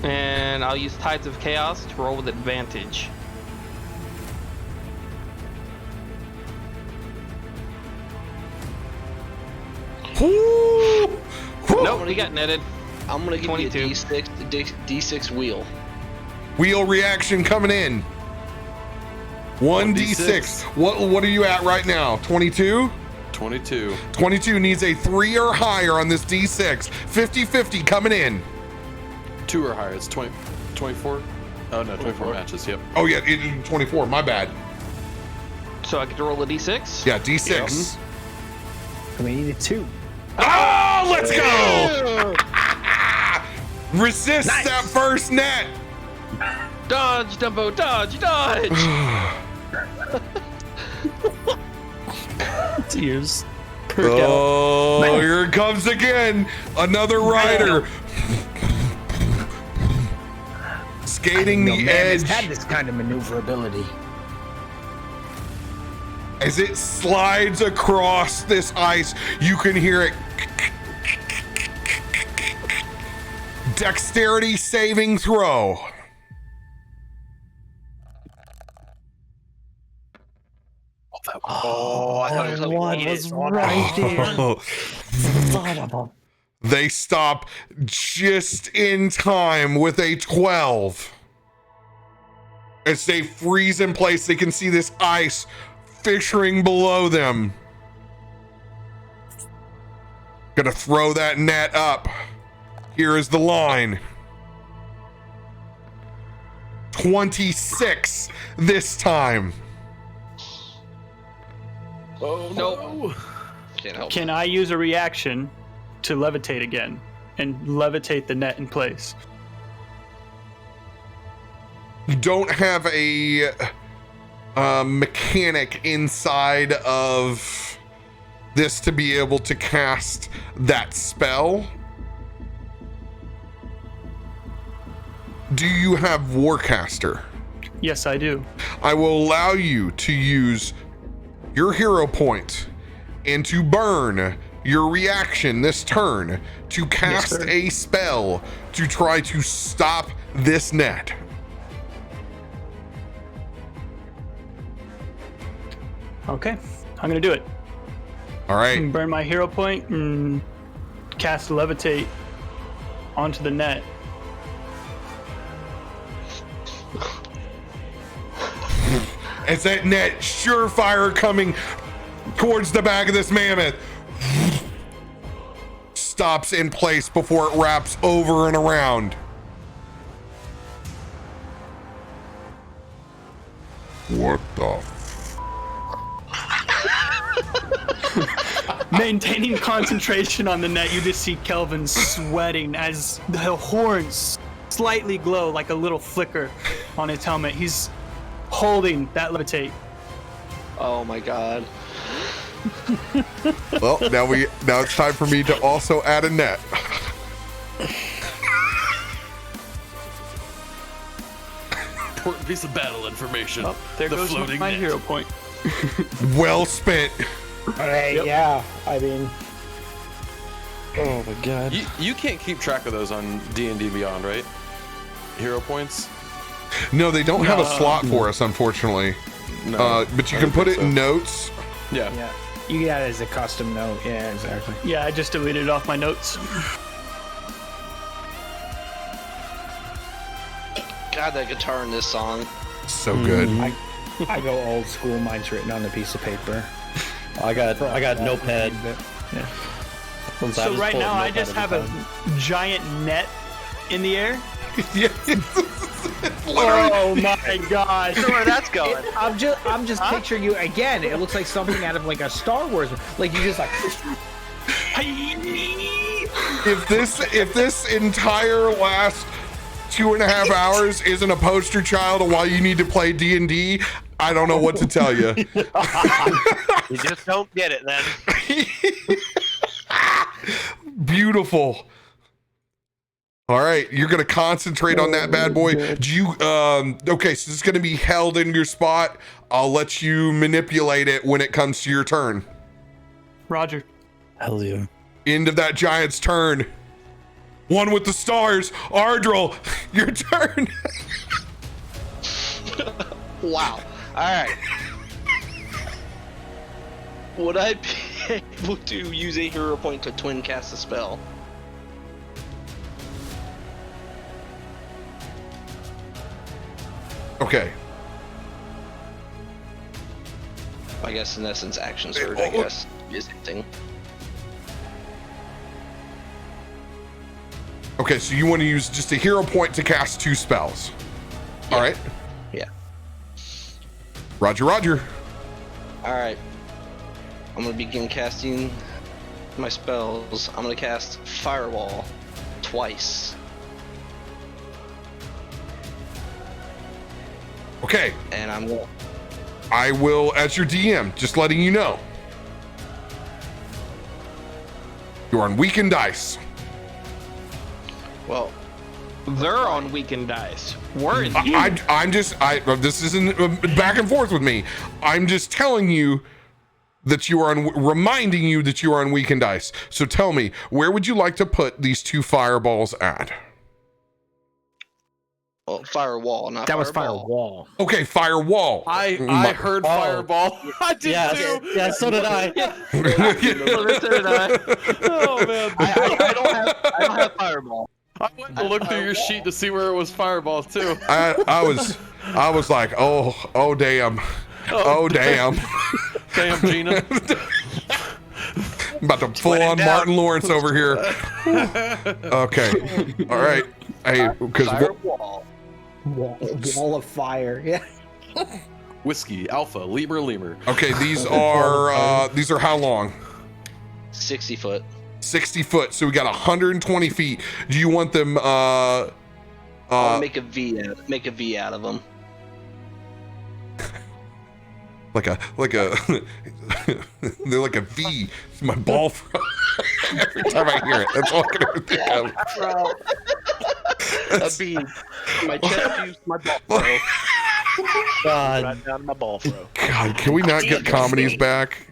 And I'll use Tides of Chaos to roll with advantage. Nope, he got netted. I'm gonna give 22. you a D6 wheel. Wheel reaction coming in. 1d6. What are you at right now? 22? 22. 22 needs a 3 or higher on this d6. 50-50 coming in. 2 or higher. It's 24. Oh no, 24 matches. Yep. Oh yeah, 24. My bad. So I get to roll a D6? Yeah, d6. We need a 2. Oh, let's go! Resist that first net. Dodge, Dumbo, dodge, dodge! Tears. Oh, here it comes again. Another rider. Skating the edge. Had this kind of maneuverability. As it slides across this ice, you can hear it. Dexterity saving throw. Oh, I thought it was a One was right there. They stop just in time with a 12. As they freeze in place, they can see this ice fissuring below them. Gonna throw that net up. Here is the line. 26 this time. Oh no! Can't help. Can I use a reaction to levitate again and levitate the net in place? You don't have a mechanic inside of this to be able to cast that spell. Do you have Warcaster? Yes, I do. I will allow you to use your hero point and to burn your reaction this turn to cast a spell to try to stop this net. Okay, I'm gonna do it. All right. Burn my hero point and cast levitate onto the net. It's that net surefire coming towards the back of this mammoth. Stops in place before it wraps over and around. What the Maintaining concentration on the net, you just see Kelvin sweating as the horns slightly glow like a little flicker on his helmet. He's holding that levitate. Oh my god. Well, now it's time for me to also add a net. Important piece of battle information. Oh, there goes floating my net. hero point. Well spent. Alright, yeah. I mean, Oh my god. You can't keep track of those on D&D Beyond, right? Hero points? No, they don't have a slot for us, unfortunately. No. But you I can don't put think it in so. notes. Yeah. yeah. You get it as a custom note. Yeah, exactly. Yeah, I just deleted it off my notes. God, that guitar in this song. So good. I go old school. Mine's written on a piece of paper. I got notepad. Yeah. So right now I just have a giant net in the air. Oh my gosh! I wonder where that's going. I'm just picturing you again. It looks like something out of like a Star Wars. Like you just like. If this entire last 2.5 hours isn't a poster child of why you need to play D&D, I don't know what to tell you. You just don't get it then. Beautiful. All right, you're gonna concentrate on that bad boy. Do you okay, so it's gonna be held in your spot. I'll let you manipulate it when it comes to your turn. Roger. Hell yeah. End of that giant's turn. One with the stars. Ardril, your turn. Wow. Alright. Would I be able to use a hero point to twin cast a spell? Okay. I guess in essence, action surge, I guess, is anything. Okay, so you want to use just a hero point to cast 2 spells. All right. Yeah. Roger, roger. Alright. I'm gonna begin casting my spells. I'm gonna cast Firewall twice. Okay. And I'm gonna... I will, as your DM, just letting you know. You're on weakened dice. Well, They're on weakened dice. We're in. This isn't back and forth with me. I'm just telling you that you are reminding you that you are on weakened dice. So tell me, where would you like to put these 2 fireballs at? well, firewall, not That was fireball. firewall. Okay, firewall. I heard fireball. I did too. Yeah, so did I. So did I. Oh man. I don't have fireball. I went to look through your sheet to see where it was fireball too. I was like, oh damn. Oh damn. Damn, Gina. I'm about to full on Martin Lawrence over here. Okay. All right. Hey, because Firewall. Wall of fire. Yeah. Whiskey, Alpha, Lemur. okay, these are how long? 60 foot. 60 foot. So we got 120 feet. Do you want them I'll make a V out of them. like a they're like a V. It's my ball throw. Every time I hear it, that's all I can think of. A V. My chest use my ball throw. God. Right down my ball throw. God, can we not get comedies back?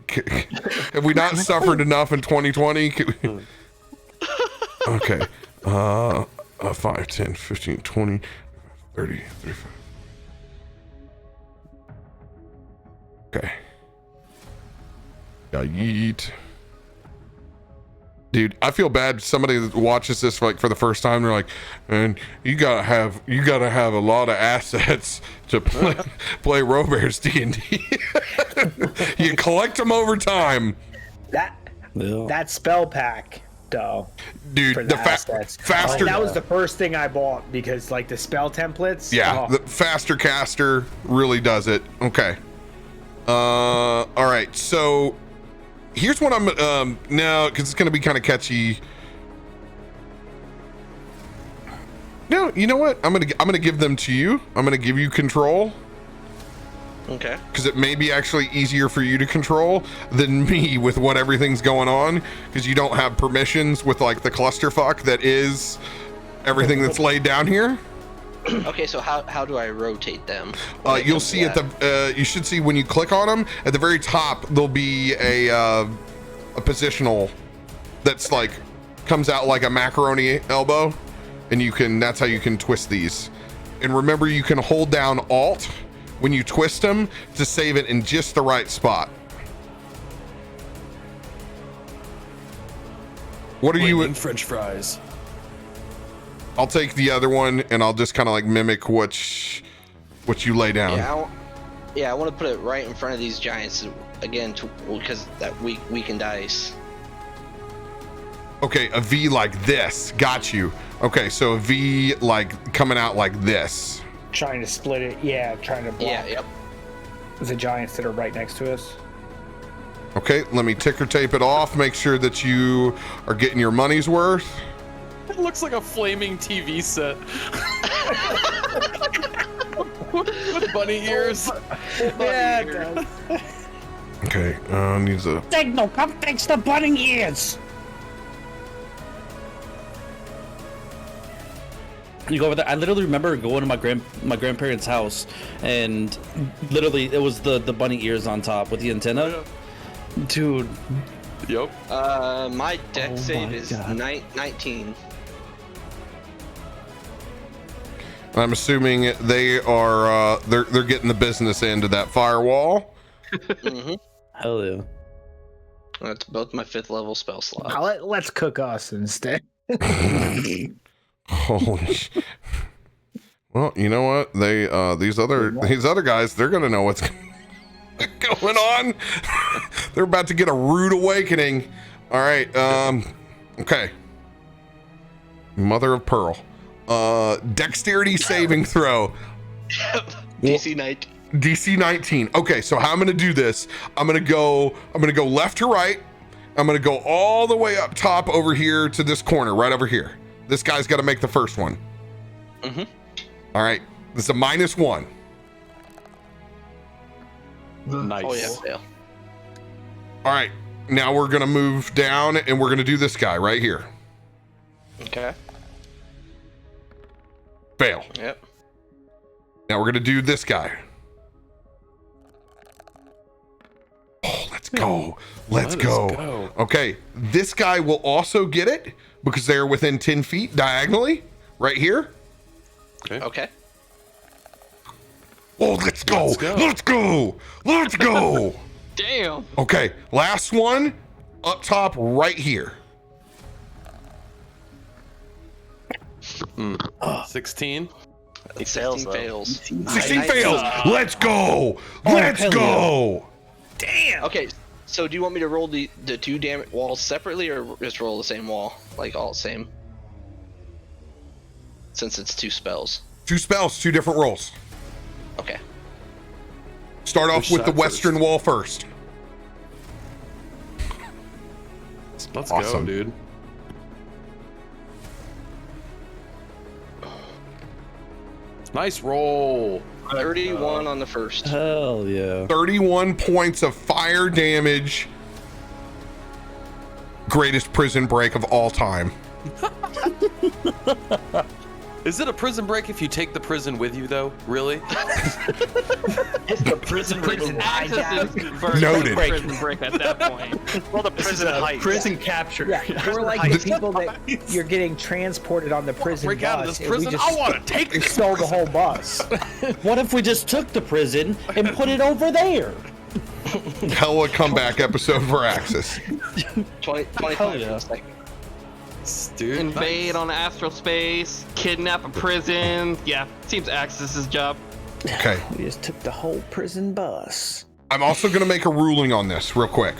Have we not suffered enough in 2020? Okay. 5, 10, 15, 20, 30, 35. Okay. Yeah, yeet. Dude, I feel bad. Somebody that watches this for the first time, they're like, "Man, you gotta have a lot of assets to play RoBear's D&D. You collect them over time." That spell pack, though. Dude, For the assets. faster. That was the first thing I bought because, like, the spell templates. Yeah, oh. the faster caster really does it. Okay. All right. So here's what I'm now, because it's going to be kind of catchy. No, you know what? I'm gonna give them to you. I'm gonna give you control. Okay. Because it may be actually easier for you to control than me with what everything's going on, because you don't have permissions with like the clusterfuck that is everything that's laid down here. Okay, so how do I rotate them? You'll see at the you should see when you click on them at the very top there'll be a positional that's like comes out like a macaroni elbow, and that's how you can twist these. And remember, you can hold down Alt when you twist them to save it in just the right spot. What are you? French fries. I'll take the other one, and I'll just kind of like mimic what you lay down. I want to put it right in front of these giants again, because that weakened dice. Okay, a V like this. Got you. Okay, so a V like coming out like this. Trying to split it. Yeah, trying to block Yep. the giants that are right next to us. Okay, let me ticker tape it off. Make sure that you are getting your money's worth. It looks like a flaming TV set. With bunny ears. Yeah, it does. Okay, needs a Signal, come fix the bunny ears. You go over there. I literally remember going to my grandparents' house, and literally it was the bunny ears on top with the antenna. Dude. Yep. My deck save is God. 19. I'm assuming they are they're getting the business end of that firewall. Mm-hmm. Hell yeah. That's both my 5th level spell slots. Let's cook us instead. Holy sh- Well, you know what? They these other guys, they're gonna know what's going on. They're about to get a rude awakening. All right. Okay. Mother of pearl. Dexterity saving throw. DC 19. DC 19. Okay, so how I'm gonna do this? I'm gonna go left to right. I'm gonna go all the way up top over here to this corner, right over here. This guy's got to make the first one. Mm-hmm. All right. This is a -1. Nice. Oh yeah, fail. All right. Now we're gonna move down and we're gonna do this guy right here. Okay. Fail. Yep. Now we're gonna do this guy. Oh, let's go. Let's go. Okay, this guy will also get it because they're within 10 feet diagonally right here. Okay. Oh, let's go. Let's go. Let's go. Damn. Okay, last one up top right here. 16. 16 fails. 16 fails. Let's go. Let's go. Damn. Okay, so do you want me to roll the two damage walls separately, or just roll the same wall, like all the same? Since it's 2 spells. 2 spells, 2 different rolls. Okay. Start off Which with the side western wall first. Let's Awesome. go, dude. Nice roll. 31 on the first. Hell yeah. 31 points of fire damage. Greatest prison break of all time. Is it a prison break if you take the prison with you, though? Really? It's the prison Access is converted Noted. to a prison break at that point. Well, the prison height. Prison capture. Yeah, we're like the people that you're getting transported on the prison Break bus. out of this and we prison. just I want to take this. stole the whole bus. What if we just took the prison and put it over there? Hell of a comeback episode for Axis. 25 yeah. seconds. Dude, Invade on astral space, kidnap a prison. Yeah, seems Axis's job. Okay. We just took the whole prison bus. I'm also going to make a ruling on this real quick.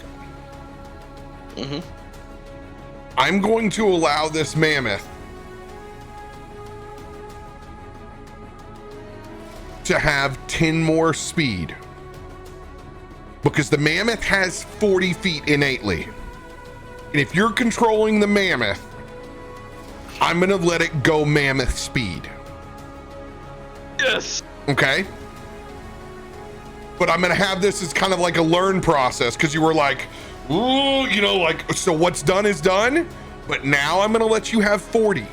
I'm going to allow this mammoth to have 10 more speed. Because the mammoth has 40 feet innately. And if you're controlling the mammoth, I'm going to let it go mammoth speed. Yes. Okay? But I'm going to have this as kind of like a learn process because you were like, ooh, you know, like, so what's done is done. But now I'm going to let you have 40.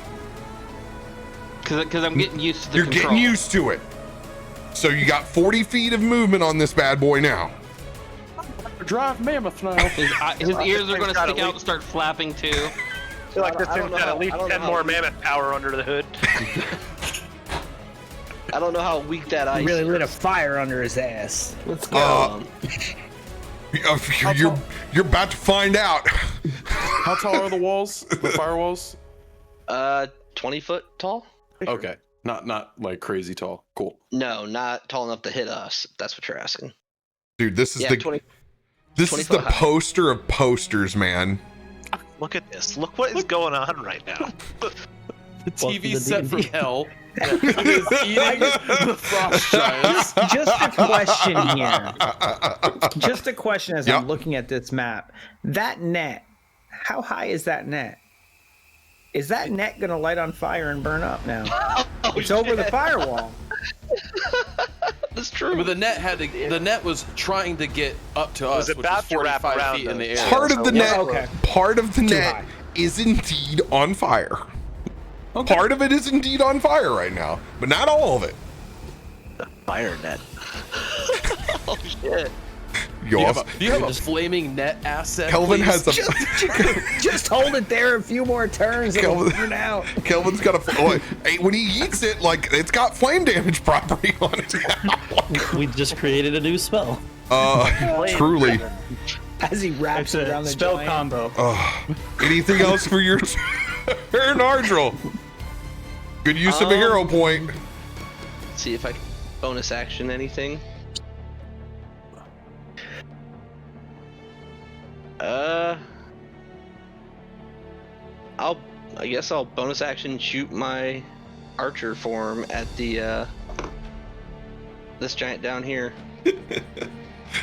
Because I'm getting used to the You're control. getting used to it. So you got 40 feet of movement on this bad boy now. drive mammoth now. His ears are going to got stick at out and start flapping too. I feel like this I don't thing's know got how- at least I don't 10 know more how- mammoth power under the hood. I don't know how weak that ice Really is. lit a fire under his ass. Let's go. You're about to find out. How tall are the walls? The firewalls? 20 foot tall? Okay. Not like crazy tall. Cool. No, not tall enough to hit us, if that's what you're asking. Dude, this is Yeah, the 20 this 20 is the foot high. poster of posters, man. Look at this. Look what is going on right now. The TV to set D&D. from hell is eating the frost giants. Just a question here. Just a question as Yep. I'm looking at this map. That net, how high is that net? Is that net going to light on fire and burn up now? It's over the firewall. That's true. But the net was trying to get up to us, was which about is to wrap 45 around feet in the us. air. Part of the net, okay. part of the net high. is indeed on fire. Part of it is indeed on fire right now, but not all of it. Fire net. Oh shit. You also- Do you have a flaming net asset? Kelvin please? has a Just hold it there a few more turns and it'll Kelvin- burn out. Kelvin's got a hey, when he eats it, like it's got flame damage property on it now. We just created a new spell. Truly. As he wraps It's it around a the spell giant. combo. Anything else for your turn, Ardril? Good use of a hero point. See if I can bonus action anything. I guess I'll bonus action shoot my archer form at the this giant down here.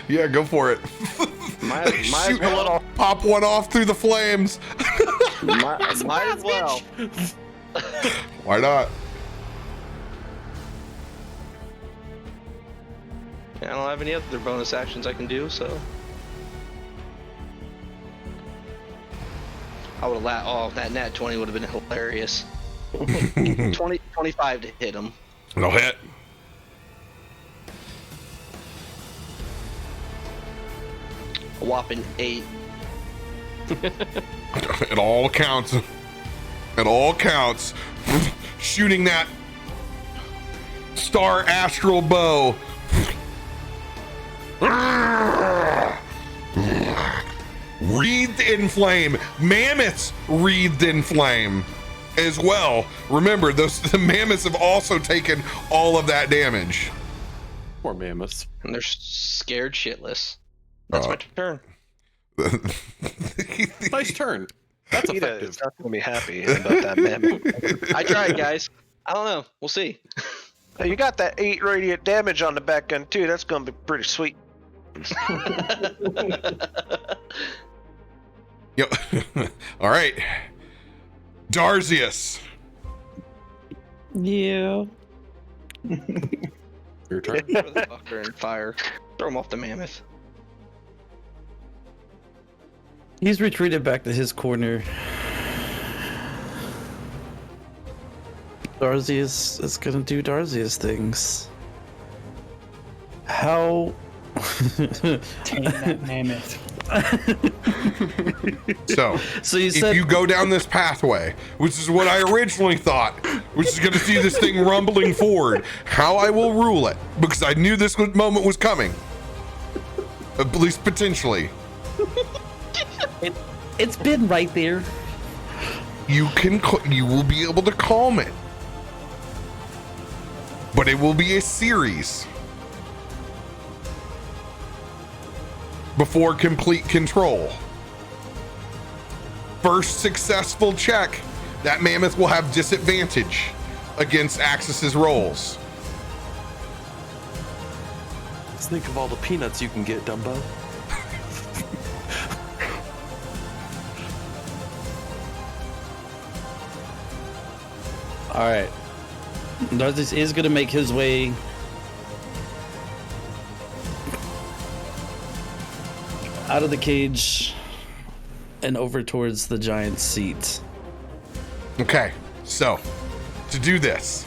Yeah, go for it. Might as Shoot, well. pop one off through the flames. Might as well. Why not? I don't have any other bonus actions I can do, so. I would have oh, that nat 20 would have been hilarious. 25 to hit him. It'll hit. A whopping 8. It all counts. It all counts. Shooting that star astral bow. Wreathed in flame. Mammoths wreathed in flame as well. Remember, the mammoths have also taken all of that damage. Poor mammoths. And they're scared shitless. That's my turn. Nice turn. That's effective. It's not gonna be happy about that mammoth. I tried, guys. I don't know. We'll see. You got that 8 radiant damage on the back end too. That's gonna be pretty sweet. Yep. All right. Darzius. Yeah. Your turn. Throw the fucker in fire. Throw him off the mammoth. He's retreated back to his corner. Darzius is gonna do Darzius things. How? Tame that mammoth. So you if said you go down this pathway, which is what I originally thought, which is going to see this thing rumbling forward, how I will rule it, because I knew this moment was coming, at least potentially. it's been right there. You will be able to calm it, but it will be a series before complete control. First successful check, that mammoth will have disadvantage against Axis's rolls. Let's think of all the peanuts you can get, Dumbo. All right. Darzius is gonna make his way out of the cage and over towards the giant seat. Okay, so to do this,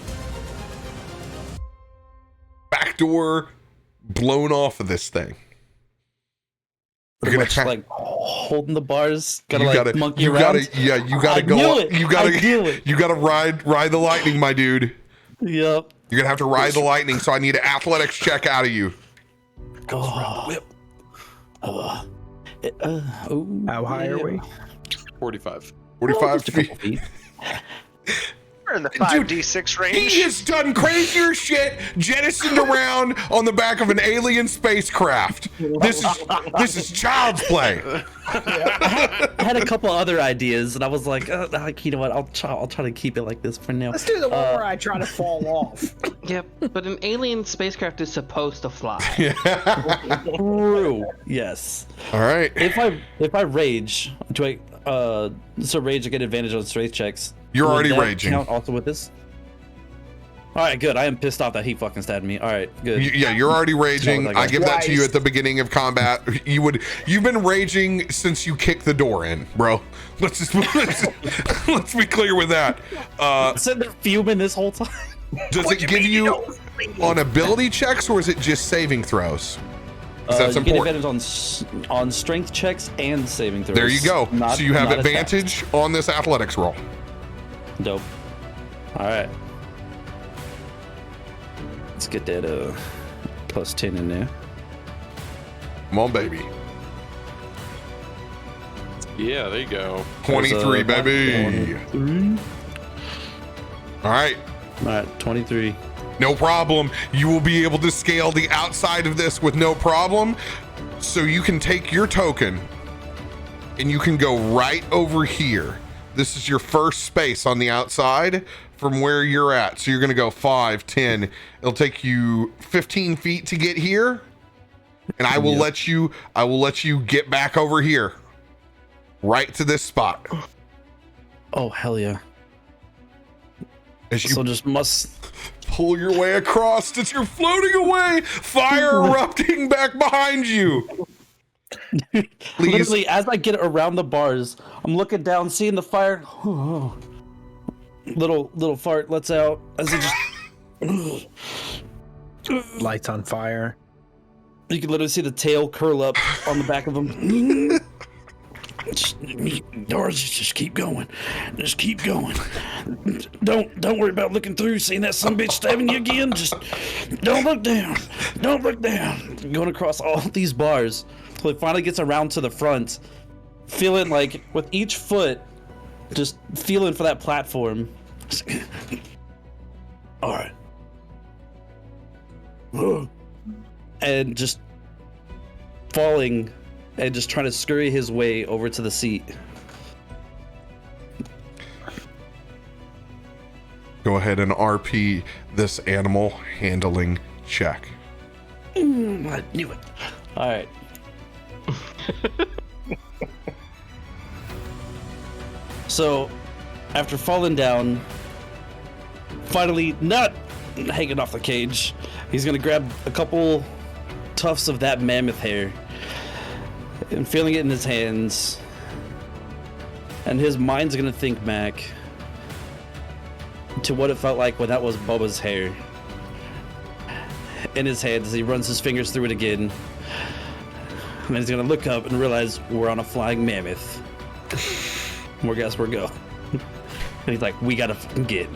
back door blown off of this thing. Pretty much like holding the bars, gotta monkey you around. You gotta go. You gotta ride the lightning, my dude. Yep. You're gonna have to ride the lightning, so I need an athletics check out of you. Oh. Whip. How high are we? 45. 45 feet. We're in the 5d6 range. He has done crazier shit jettisoned around on the back of an alien spacecraft. This is child's play. I had a couple other ideas, and I was like, you know what? I'll try to keep it like this for now. Let's do the one where I try to fall off. Yep, but an alien spacecraft is supposed to fly. True. Yes. All right. If I rage, do I? So rage, I get advantage on strength checks. You're Would already that raging. count also with this? All right, good. I am pissed off that he fucking stabbed me. All right, good. You're already raging. I give that to you Twice. at the beginning of combat. You've been raging since you kicked the door in, bro. Let's be clear with that. Sitting there fuming this whole time. Does it give you on ability checks, or is it just saving throws? That's you get important. advantage on strength checks and saving throws. There you go. Not- so you have not advantage on this athletics roll. attacks. Dope. All right. Let's get that plus 10 in there. Come on, baby. Yeah, there you go. 23, There's, baby. 23. All right. All right, 23. No problem. You will be able to scale the outside of this with no problem. So you can take your token and you can go right over here. This is your first space on the outside from where you're at. So you're going to go 5, 10. It'll take you 15 feet to get here. And I will let you get back over here. Right to this spot. Oh, hell yeah. As you So just must... pull your way across as you're floating away, fire erupting back behind you. Literally, as I get around the bars, I'm looking down, seeing the fire. Little fart lets out as he just Lights on fire. You can literally see the tail curl up on the back of him. Doris, just keep going. Just keep going. Don't worry about looking through, seeing that son bitch stabbing you again. Just don't look down. Don't look down. Going across all these bars till it finally gets around to the front, feeling like with each foot, just feeling for that platform. All right. And just falling and just trying to scurry his way over to the seat. Go ahead and RP this animal handling check. I knew it. All right. So, after falling down, finally not hanging off the cage, he's gonna grab a couple tufts of that mammoth hair and feeling it in his hands, and his mind's gonna think back to what it felt like when that was Bubba's hair in his hands as he runs his fingers through it again. And he's gonna look up and realize we're on a flying mammoth. More guess we're go. And he's like, we gotta fucking get.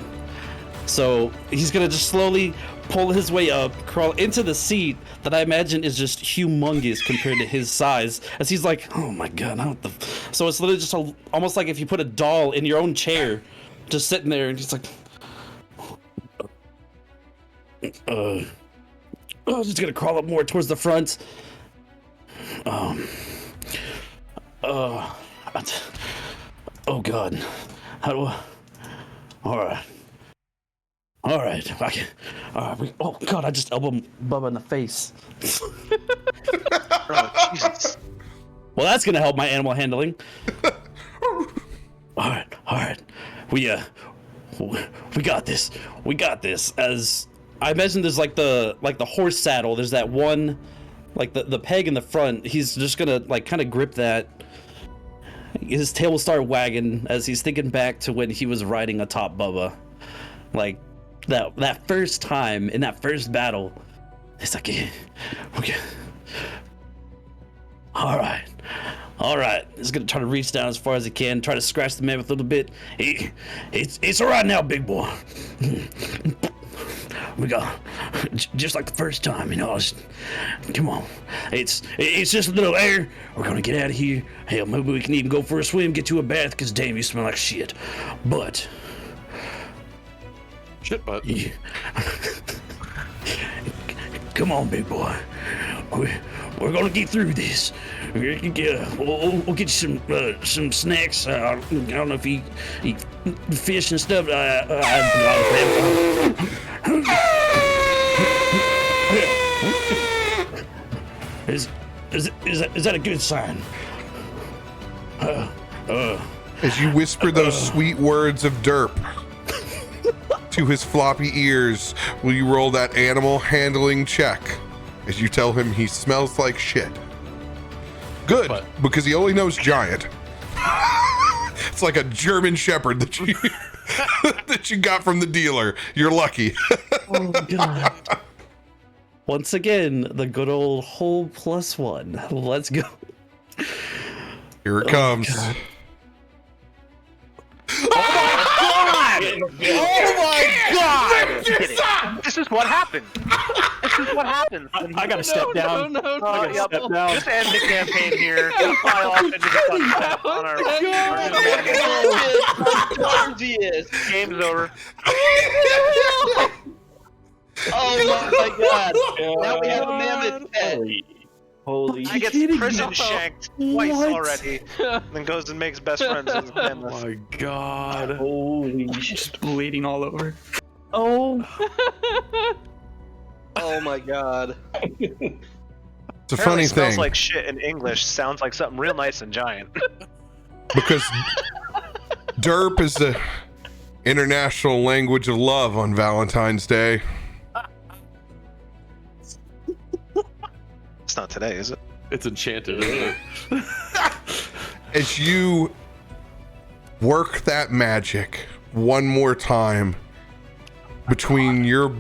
So he's gonna just slowly pull his way up, crawl into the seat that I imagine is just humongous compared to his size. As he's like, oh my god, what the? So it's literally just almost like if you put a doll in your own chair, just sitting there, and he's like, just gonna crawl up more towards the front. Oh god, how do I? All right. Oh god, I just elbowed Bubba in the face. Oh, Jesus. Well, that's gonna help my animal handling. All right. We got this. We got this. As I imagine, there's like the horse saddle. There's that one, like the peg in the front. He's just gonna like kind of grip that. His tail will start wagging as he's thinking back to when he was riding atop Bubba, like that first time in that first battle. It's like, okay. All right. He's gonna try to reach down as far as he can, try to scratch the mammoth a little bit. It's all right now, big boy. We got just like the first time, come on. It's just a little air. We're gonna get out of here. Hell, maybe we can even go for a swim, get you a bath, because damn, you smell like shit. But Shit, but yeah. Come on, big boy. We're gonna get through this. We'll get you some snacks. I don't know if you eat fish and stuff. Is that a good sign? As you whisper those sweet words of derp to his floppy ears, will you roll that animal handling check as you tell him he smells like shit? Good, because he only knows giant. It's like a German shepherd that you that you got from the dealer. You're lucky. Oh god. Once again, the good old whole +1. Let's go. Here it comes. God. Oh my god! This is what happened. I gotta step down. No. I gotta step down. Just end the campaign here. We'll fly off into the sunset on our game's over. Oh my god! Now we have a mammoth head. Holy I get prison shanked twice already, then goes and makes best friends with the oh mammoth. my god. Holy shit. Just bleeding all over. Oh. Oh my god. It's a Apparently funny smells thing like shit in English. Sounds like something real nice and giant. because derp is the international language of love on Valentine's Day. It's not today, is it? It's enchanted, isn't it? As you work that magic one more time between your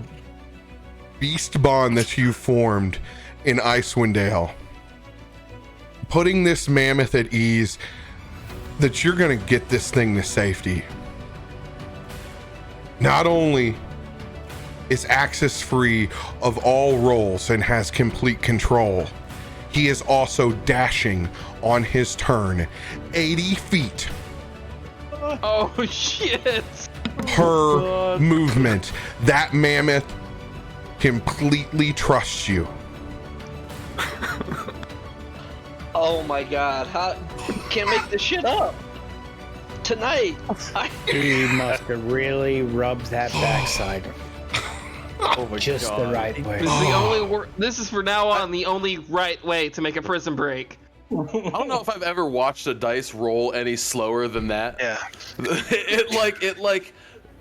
beast bond that you formed in Icewind Dale, putting this mammoth at ease that you're going to get this thing to safety. Not only is access free of all rolls and has complete control, he is also dashing on his turn 80 feet Oh shit! per movement. That mammoth completely trusts you. Oh my god, can't make this shit up. Tonight, He must have really rubbed that backside just the right way. This is the only this is for now on the only right way to make a prison break. I don't know if I've ever watched a dice roll any slower than that. Yeah. it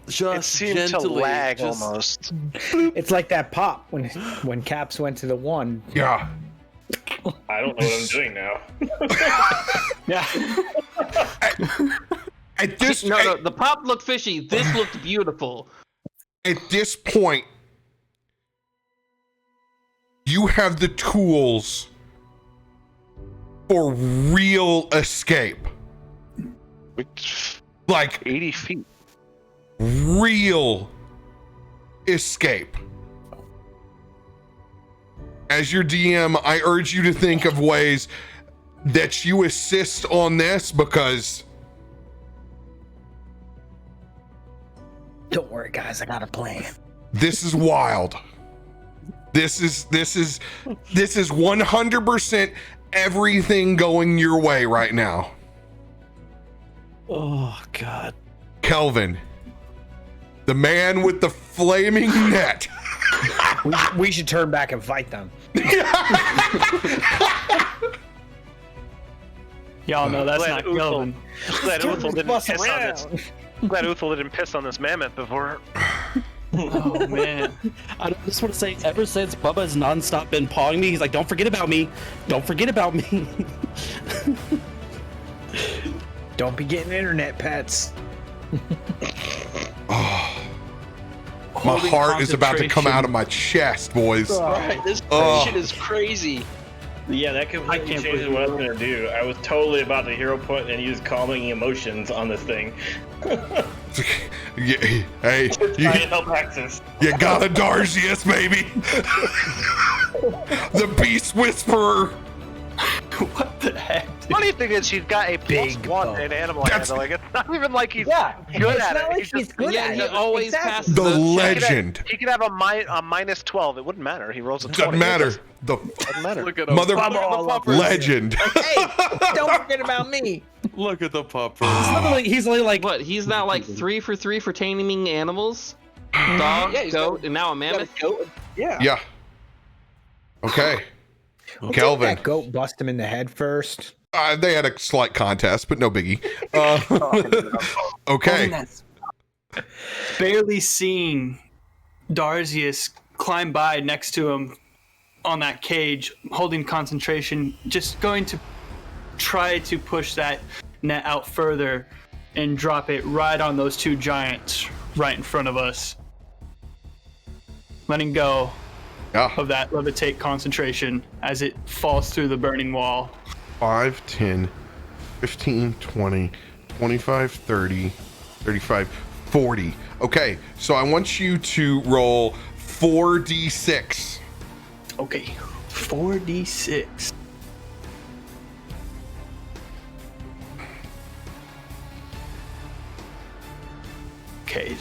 just It seemed to gently, lag just- almost. It's like that pop when Caps went to the one. Yeah. I don't know what I'm doing now. Yeah. At this No, the pop looked fishy. This looked beautiful. At this point, you have the tools for real escape. Like 80 feet. real escape. As your DM, I urge you to think of ways that you assist on this, because Don't worry, guys. I got a plan. this is wild. This is 100% everything going your way right now. Oh God. Kelvin, the man with the flaming net. We should turn back and fight them. Y'all know that's Glad not Kelvin. Glad Uthal didn't Bust piss on this. around. Glad Uthal didn't piss on this mammoth before. Oh man. I just want to say, ever since Bubba's nonstop been pawing me, he's like, "Don't forget about me. Don't forget about me." Don't be getting internet pets. My Holding heart is about to come concentration. out of my chest, boys. right, this Oh. shit is crazy. Yeah, that completely can't changes believe what I was gonna do. I was totally about to hero point and use calming emotions on this thing. Yeah, hey, Try to help Axis. you got a Darzius, baby. The Beast Whisperer. What the heck? Dude? Funny thing is, she's got a Big +1 bow. in animal That's- handling. It's not even like he's Yeah, good it's at not it. like He's he's just good Yeah, at he it. always Exactly. passes The those checks. legend. He could have a -20. It wouldn't matter. He rolls a 20. Doesn't matter. The Doesn't matter. Look at him. mother Look at the puppers. legend. Hey, don't forget about me. Look at the puppers. He's literally like, What? He's now like 3 for 3 for taming animals, dog, Yeah, he's goat, got- and now a Got a mammoth. goat. Yeah. Yeah. Okay. Didn't Kelvin. that goat bust him in the head first? They had a slight contest, but no biggie. Okay. Barely seeing Darzius climb by next to him on that cage, holding concentration, just going to try to push that net out further and drop it right on those two giants right in front of us. Letting go Yeah. of that levitate concentration as it falls through the burning wall. 5, 10, 15, 20, 25, 30, 35, 40. Okay, so I want you to roll 4d6. Okay, 4d6. Okay.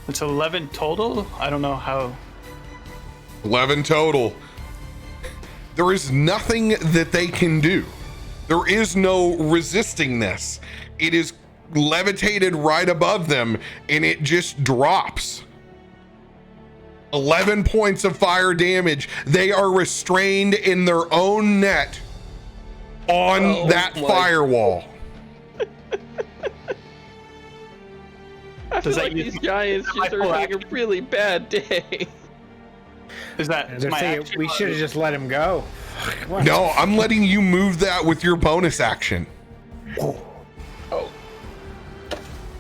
It's 11 total? I don't know how. 11 total. There is nothing that they can do. There is no resisting this. It is levitated right above them and it just drops. 11 points of fire damage. They are restrained in their own net on Oh that my- firewall. I feel Does that like use these giants just are having a really bad day. Is that They're my saying action? we should have just let him go. What? No, I'm letting you move that with your bonus action.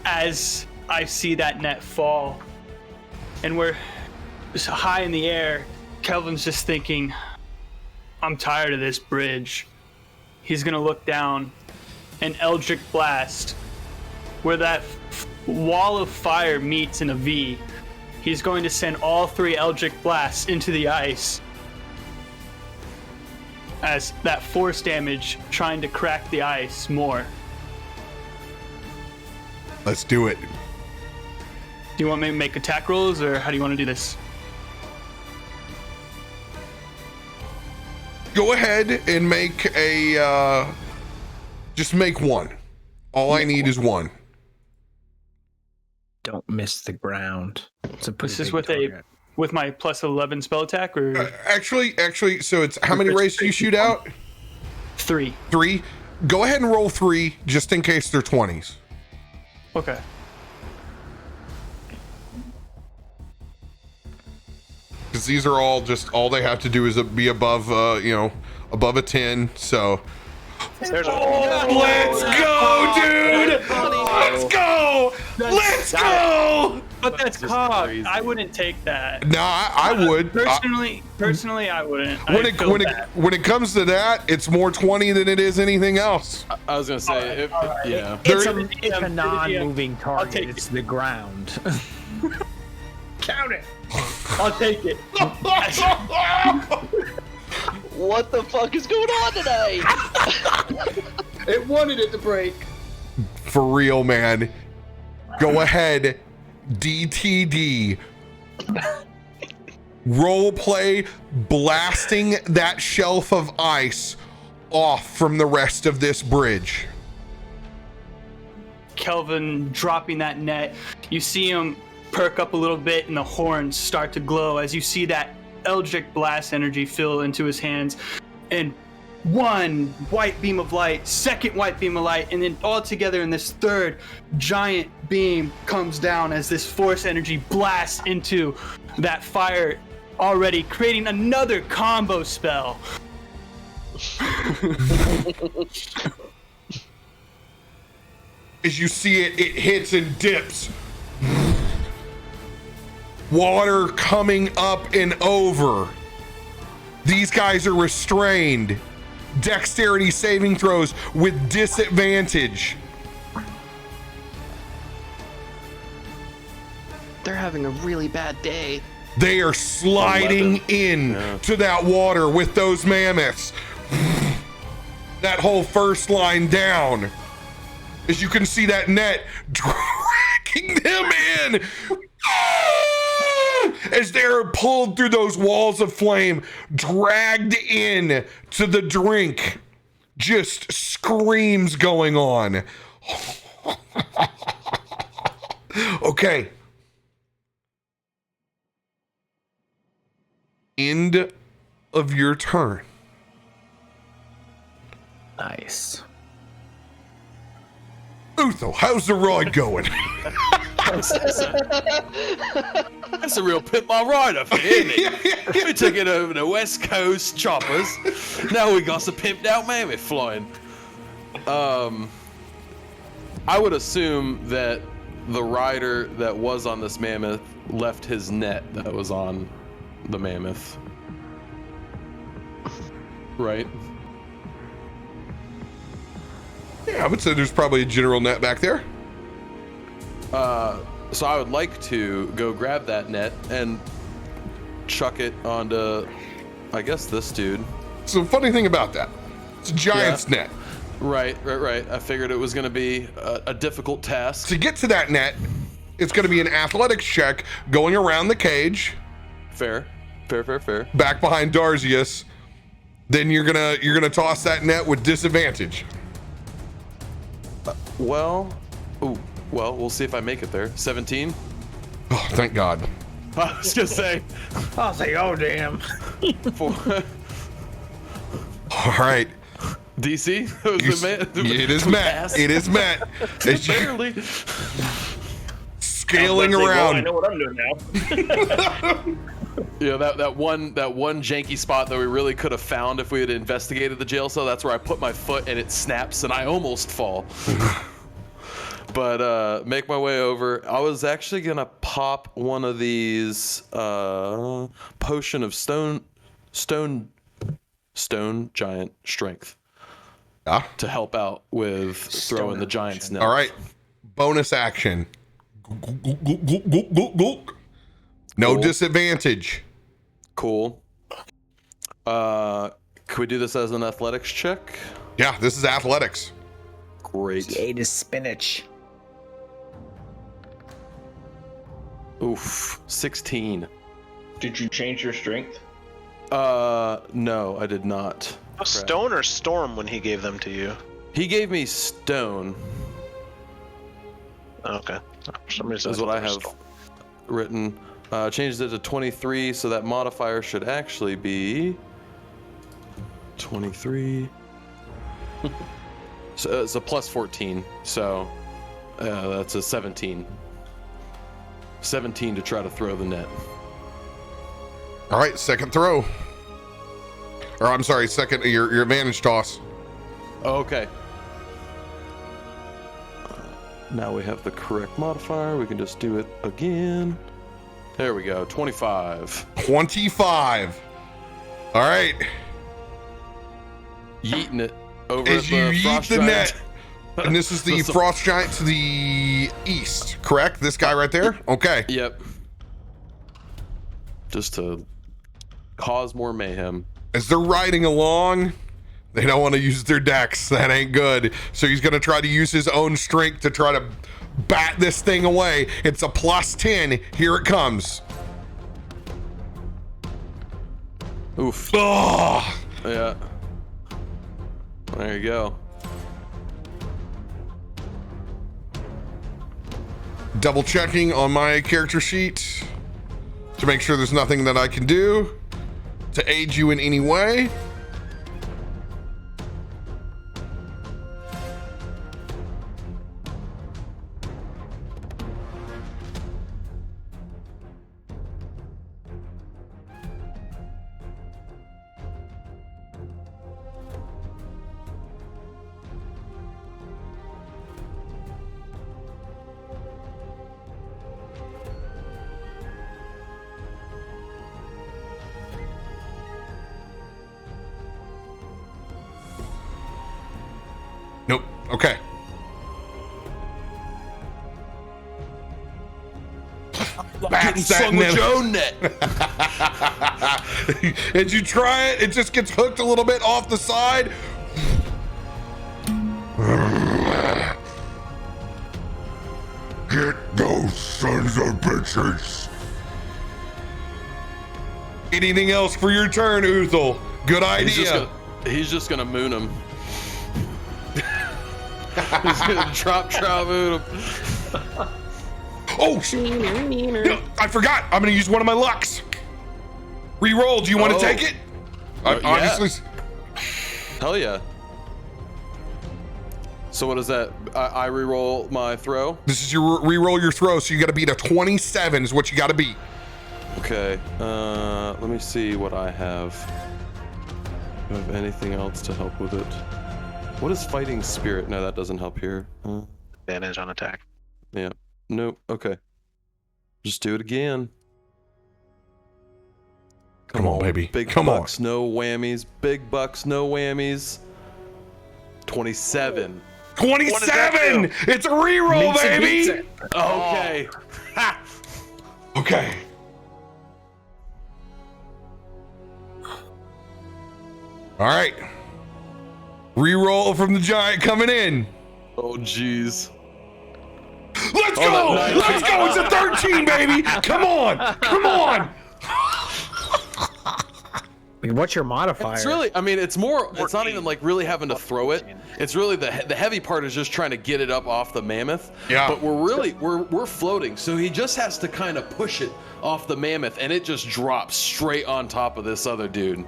As I see that net fall, and we're so high in the air, Kelvin's just thinking, I'm tired of this bridge. He's gonna look down, an Eldritch Blast, where that wall of fire meets in a V. He's going to send all 3 Eldritch Blasts into the ice as that force damage trying to crack the ice more. Let's do it. Do you want me to make attack rolls, or how do you want to do this? Go ahead and make a, just make one. All I need is one. Don't miss the ground. It's a pretty This is big with target. with my plus 11 spell attack, or Actually, so it's how many rays do you shoot out? 3? 3. Go ahead and roll 3 just in case they're 20s. Okay. Because these are all they have to do is be above, above a 10. So There's let's go, dude! Let's go! Let's go! But that's cocked. I wouldn't take that. No, I would. Personally, I wouldn't. When it comes to that, it's more 20 than it is anything else. I was gonna say, yeah. It's There- a non-moving target. take It's the ground. Count it. I'll take it. What the fuck is going on tonight? It wanted it to break. For real, man. Go ahead, DTD. Roleplay blasting that shelf of ice off from the rest of this bridge. Kelvin dropping that net. You see him perk up a little bit, and the horns start to glow as you see that Eldritch Blast energy fill into his hands. And one white beam of light, second white beam of light, and then all together in this third giant beam comes down as this force energy blasts into that fire, already creating another combo spell. As you see it, it hits and dips. Water coming up and over. These guys are restrained. Dexterity saving throws with disadvantage. They're having a really bad day. They are sliding to that water with those mammoths. That whole first line down. As you can see that net dragging them in. As they're pulled through those walls of flame, dragged in to the drink. Just screams going on. Okay. End of your turn. Nice. Uthel, how's the ride going? That's a real pit my ride up here, isn't it? We took it over the West Coast choppers. Now we got some pimped out mammoth flying. I would assume that the rider that was on this mammoth left his net that was on the mammoth. Right? Yeah, I would say there's probably a general net back there. So I would like to go grab that net and chuck it onto, I guess, this dude. So the funny thing about that, it's a giant's net. Right. I figured it was going to be a difficult task. To get to that net, it's going to be an athletics check going around the cage. Fair. Back behind Darzius. Then you're gonna toss that net with disadvantage. Well, we'll see if I make it there. 17. Oh, thank God. I was gonna say. I'll say, oh damn. 4. All right. DC. It is met. It is met. As you Barely. scaling Well, I around. know what I'm doing now. You know, that one janky spot that we really could have found if we had investigated the jail cell. That's where I put my foot and it snaps and I almost fall. But make my way over. I was actually gonna pop one of these potion of stone giant strength. Yeah. To help out with throwing the giant's net. All right. Bonus action. No disadvantage. Cool. Can we do this as an athletics check? Yeah, this is athletics. Great. He ate his spinach. Oof. 16. Did you change your strength? No, I did not. Stone or storm when he gave them to you? He gave me stone. Okay. For some reason, Is what I have written. Changed it to 23, so that modifier should actually be 23. So it's a plus 14, so that's a 17. 17 to try to throw the net. All right, second throw. Or I'm sorry, second your advantage toss. Okay. Now we have the correct modifier. We can just do it again. There we go. 25. 25. All right. Yeeting it over As you the yeet frost the giant. net, and this is the frost giant to the east, correct? This guy right there? Okay. Yep. Just to cause more mayhem. As they're riding along, they don't want to use their dex. That ain't good. So he's going to try to use his own strength to try to bat this thing away. It's a plus 10. Here it comes. Oof. Oh! Yeah. There you go. Double checking on my character sheet to make sure there's nothing that I can do to aid you in any way. Nope. Okay. Bats that with your own net. As you try it, it just gets hooked a little bit off the side. Get those sons of bitches. Anything else for your turn, Uthal? Good idea. He's just gonna moon him. He's gonna drop moon him. Oh, I forgot. I'm gonna use one of my lucks. Reroll. Do you want to take it? Yeah. Obviously. Hell yeah. So what is that? I reroll my throw? This is your reroll your throw, so you got to beat a 27 is what you got to beat. Okay. Let me see what I have. Do I have anything else to help with it? What is fighting spirit? No, that doesn't help here. Advantage on attack. Yeah. Nope. Okay. Just do it again. Come on, baby. Big Come bucks, no whammies. Big bucks, no whammies. 27. 27! It's a reroll, baby! Okay. Ha! Okay. All right. Reroll from the giant coming in. Oh, jeez. Let's go! Let's go! It's a 13, baby! Come on! Come on! What's your modifier? It's really, I mean, it's more, it's not even like really having to throw it. It's really the heavy part is just trying to get it up off the mammoth. Yeah. But we're floating. So he just has to kind of push it off the mammoth and it just drops straight on top of this other dude.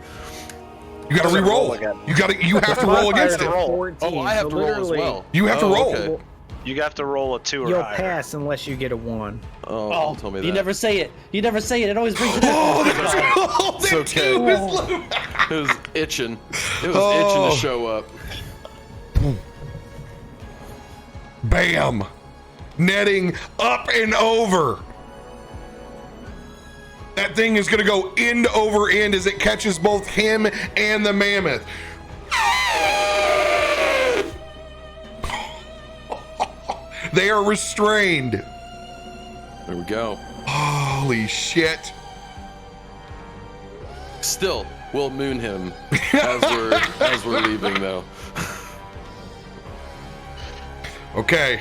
You gotta re-roll. You have to roll against it. 14, Oh, I have to roll as well. You have to roll. Okay. You have to roll a 2 or You'll higher. pass unless you get a 1. Oh, Oh, don't tell me that. you never say it. You never say it. It always brings it up. Oh, It's okay. It was itching. It was itching to show up. Bam! Netting up and over. That thing is going to go end over end as it catches both him and the mammoth. They are restrained. There we go. Holy shit. Still, we'll moon him as we're leaving though. Okay.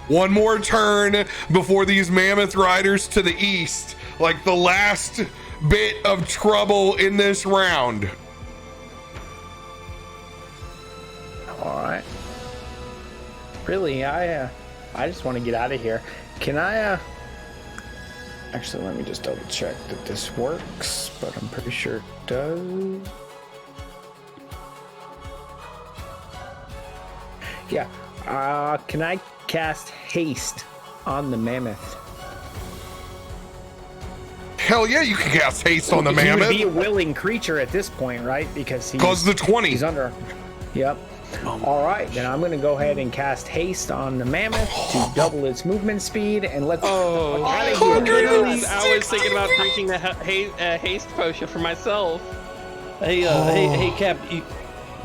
One more turn before these mammoth riders to the east. Like the last bit of trouble in this round. All right. Really, I just want to get out of here. Can I, actually, let me just double check that this works, but I'm pretty sure it does. Yeah. Can I cast haste on the mammoth? Hell yeah, you can cast haste on the He mammoth. would be a willing creature at this point, right? Because Cause the 20. he's under. Yep. All right, then I'm going to go ahead and cast haste on the mammoth to double its movement speed, and let's get the fuck out of here. Literally, I was thinking about drinking a haste potion for myself. Hey, Cap.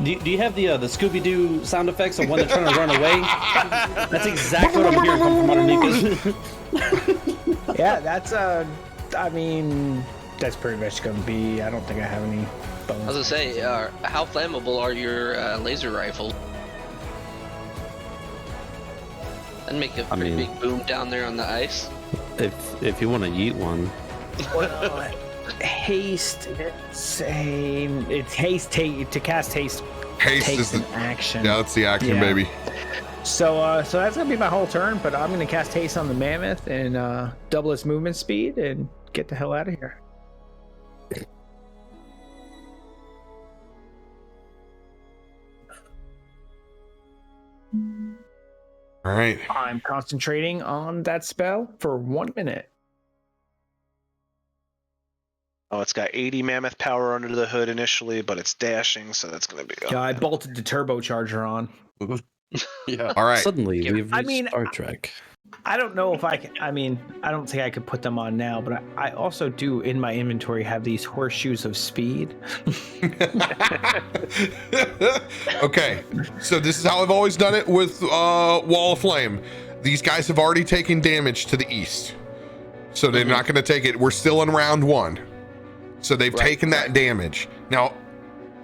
Do you have the Scooby-Doo sound effects of when they're trying to run away? That's exactly what I'm hearing come from underneath this. Yeah, that's I mean, that's pretty much going to be. I don't think I have any I was bones. gonna say, how flammable are your laser rifles? That'd make a pretty big boom down there on the ice. If you want to yeet one. Haste. It's haste to cast haste. Haste takes is an the action. Yeah, that's the action, Yeah. baby. So that's gonna be my whole turn, but I'm gonna cast haste on the mammoth and double its movement speed and get the hell out of here. All right. I'm concentrating on that spell for 1 minute. Oh, it's got 80 mammoth power under the hood initially, but it's dashing, so that's going to be. Yeah, I bolted the turbocharger on. Yeah. All right. Suddenly, we've I reached mean, Star Trek. I don't know if I can. I mean, I don't think I could put them on now, but I also do in my inventory have these horseshoes of speed. Okay, so this is how I've always done it with Wall of Flame. These guys have already taken damage to the east, so they're not going to take it. We're still in round 1, so they've taken that damage. Now,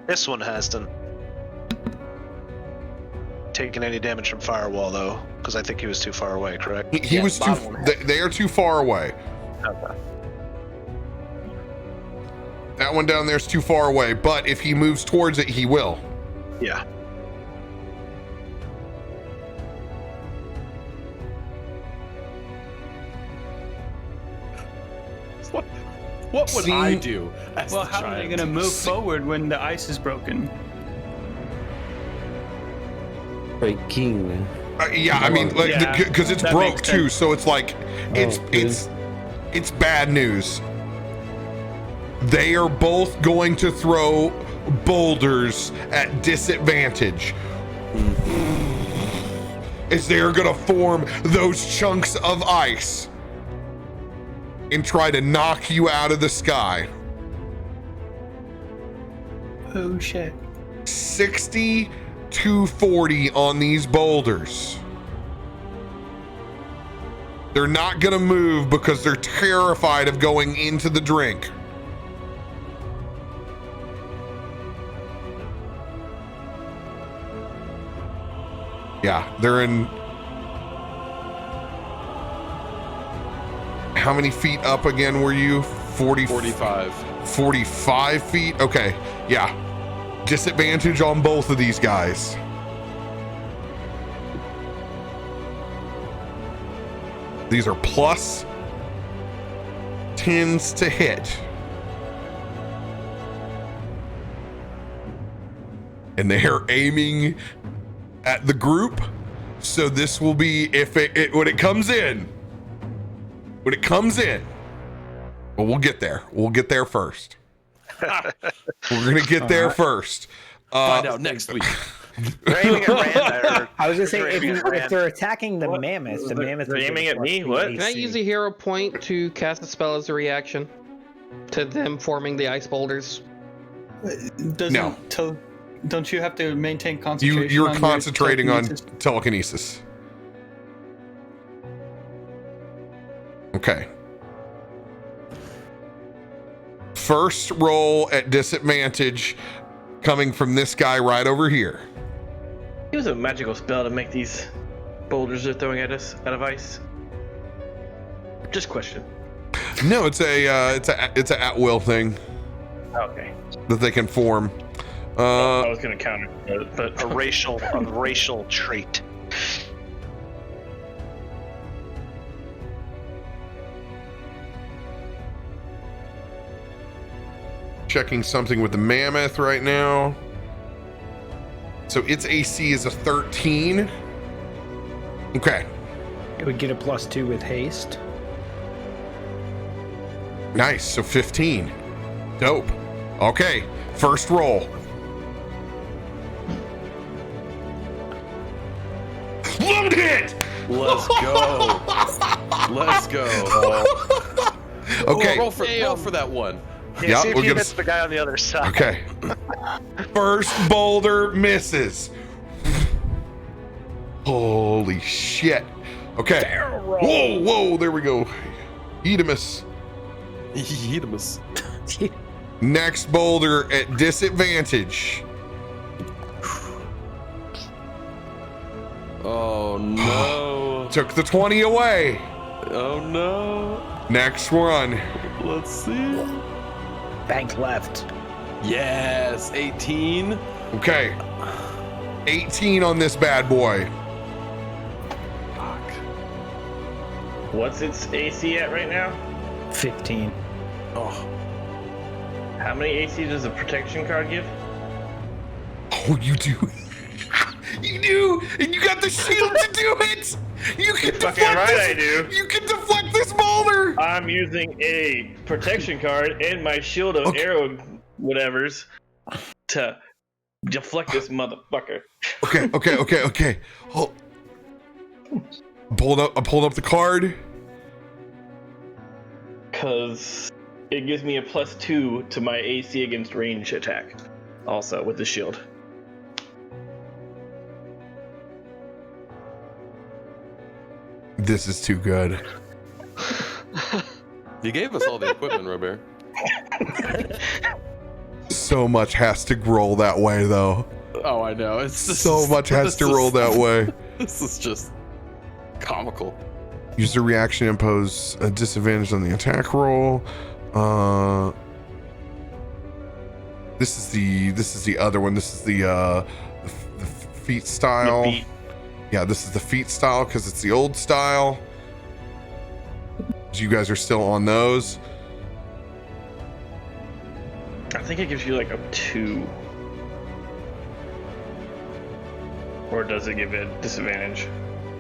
This one hasn't taken any damage from Firewall, though, because I think he was too far away, correct? he was too. bottom one. They are too far away. Okay. That one down there is too far away, but if he moves towards it, he will. Yeah. What would I See- do? as Well, the how are they giant? going to move forward when the ice is broken? Breaking. Yeah, I mean, like, Yeah, because it's that broke makes too, sense. so it's like, it's bad news. They are both going to throw boulders at disadvantage. As they are going to form those chunks of ice and try to knock you out of the sky. Oh shit. 60 to 40 on these boulders. They're not going to move because they're terrified of going into the drink. Yeah, they're in. How many feet up again were you? 45. 45 feet? Okay, yeah. Disadvantage on both of these guys. These are plus 10s to hit. And they are aiming at the group. So this will be if when it comes in. Well, we'll get there. We'll get there first. We're gonna get there first. Find out next week. They're aiming at Rand. I was gonna say They're aiming at if Rand. they're attacking the mammoths, the mammoths They're would aiming get at me? +2 What? AC. Can I use a hero point to cast a spell as a reaction to them forming the ice boulders? Doesn't don't you have to maintain concentration? You're on your concentrating on telekinesis? telekinesis. Okay. First roll at disadvantage coming from this guy right over here. Use a magical spell to make these boulders they're throwing at us out of ice. Just question. No, it's a at will thing Okay. that they can form. I was gonna counter, but A racial trait. Checking something with the mammoth right now. So its AC is a 13. Okay. It would get a +2 with haste. Nice. So 15. Dope. Okay. First roll. Load hit! Let's go. Let's go. Okay. Roll for that one. Yeah, see if we'll he get hits the guy on the other side. Okay. First boulder misses. Holy shit. Okay. Whoa, there we go. Edemus. Edemus. Next boulder at disadvantage. Oh no. Took the 20 away. Oh no. Next one. Let's see. Bank left. Yes, 18. Okay. 18 on this bad boy. Fuck. what's its AC at right now? 15. Oh. How many AC does the protection card give? Oh, you do. You do, and you got the shield to do it. You can deflect Fucking right this. I do. You can deflect this boulder. I'm using a protection card and my shield of arrow whatevers to deflect this motherfucker. Okay. Oh. I pulled up the card. Cause it gives me a +2 to my AC against range attack. Also with the shield. This is too good. You gave us all the equipment, RoBear. So much has to roll that way, though. Oh, I know. It's just, So much has to roll that way. This is just comical. Use the reaction to impose a disadvantage on the attack roll. This is the other one. This is the feat style. The feat. Yeah, this is the feat style because it's the old style. You guys are still on those. I think it gives you like a 2. Or does it give it disadvantage?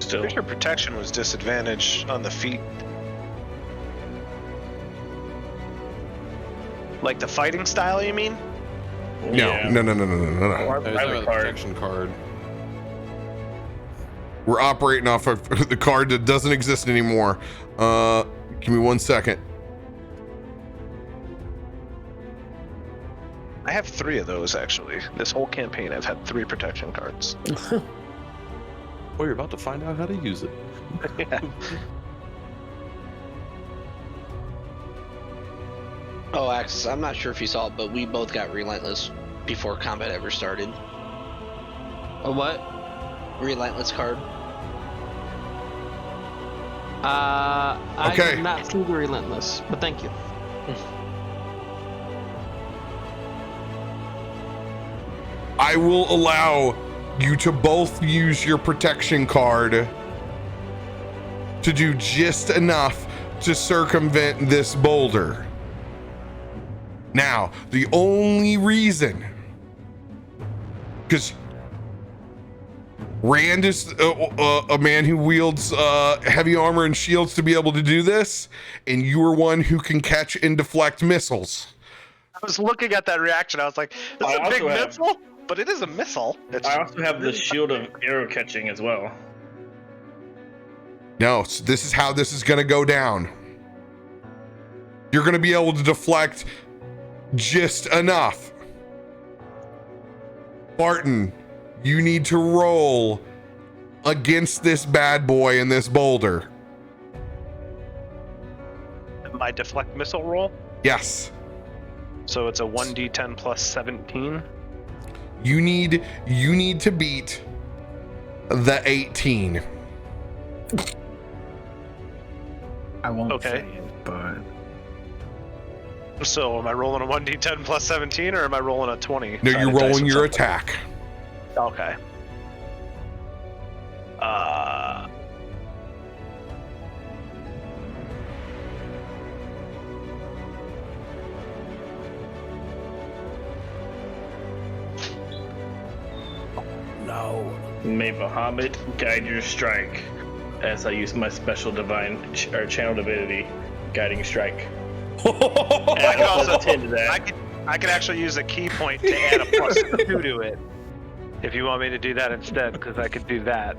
Still. Pretty sure protection was disadvantage on the feet. Like the fighting style, you mean? No. Yeah. No. Or I was talking either about the card. protection card. We're operating off of the card that doesn't exist anymore. Give me 1 second. I have 3 of those actually. This whole campaign, I've had 3 protection cards. Well, you're about to find out how to use it. Yeah. Oh, Axis, I'm not sure if you saw it, but we both got Relentless before combat ever started. A what? Relentless card. I Okay. did not see the Relentless, but thank you. I will allow you to both use your protection card to do just enough to circumvent this boulder. Now, the only reason, because Rand is a man who wields heavy armor and shields to be able to do this, and you are one who can catch and deflect missiles. I was looking at that reaction. I was like, "It's a big missile, but it is a missile." I also have the shield of arrow catching as well. No, so this is how this is going to go down. You're going to be able to deflect just enough. Barton, you need to roll against this bad boy in this boulder. My deflect missile roll? Yes. So it's a 1d10 plus 17. You need to beat the 18. I won't say Okay. it, but So am I rolling a 1d10 plus 17 or am I rolling a 20? No, you're Dice rolling or your something? attack. Okay. No. May Bahamut guide your strike as I use my special divine or channel divinity guiding strike. And I can also attend to that. I could actually use a key point to add a plus 2 to it. If you want me to do that instead, because I could do that.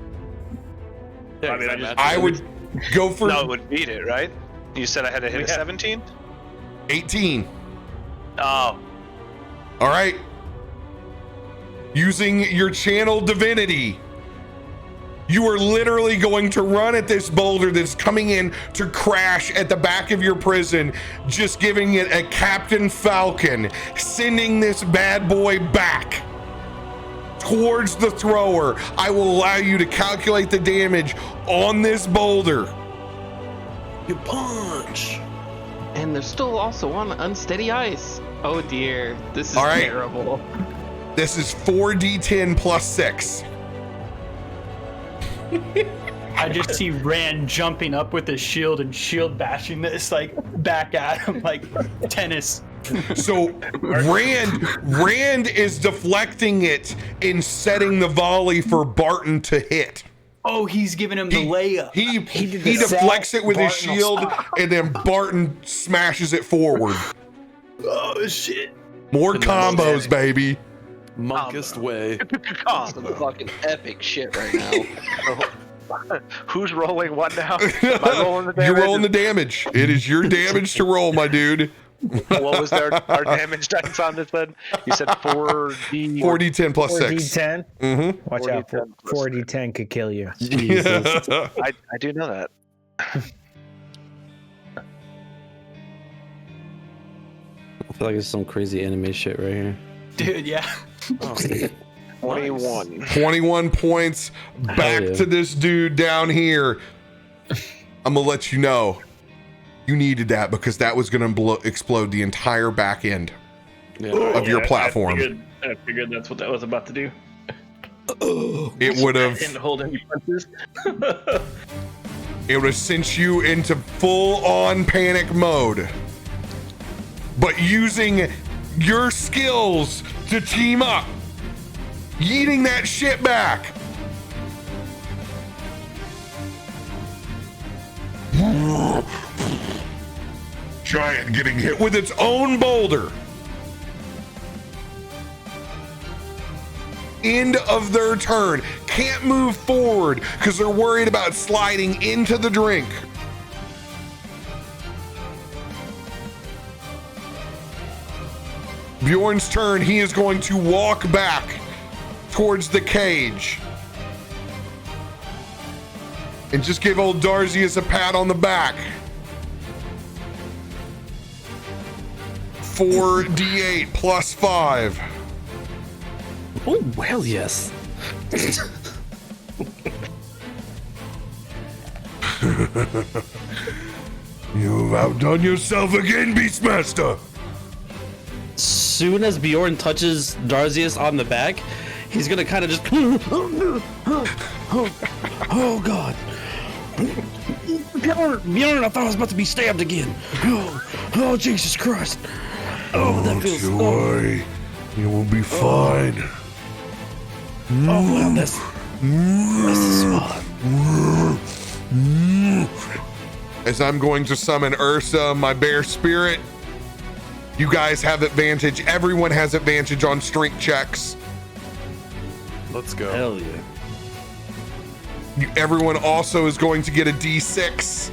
I mean, I would go for No, it would beat it, right? You said I had to hit a 17? 18. Oh, All right. Using your channel divinity, you are literally going to run at this boulder that's coming in to crash at the back of your prison, just giving it a Captain Falcon, sending this bad boy back towards the thrower. I will allow you to calculate the damage on this boulder. You punch. And they're still also on unsteady ice. Oh dear, this is All right. terrible. This is 4d10 plus 6. I just see Rand jumping up with his shield and shield bashing this like back at him like tennis. So Rand is deflecting it and setting the volley for Barton to hit. Oh, he's giving him the layup. He did the deflects set, it with his Barton will shield, and then Barton smashes it forward. Oh shit. More combos, baby. Monkest way. Some fucking epic shit right now. who's rolling what now? Am I rolling the damage? You're rolling the damage. It is your damage to roll, my dude. What was our damage dice on this then? You said 4d. 4d10 plus 6. 4d10. Mm-hmm. Watch out, 4d10 plus 4d10 could kill you. I do know that. I feel like it's some crazy anime shit right here. Dude, yeah. 21. 21 points back yeah. to this dude down here. I'm gonna let you know you needed that because that was gonna explode the entire back end of your platform. I figured that's what that was about to do. It would have Didn't hold any punches. it would have sent you into full-on panic mode. But using your skills to team up, yeeting that shit back. Giant getting hit with its own boulder. End of their turn. Can't move forward because they're worried about sliding into the drink. Bjorn's turn. He is going to walk back towards the cage. And just give old Darzius a pat on the back. 4d8 plus 5. Oh, well, yes. You've outdone yourself again, Beastmaster. Soon as Bjorn touches Darzius on the back, he's gonna kind of just. Oh God. Bjorn, I thought I was about to be stabbed again. Oh Jesus Christ. Oh, that feels. Don't you worry. You will be fine. Oh wow, That's the spot. As I'm going to summon Ursa, my bear spirit. You guys have advantage. Everyone has advantage on strength checks. Let's go. Hell yeah. Everyone also is going to get a D6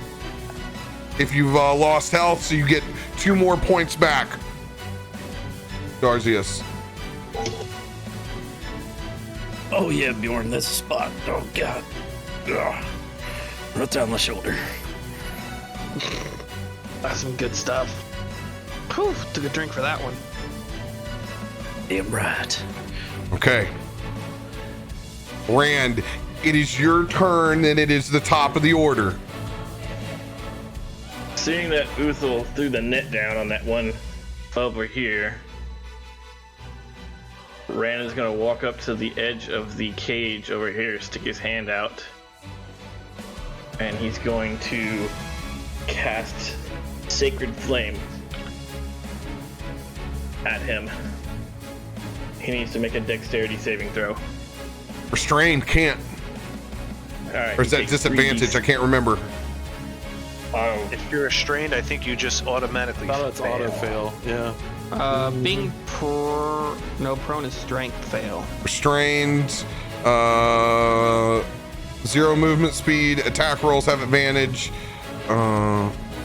if you've lost health, so you get 2 more points back. Darzius. Oh yeah, Bjorn, that's a spot. Oh god. Ugh. Right down the shoulder. That's some good stuff. Whew, took a drink for that one. Damn right. Okay. Rand, it is your turn, and it is the top of the order. Seeing that Uthal threw the net down on that one over here, Rand is going to walk up to the edge of the cage over here, stick his hand out, and he's going to cast Sacred Flame at him. He needs to make a dexterity saving throw. Restrained, can't. All right. Or is he that takes disadvantage? 3d6. I can't remember. Oh, If you're restrained, I think you just automatically I thought it's fail. auto fail. Yeah. Being prone is strength fail. Restrained, 0 movement speed, attack rolls have advantage.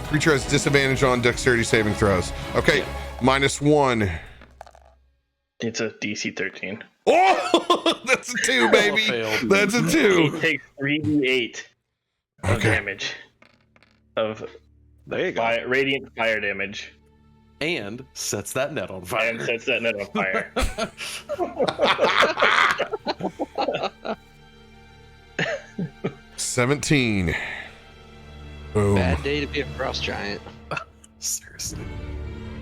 Creature has disadvantage on dexterity saving throws. Okay, -1. it's a DC 13. Oh, that's a 2, baby. Failed. That's a He 2. takes 3d8 of Okay. damage of There you go. radiant fire damage, And sets that net on fire. and sets that net on fire. 17. Boom. Bad day to be a frost giant. Seriously.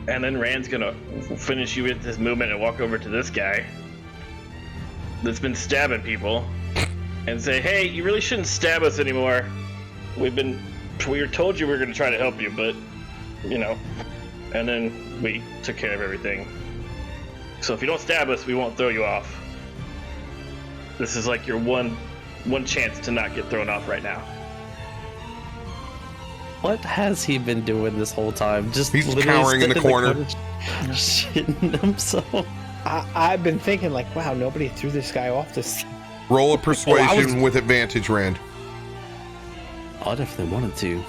And then Rand's gonna finish you with his movement and walk over to this guy that's been stabbing people and say, "Hey, you really shouldn't stab us anymore. We were told you we were gonna try to help you, but you know." And then we took care of everything. So if you don't stab us, we won't throw you off. This is like your one chance to not get thrown off right now. What has he been doing this whole time? Just He's literally cowering in the sitting corner. shitting himself. I've been thinking like, wow, nobody threw this guy off this. Roll a persuasion was- with advantage, Rand. I definitely wanted to.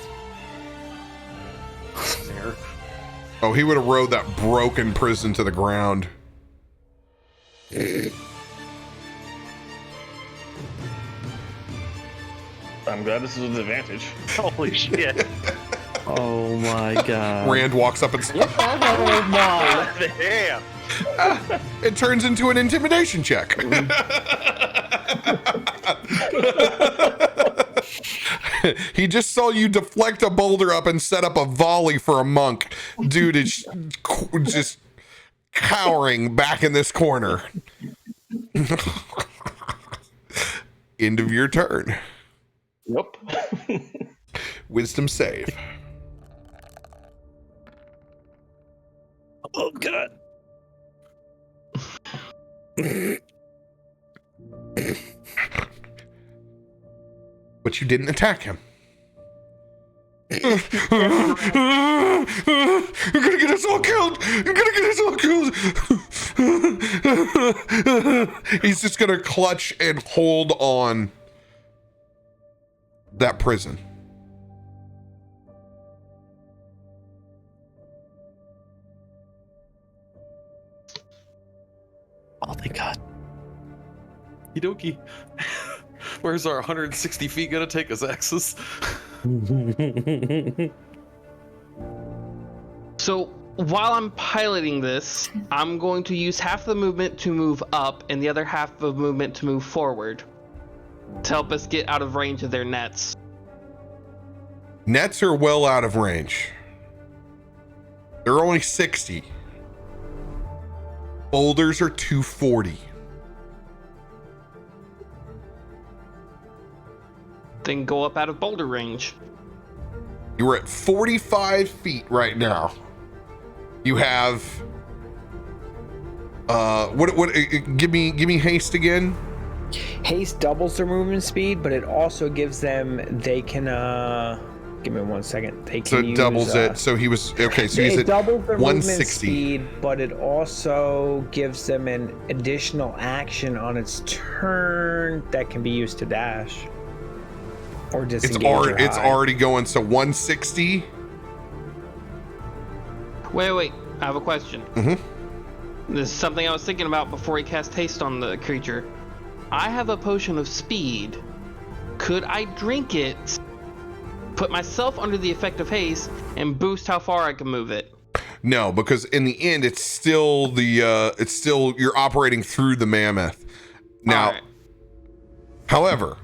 Oh, he would have rode that broken prison to the ground. I'm glad this is with advantage. Holy shit. Oh my god. Rand walks up and Oh my! Damn. it turns into an intimidation check. He just saw you deflect a boulder up and set up a volley for a monk. Dude is just cowering back in this corner. End of your turn. Nope. Wisdom save. Oh god. But you didn't attack him. I'm gonna get us all killed. I'm gonna get us all killed. He's just gonna clutch and hold on that prison. Oh thank god. Okie dokie. Where's our 160 feet gonna take us, Axis? So while I'm piloting this, I'm going to use half the movement to move up and the other half of movement to move forward to help us get out of range of their nets. Nets are well out of range. They're only 60. Boulders are 240. Then go up out of boulder range. You're at 45 feet right now. You have give me haste again. Haste doubles their movement speed, but it also gives them. They can. Give me 1 second. They can. So it doubles it. So he was okay. So he's at doubles their movement 160. speed, but it also gives them an additional action on its turn that can be used to dash or disengage. It's already going. So 160. Wait. I have a question. Mm-hmm. This is something I was thinking about before he cast haste on the creature. I have a potion of speed. Could I drink it, put myself under the effect of haste, and boost how far I can move it? No, because in the end, it's still you're operating through the mammoth. Now, Alright. however,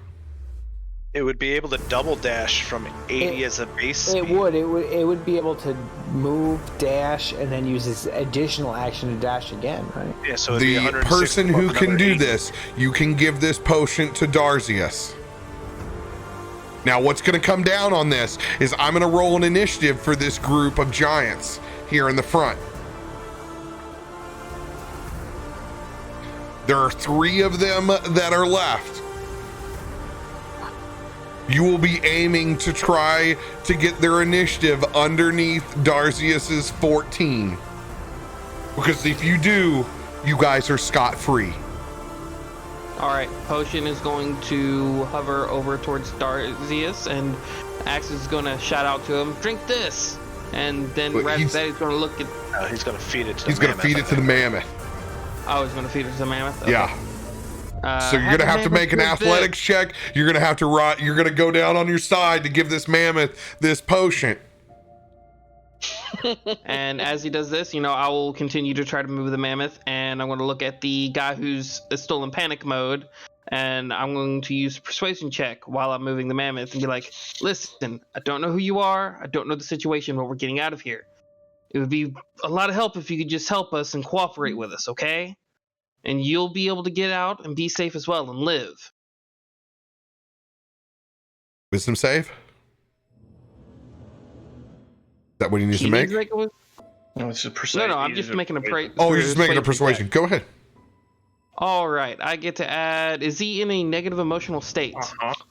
It would be able to double dash from 80 as a base speed. It would be able to move, dash, and then use its additional action to dash again, right? Yeah, so it'd be the 160 person who plus can another do 80. this, you can give this potion to Darzius. Now, what's going to come down on this is I'm going to roll an initiative for this group of giants here in the front. There are 3 of them that are left. You will be aiming to try to get their initiative underneath Darzius's 14. Because if you do, you guys are scot-free. Alright, Potion is going to hover over towards Darzius, and Axe is going to shout out to him, "Drink this!" And then But rather than that, he's going to look at... He's going to feed it to the He's going to mammoth, feed I it to the think. mammoth. Oh, he's going to feed it to the mammoth? Okay. Yeah. So you're gonna have to make an athletics check. You're gonna have to you're gonna go down on your side to give this mammoth this potion. And as he does this, I will continue to try to move the mammoth, and I'm going to look at the guy who's still in panic mode, and I'm going to use a persuasion check while I'm moving the mammoth and be like, "Listen, I don't know who you are, I don't know the situation, but we're getting out of here. It would be a lot of help if you could just help us and cooperate with us, okay? And you'll be able to get out and be safe as well and live." Wisdom save. Is that what he needs He to make? needs to make a- No, it's just persuasion. No, I'm just making a Oh, you're just making a persuasion. Go ahead. All right, I get to add. Is he in a negative emotional state?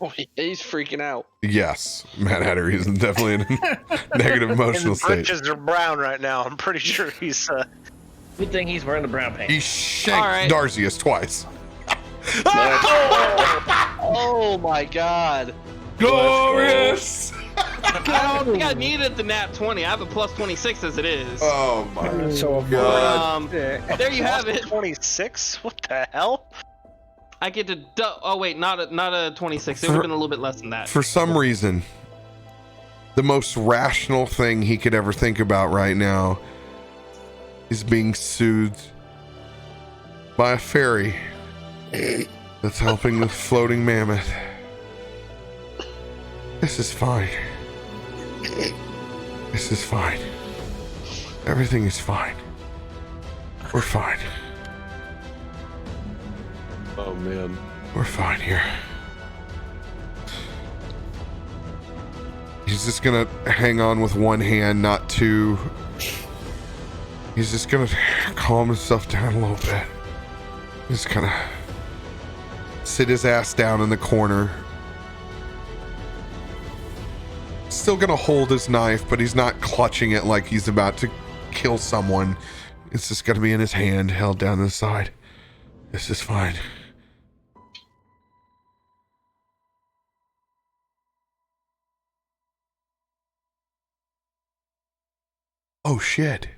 Oh, he's freaking out. Yes, Mad Hatter is definitely in a negative emotional His state. britches are brown right now. I'm pretty sure he's. Good thing he's wearing the brown pants. He shanked All right. Darzius twice. Oh my god. Glorious! I don't think I needed the nat 20. I have a plus 26 as it is. Oh my So god. There you have it. 26? What the hell? I get to. Oh wait, not a 26. It would have been a little bit less than that. For some reason, the most rational thing he could ever think about right now is being soothed by a fairy that's helping the floating mammoth. This is fine. This is fine. Everything is fine. We're fine. Oh man. We're fine here. He's just gonna hang on with one hand, not two. He's just gonna calm himself down a little bit. Just kind of sit his ass down in the corner. Still gonna hold his knife, but he's not clutching it like he's about to kill someone. It's just gonna be in his hand, held down to the side. This is fine. Oh shit.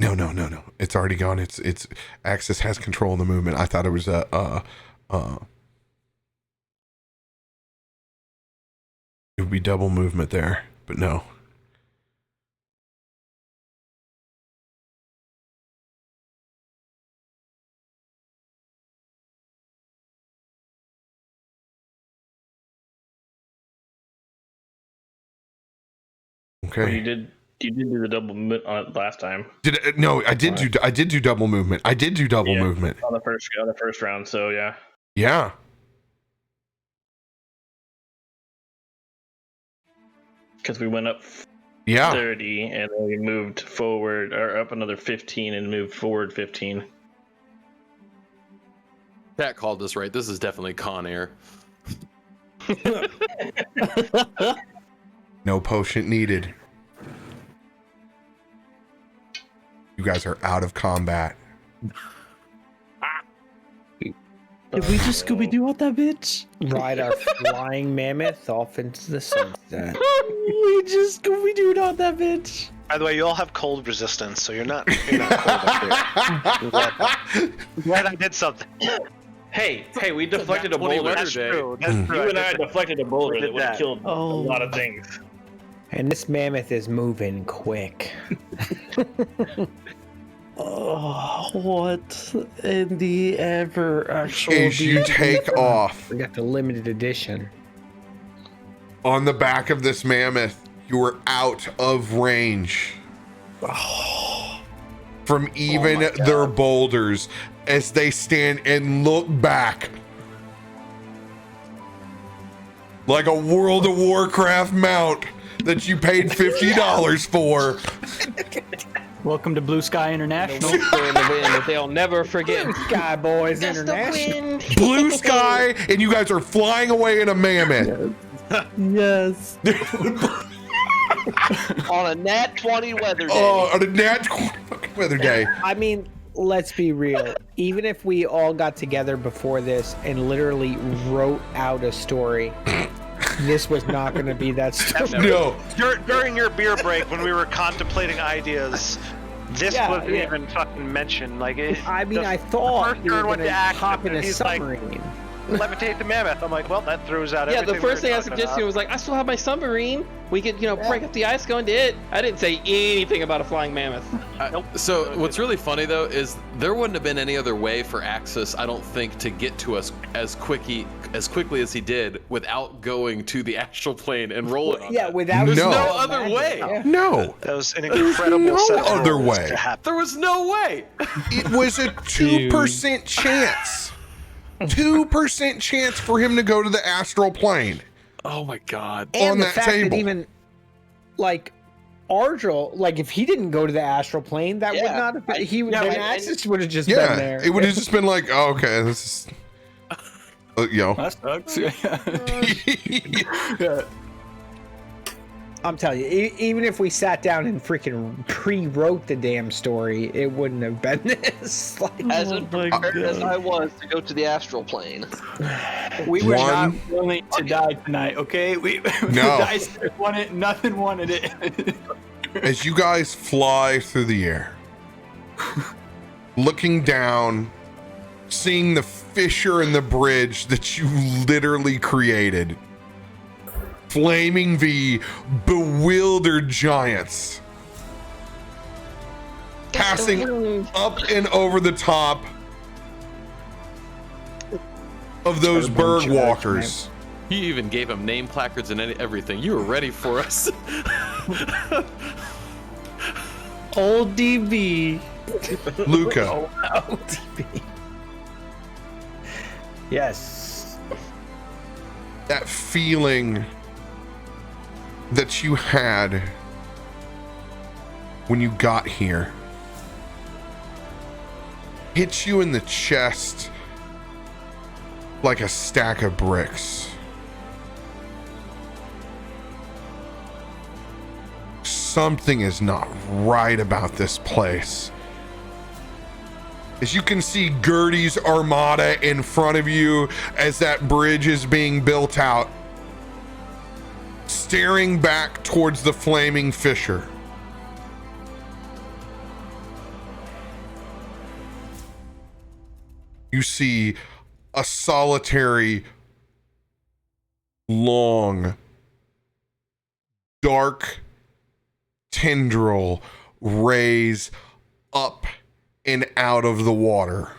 No. It's already gone. It's Axis has control of the movement. I thought it was it would be double movement there, but no. Okay. You did do the double movement on it last time. No, I did do double movement. I did do double movement. On the first round, so yeah. Yeah. because we went up Yeah. 30 and then we moved forward, or up another 15 and moved forward 15. Pat called this right. This is definitely Con Air. No potion needed. You guys are out of combat. Did we just Scooby-Doo out that bitch? Ride our flying mammoth off into the sunset. We just Scooby-Dooed out that bitch. By the way, you all have cold resistance, so you're not cold up here. I'm glad I did something. Hey, we deflected a boulder. That's true. That's true. You and I deflected a boulder that would have that. killed a lot of things. And this mammoth is moving quick. Oh, what in the ever actual? As you take off We got the limited edition. on the back of this mammoth, you are out of range from even their boulders as they stand and look back like a World of Warcraft mount that you paid $50 for. Welcome to Blue Sky International. They'll never forget. Sky Boys International. Blue sky, and you guys are flying away in a mammoth. Yes. On a nat 20 weather day. Oh, on a natural fucking weather day. I mean, let's be real. Even if we all got together before this and literally wrote out a story, this was not going to be that story. No. During your beer break, when we were contemplating ideas, this wasn't even fucking mentioned. Like, I thought first we were turn went going to to action, hop in and a he's like, submarine. levitate the mammoth. I'm like, well, that throws out Yeah, everything. the first thing I suggested was like, I still have my submarine. We could, break up the ice, go into it. I didn't say anything about a flying mammoth. So what's really funny though is there wouldn't have been any other way for Axis, I don't think, to get to us as quickly as he did without going to the astral plane and rolling on that. Without There's No. no other way. Yeah. No. That was an incredible no set of other rules way. to happen. There was no way. It was a 2% chance. 2% chance for him to go to the astral plane. Oh my god. And on the that fact table. that even, like, Ardril, like, if he didn't go to the astral plane, that would not have been, Axis would have just been Yeah, there. it would have just been like, oh, okay, this is, That sucks. Yeah. I'm telling you, even if we sat down and freaking pre-wrote the damn story, it wouldn't have been this. Like, As unprepared as I was to go to the astral plane. We were not One- willing to die tonight, okay? The dice wanted it, nothing wanted it. as you guys fly through the air, looking down, seeing the fissure in the bridge that you literally created, flaming the bewildered giants, passing up and over the top of those bird walkers. He even gave him name placards and everything. You were ready for us. Old DB. Luca, yes. that feeling that you had when you got here hits you in the chest like a stack of bricks. Something is not right about this place. As you can see Gertie's armada in front of you as that bridge is being built out, staring back towards the flaming fissure. You see a solitary, long, dark tendril raise up and out of the water.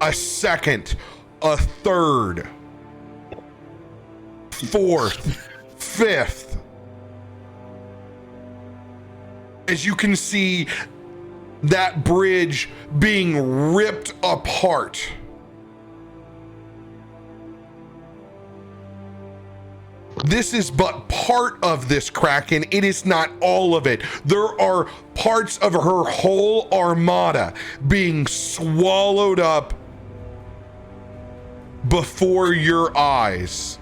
A second, a third, fourth, fifth. As you can see that bridge being ripped apart. This is but part of this Kraken. It is not all of it. There are parts of her whole armada being swallowed up before your eyes.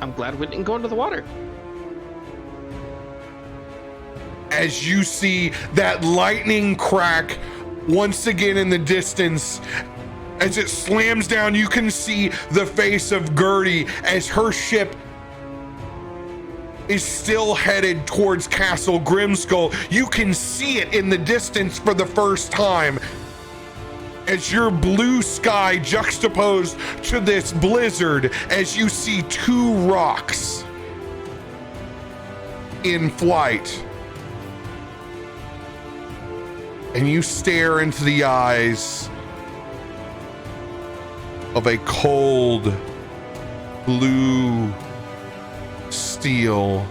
I'm glad we didn't go into the water. As you see that lightning crack once again in the distance, as it slams down, you can see the face of Gertie as her ship is still headed towards Castle Grimskull. You can see it in the distance for the first time as your blue sky juxtaposed to this blizzard, as you see two rocks in flight. And you stare into the eyes of a cold blue steel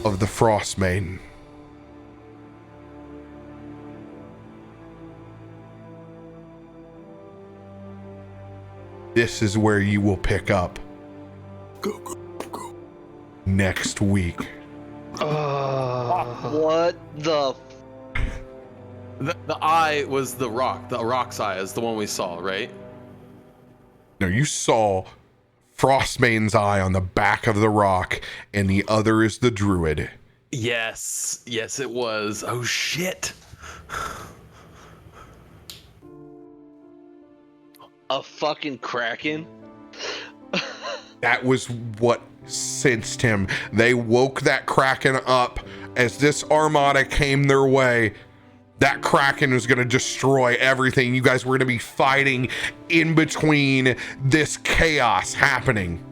of the Frostmaiden. This is where you will pick up next week. What the? The eye was the rock. The rock's eye is the one we saw, right? No, you saw Frostmaiden's eye on the back of the rock, and the other is the druid. Yes, it was. Oh shit. A fucking Kraken? That was what sensed him. They woke that Kraken up as this armada came their way. That Kraken was going to destroy everything. You guys were going to be fighting in between this chaos happening,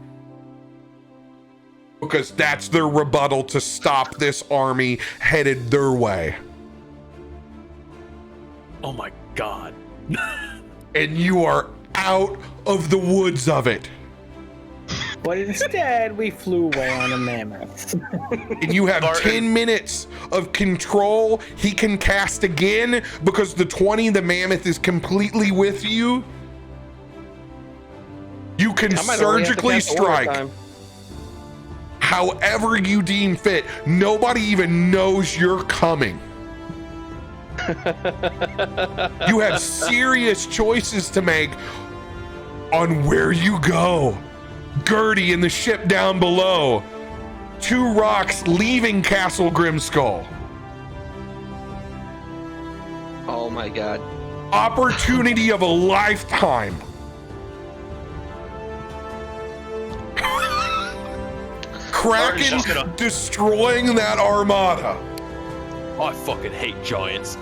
because that's their rebuttal to stop this army headed their way. Oh my god. And you are out of the woods of it. But instead, we flew away on a mammoth. And you have 10 minutes of control. He can cast again because the 20, the mammoth, is completely with you. You can surgically strike however you deem fit. Nobody even knows you're coming. You have serious choices to make on where you go. Gertie and the ship down below. Two rocks leaving Castle Grimskull. Oh my god. Opportunity of a lifetime. Kraken destroying that armada. I fucking hate giants.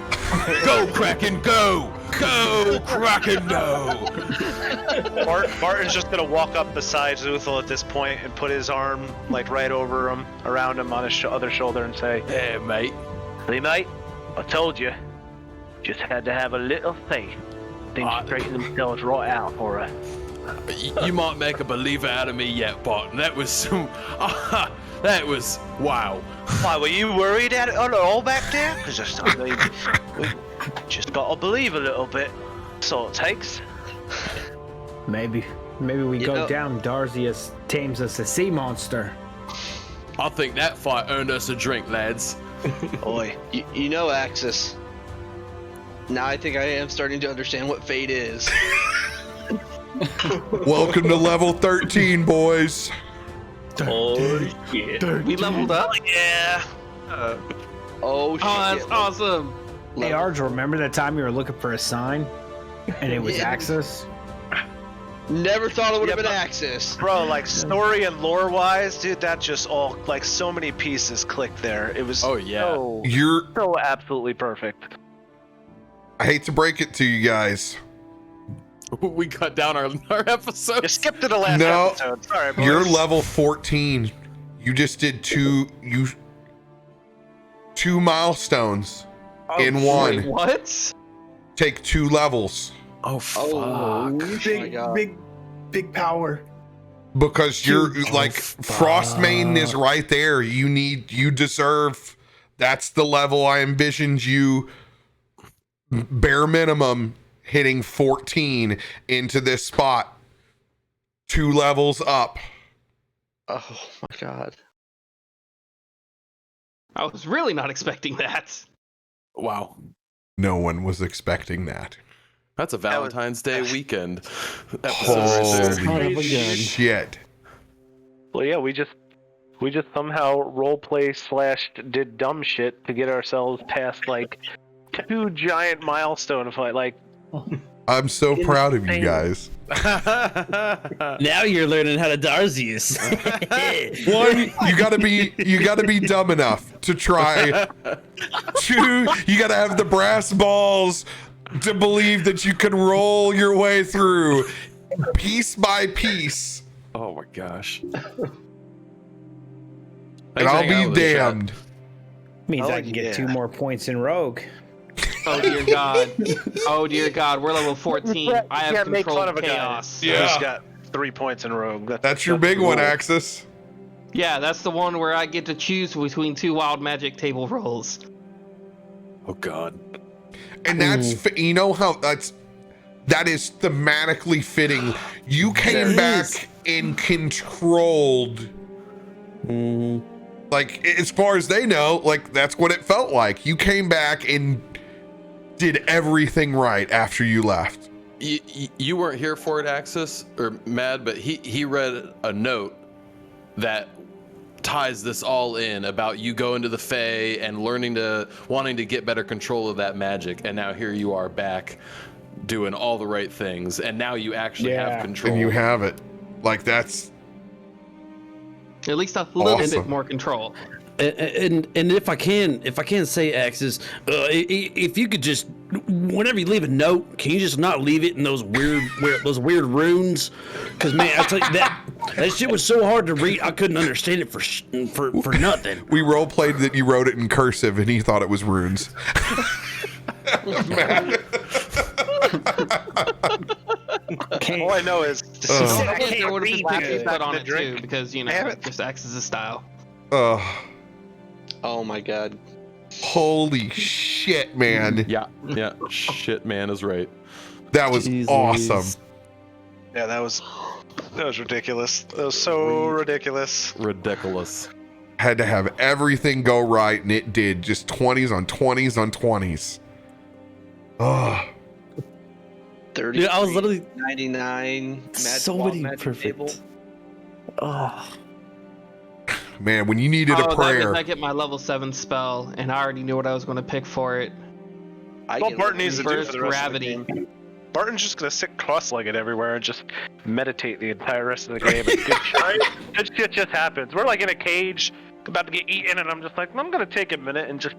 Go Kraken, go! Go Kraken, no! Martin's just gonna walk up beside Zuthel at this point and put his arm like right over him, around him on his other shoulder, and say, "Hey, mate. Hey, mate. I told you. Just had to have a little faith. Things straighten themselves right out for us." You might make a believer out of me yet, Barton. That was some... that was... wow. Why, were you worried at it all back there? Because I mean, we just gotta believe a little bit. That's all it takes. Maybe we go down. Darzius tames us a sea monster. I think that fight earned us a drink, lads. Boy, you know, Axis. Now I think I am starting to understand what fate is. Welcome to level 13, boys. Oh shit. We leveled up? Yeah. Oh shit. Oh, that's awesome. Hey, Arj, remember that time you were looking for a sign? And it was Axis? Never thought it would have been Axis. Bro, like story and lore wise, dude, that just all, like, so many pieces clicked there. It was so absolutely perfect. I hate to break it to you guys. We cut down our episode. You skipped to the last episode. Sorry, boys. You're level 14. You just did two milestones in one. Wait, what? Take 2 levels. Oh fuck! Big power. Because you're Frostmaiden is right there. You deserve That's the level I envisioned you, bare minimum, hitting 14 into this spot. 2 levels up. Oh my god. I was really not expecting that. Wow. No one was expecting that. That's a Valentine's Day weekend episode right there. Holy shit. Well, yeah, we just somehow roleplay / did dumb shit to get ourselves past like 2 giant milestone fight. Like, I'm so proud of you guys. Now you're learning how to Darzius. One, you gotta be dumb enough to try. 2, you gotta have the brass balls to believe that you can roll your way through piece by piece. Oh my gosh. And I'll be damned. Means I can get 2 more points in Rogue. Oh dear God. Oh dear God. We're level 14. I have control of chaos. Yeah. Just got 3 points in Rogue. That's your big one, Axis. Yeah, that's the one where I get to choose between 2 wild magic table rolls. Oh God. And that's you know how that is thematically fitting. You came back and controlled. Like, as far as they know, like, that's what it felt like. You came back and did everything right after you left. You weren't here for it, Axis, or Mad, but he read a note that ties this all in about you going to the Fae and wanting to get better control of that magic. And now here you are back doing all the right things. And now you actually have control. And you have it. Like, that's... At least a little bit more control. And if I can say, Axis, if you could just, whenever you leave a note, can you just not leave it in those weird runes? Because man, I tell you that shit was so hard to read. I couldn't understand it for nothing. We role played that you wrote it in cursive, and he thought it was runes. All I know is there would have been black put on it too, because just Axis' style. Oh my god. Holy shit, man. Yeah. Shit, man is right. That was awesome. Yeah, that was ridiculous. That was so ridiculous. Ridiculous. Had to have everything go right, and it did. Just 20s on 20s on 20s. Oh. 30. Yeah, I was literally 99. so many perfect. Oh. Man, when you needed a That prayer. means I get my level 7 spell, and I already knew what I was going to pick for it. What Barton needs to do for the rest gravity. of the game. Barton's just going to sit cross-legged everywhere and just meditate the entire rest of the game. Good shit just happens. We're like in a cage, about to get eaten, and I'm just like, I'm going to take a minute and just...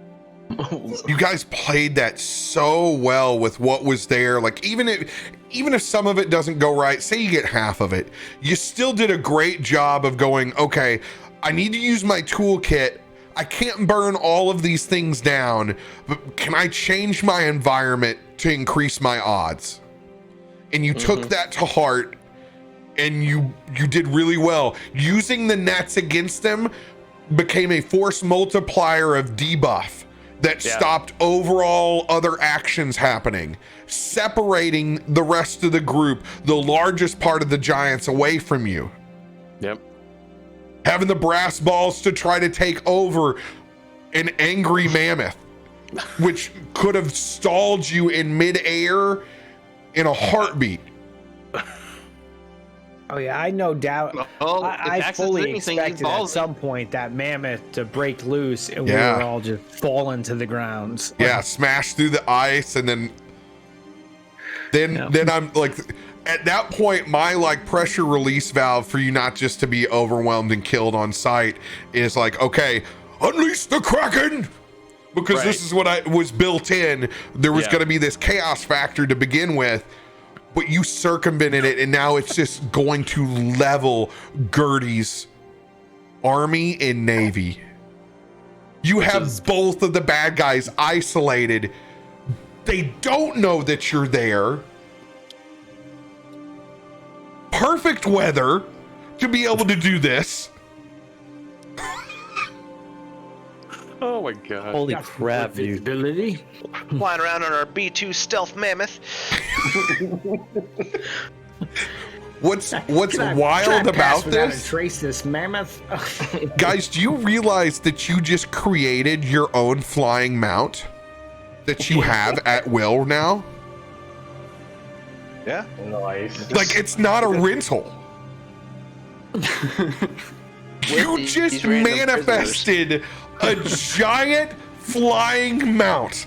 You guys played that so well with what was there. Like, even if some of it doesn't go right, say you get half of it, you still did a great job of going, okay, I need to use my toolkit. I can't burn all of these things down, but can I change my environment to increase my odds? And you took that to heart, and you did really well. Using the nets against them became a force multiplier of debuff that stopped overall other actions happening, separating the rest of the group, the largest part of the giants, away from you. Yep. Having the brass balls to try to take over an angry mammoth, which could have stalled you in midair in a heartbeat. Oh yeah, I no doubt. Well, I fully expected at some point that mammoth to break loose and we were all just falling to the ground. Yeah, smash through the ice, and then I'm like, at that point, my like pressure release valve for you not just to be overwhelmed and killed on sight is like, okay, unleash the Kraken, because this is what I was built in. There was going to be this chaos factor to begin with. But you circumvented it, and now it's just going to level Gertie's army and navy. You have both of the bad guys isolated. They don't know that you're there. Perfect weather to be able to do this. Oh my god. Holy crap, dude. Visibility. Flying around on our B2 stealth mammoth. What's Can I wild pass about without this, a trace this mammoth? guys? Do you realize that you just created your own flying mount that you have at will now? Yeah. Nice. Like, it's not a rental. You these just random manifested a giant flying mount.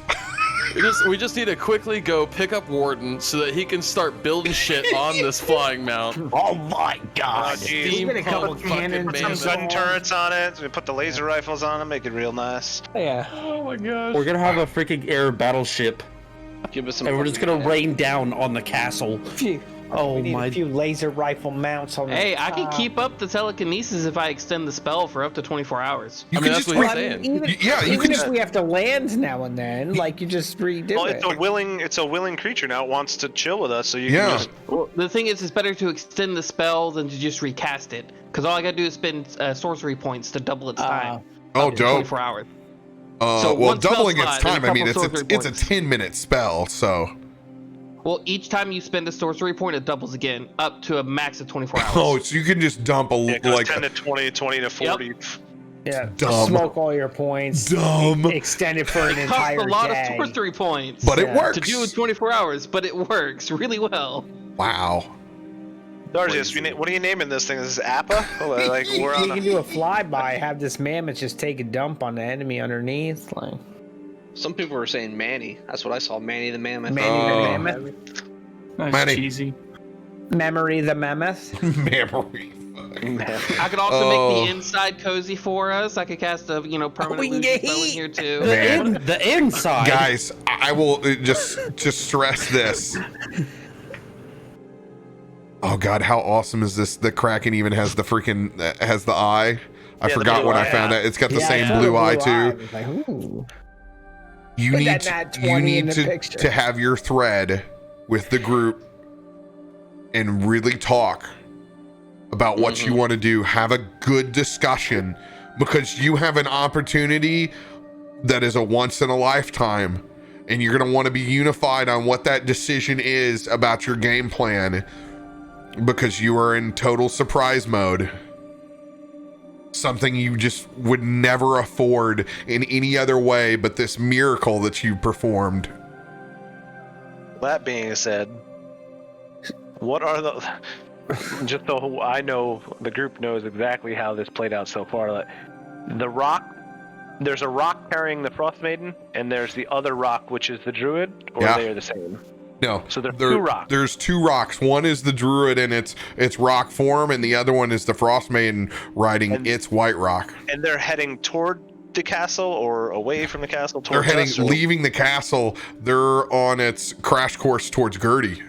We just need to quickly go pick up Warden so that he can start building shit on this flying mount. Oh my god! geez. Get a couple Steampunk cannons, fucking Some mammoth. gun turrets on it. We put the laser rifles on them, make it real nice. Yeah. Oh my gosh. We're gonna have a freaking air battleship, Give us some. and we're just fucking gonna rain down on the castle. Oh We need my! a few laser rifle mounts on. Hey, the I can top. keep up the telekinesis if I extend the spell for up to 24 hours. You I mean, can that's just what Well, he's I saying. mean, even, Yeah, you even can if just- we have to land now and then, like you just redo Well, it. it's a willing creature now. It wants to chill with us, so you Yeah. can just. Well, the thing is, it's better to extend the spell than to just recast it. Because all I gotta do is spend sorcery points to double its time. Oh, up to dope. 24 hours. Well, So one spell doubling its slot and a time. I mean, couple it's sorcery a points. 10-minute spell, so. Well, each time you spend a sorcery point, it doubles again, up to a max of 24 hours. Oh, so you can just dump Yeah, it goes like 10 to 20, 20 to 40. Yeah, Dumb. smoke all your points. Dumb. Extend it for an It costs entire a lot day. of sorcery points But it Yeah. works. to do in 24 hours, but it works really well. Wow. Darzius, what are you naming this thing? This is Appa? Like we're We on can do a flyby, have this mammoth just take a dump on the enemy underneath, like Some people were saying Manny. That's what I saw. Manny the mammoth. Manny the Oh. mammoth, That's Manny. cheesy. Memory the mammoth. Memory. I could also Oh. make the inside cozy for us. I could cast a permanent we can illusion get spell in heat. here too. Man. The inside. Guys, I will just stress this. Oh god, how awesome is this? The Kraken even has the freaking has the eye. I the forgot blue when I eye, found yeah. it. It's got the Yeah, I same saw blue the eye eye. too. I was like, ooh. You Look need at that to, 20 you in need the to, picture. to have your thread with the group and really talk about what you want to do. Have a good discussion because you have an opportunity that is a once in a lifetime, and you're going to want to be unified on what that decision is about your game plan because you are in total surprise mode. Something you just would never afford in any other way but this miracle that you performed. That being said, what are the just so I know the group knows exactly how this played out so far. Like, the rock, there's a rock carrying the Frostmaiden, and there's the other rock which is the druid, or Yeah. they are the same. No, So there's two rocks. There's two rocks. One is the druid in its rock form, and the other one is the Frostmaiden riding And- its white rock. And they're heading toward the castle or away from the castle. They're Towards heading, us, or- leaving the castle. They're on its crash course towards Gertie.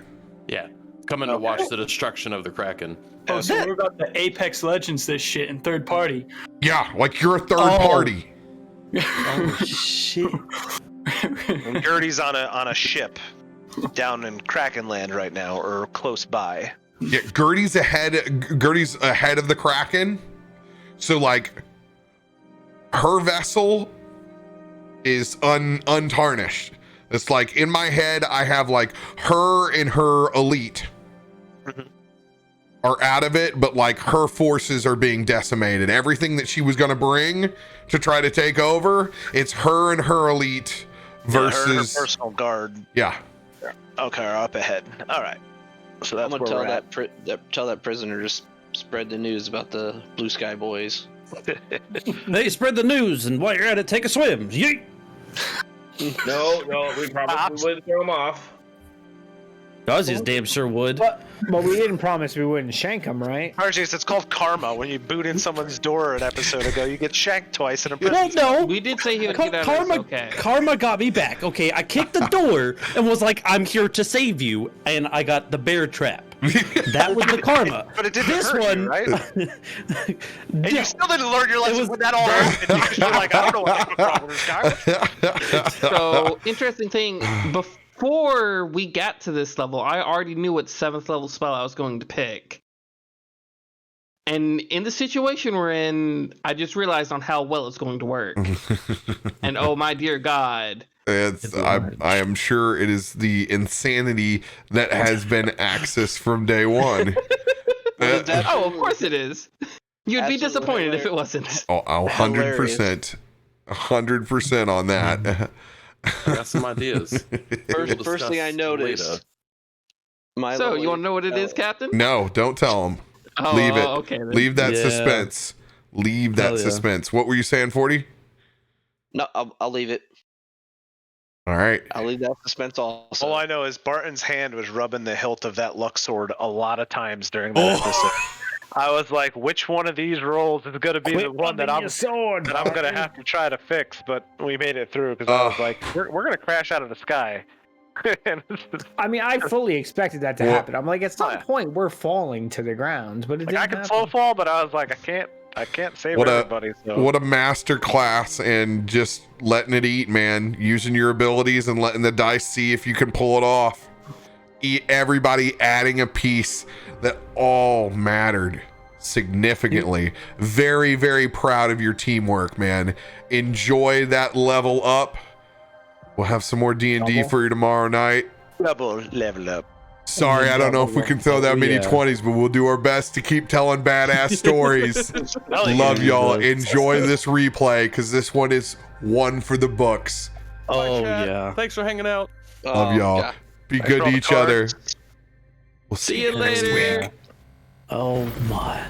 Yeah. Coming to watch the destruction of the Kraken. Oh, so we're about to Apex Legends this shit in third party. Yeah, like you're a third Oh. party. Oh shit! And Gertie's on a ship down in Krakenland right now, or close by. Yeah, Gertie's ahead of the Kraken. So like her vessel is untarnished. It's like in my head I have like her and her elite are out of it, but like her forces are being decimated. Everything that she was going to bring to try to take over, it's her and her elite versus her personal guard. yeah. Okay, are up ahead. All right. So that's I'm gonna where tell we're at. tell that prisoner just spread the news about the Blue Sky Boys. They spread the news, and while you're at it, take a swim. Yeet. No, we probably would throw him off. Ozzy's damn sure would. But we didn't promise we wouldn't shank him, right? Archie, it's called karma. When you boot in someone's door an episode ago, you get shanked twice in a Well, prison. no. We did say he would get out of this okay. Karma got me back. Okay, I kicked the door and was like, "I'm here to save you," and I got the bear trap. That was the karma. But it didn't This hurt one, you, right? And Yeah. you still didn't learn your lesson was- when that all happened. You're like, I don't know what happened with karma. So, interesting thing, before we got to this level, I already knew what 7th level spell I was going to pick. And in the situation we're in, I just realized on how well it's going to work. And oh my dear God. I am sure it is the insanity that has been Axis from day one. Oh, of course it is. You'd be disappointed if it wasn't. Oh, 100%. 100% on that. I got some ideas. First thing I noticed. So, you want to know what it is, Captain? No, don't tell him. Oh, Leave it. okay. Then. Leave that suspense. Leave that suspense. What were you saying, 40? No, I'll leave it. All right. I'll leave that suspense also. All I know is Barton's hand was rubbing the hilt of that luck sword a lot of times during that episode. I was like, which one of these rolls is going to be the one that I'm going to have to try to fix? But we made it through because I was like, we're going to crash out of the sky. I mean, I fully expected that to happen. I'm like, at some point we're falling to the ground, but it didn't happen. I could slow fall, but I was like, I can't save everybody. What a master class and just letting it eat, man. Using your abilities and letting the dice see if you can pull it off. Everybody adding a piece that all mattered significantly. Very, very proud of your teamwork, man. Enjoy that level up. We'll have some more D&D for you tomorrow night. Double level up. Sorry, I don't know if we can throw that many 20s, but we'll do our best to keep telling badass stories. Love y'all. Enjoy this replay because this one is one for the books. Oh, yeah. Thanks for hanging out. Love y'all. Be good to each other. We'll See you later. Oh, my.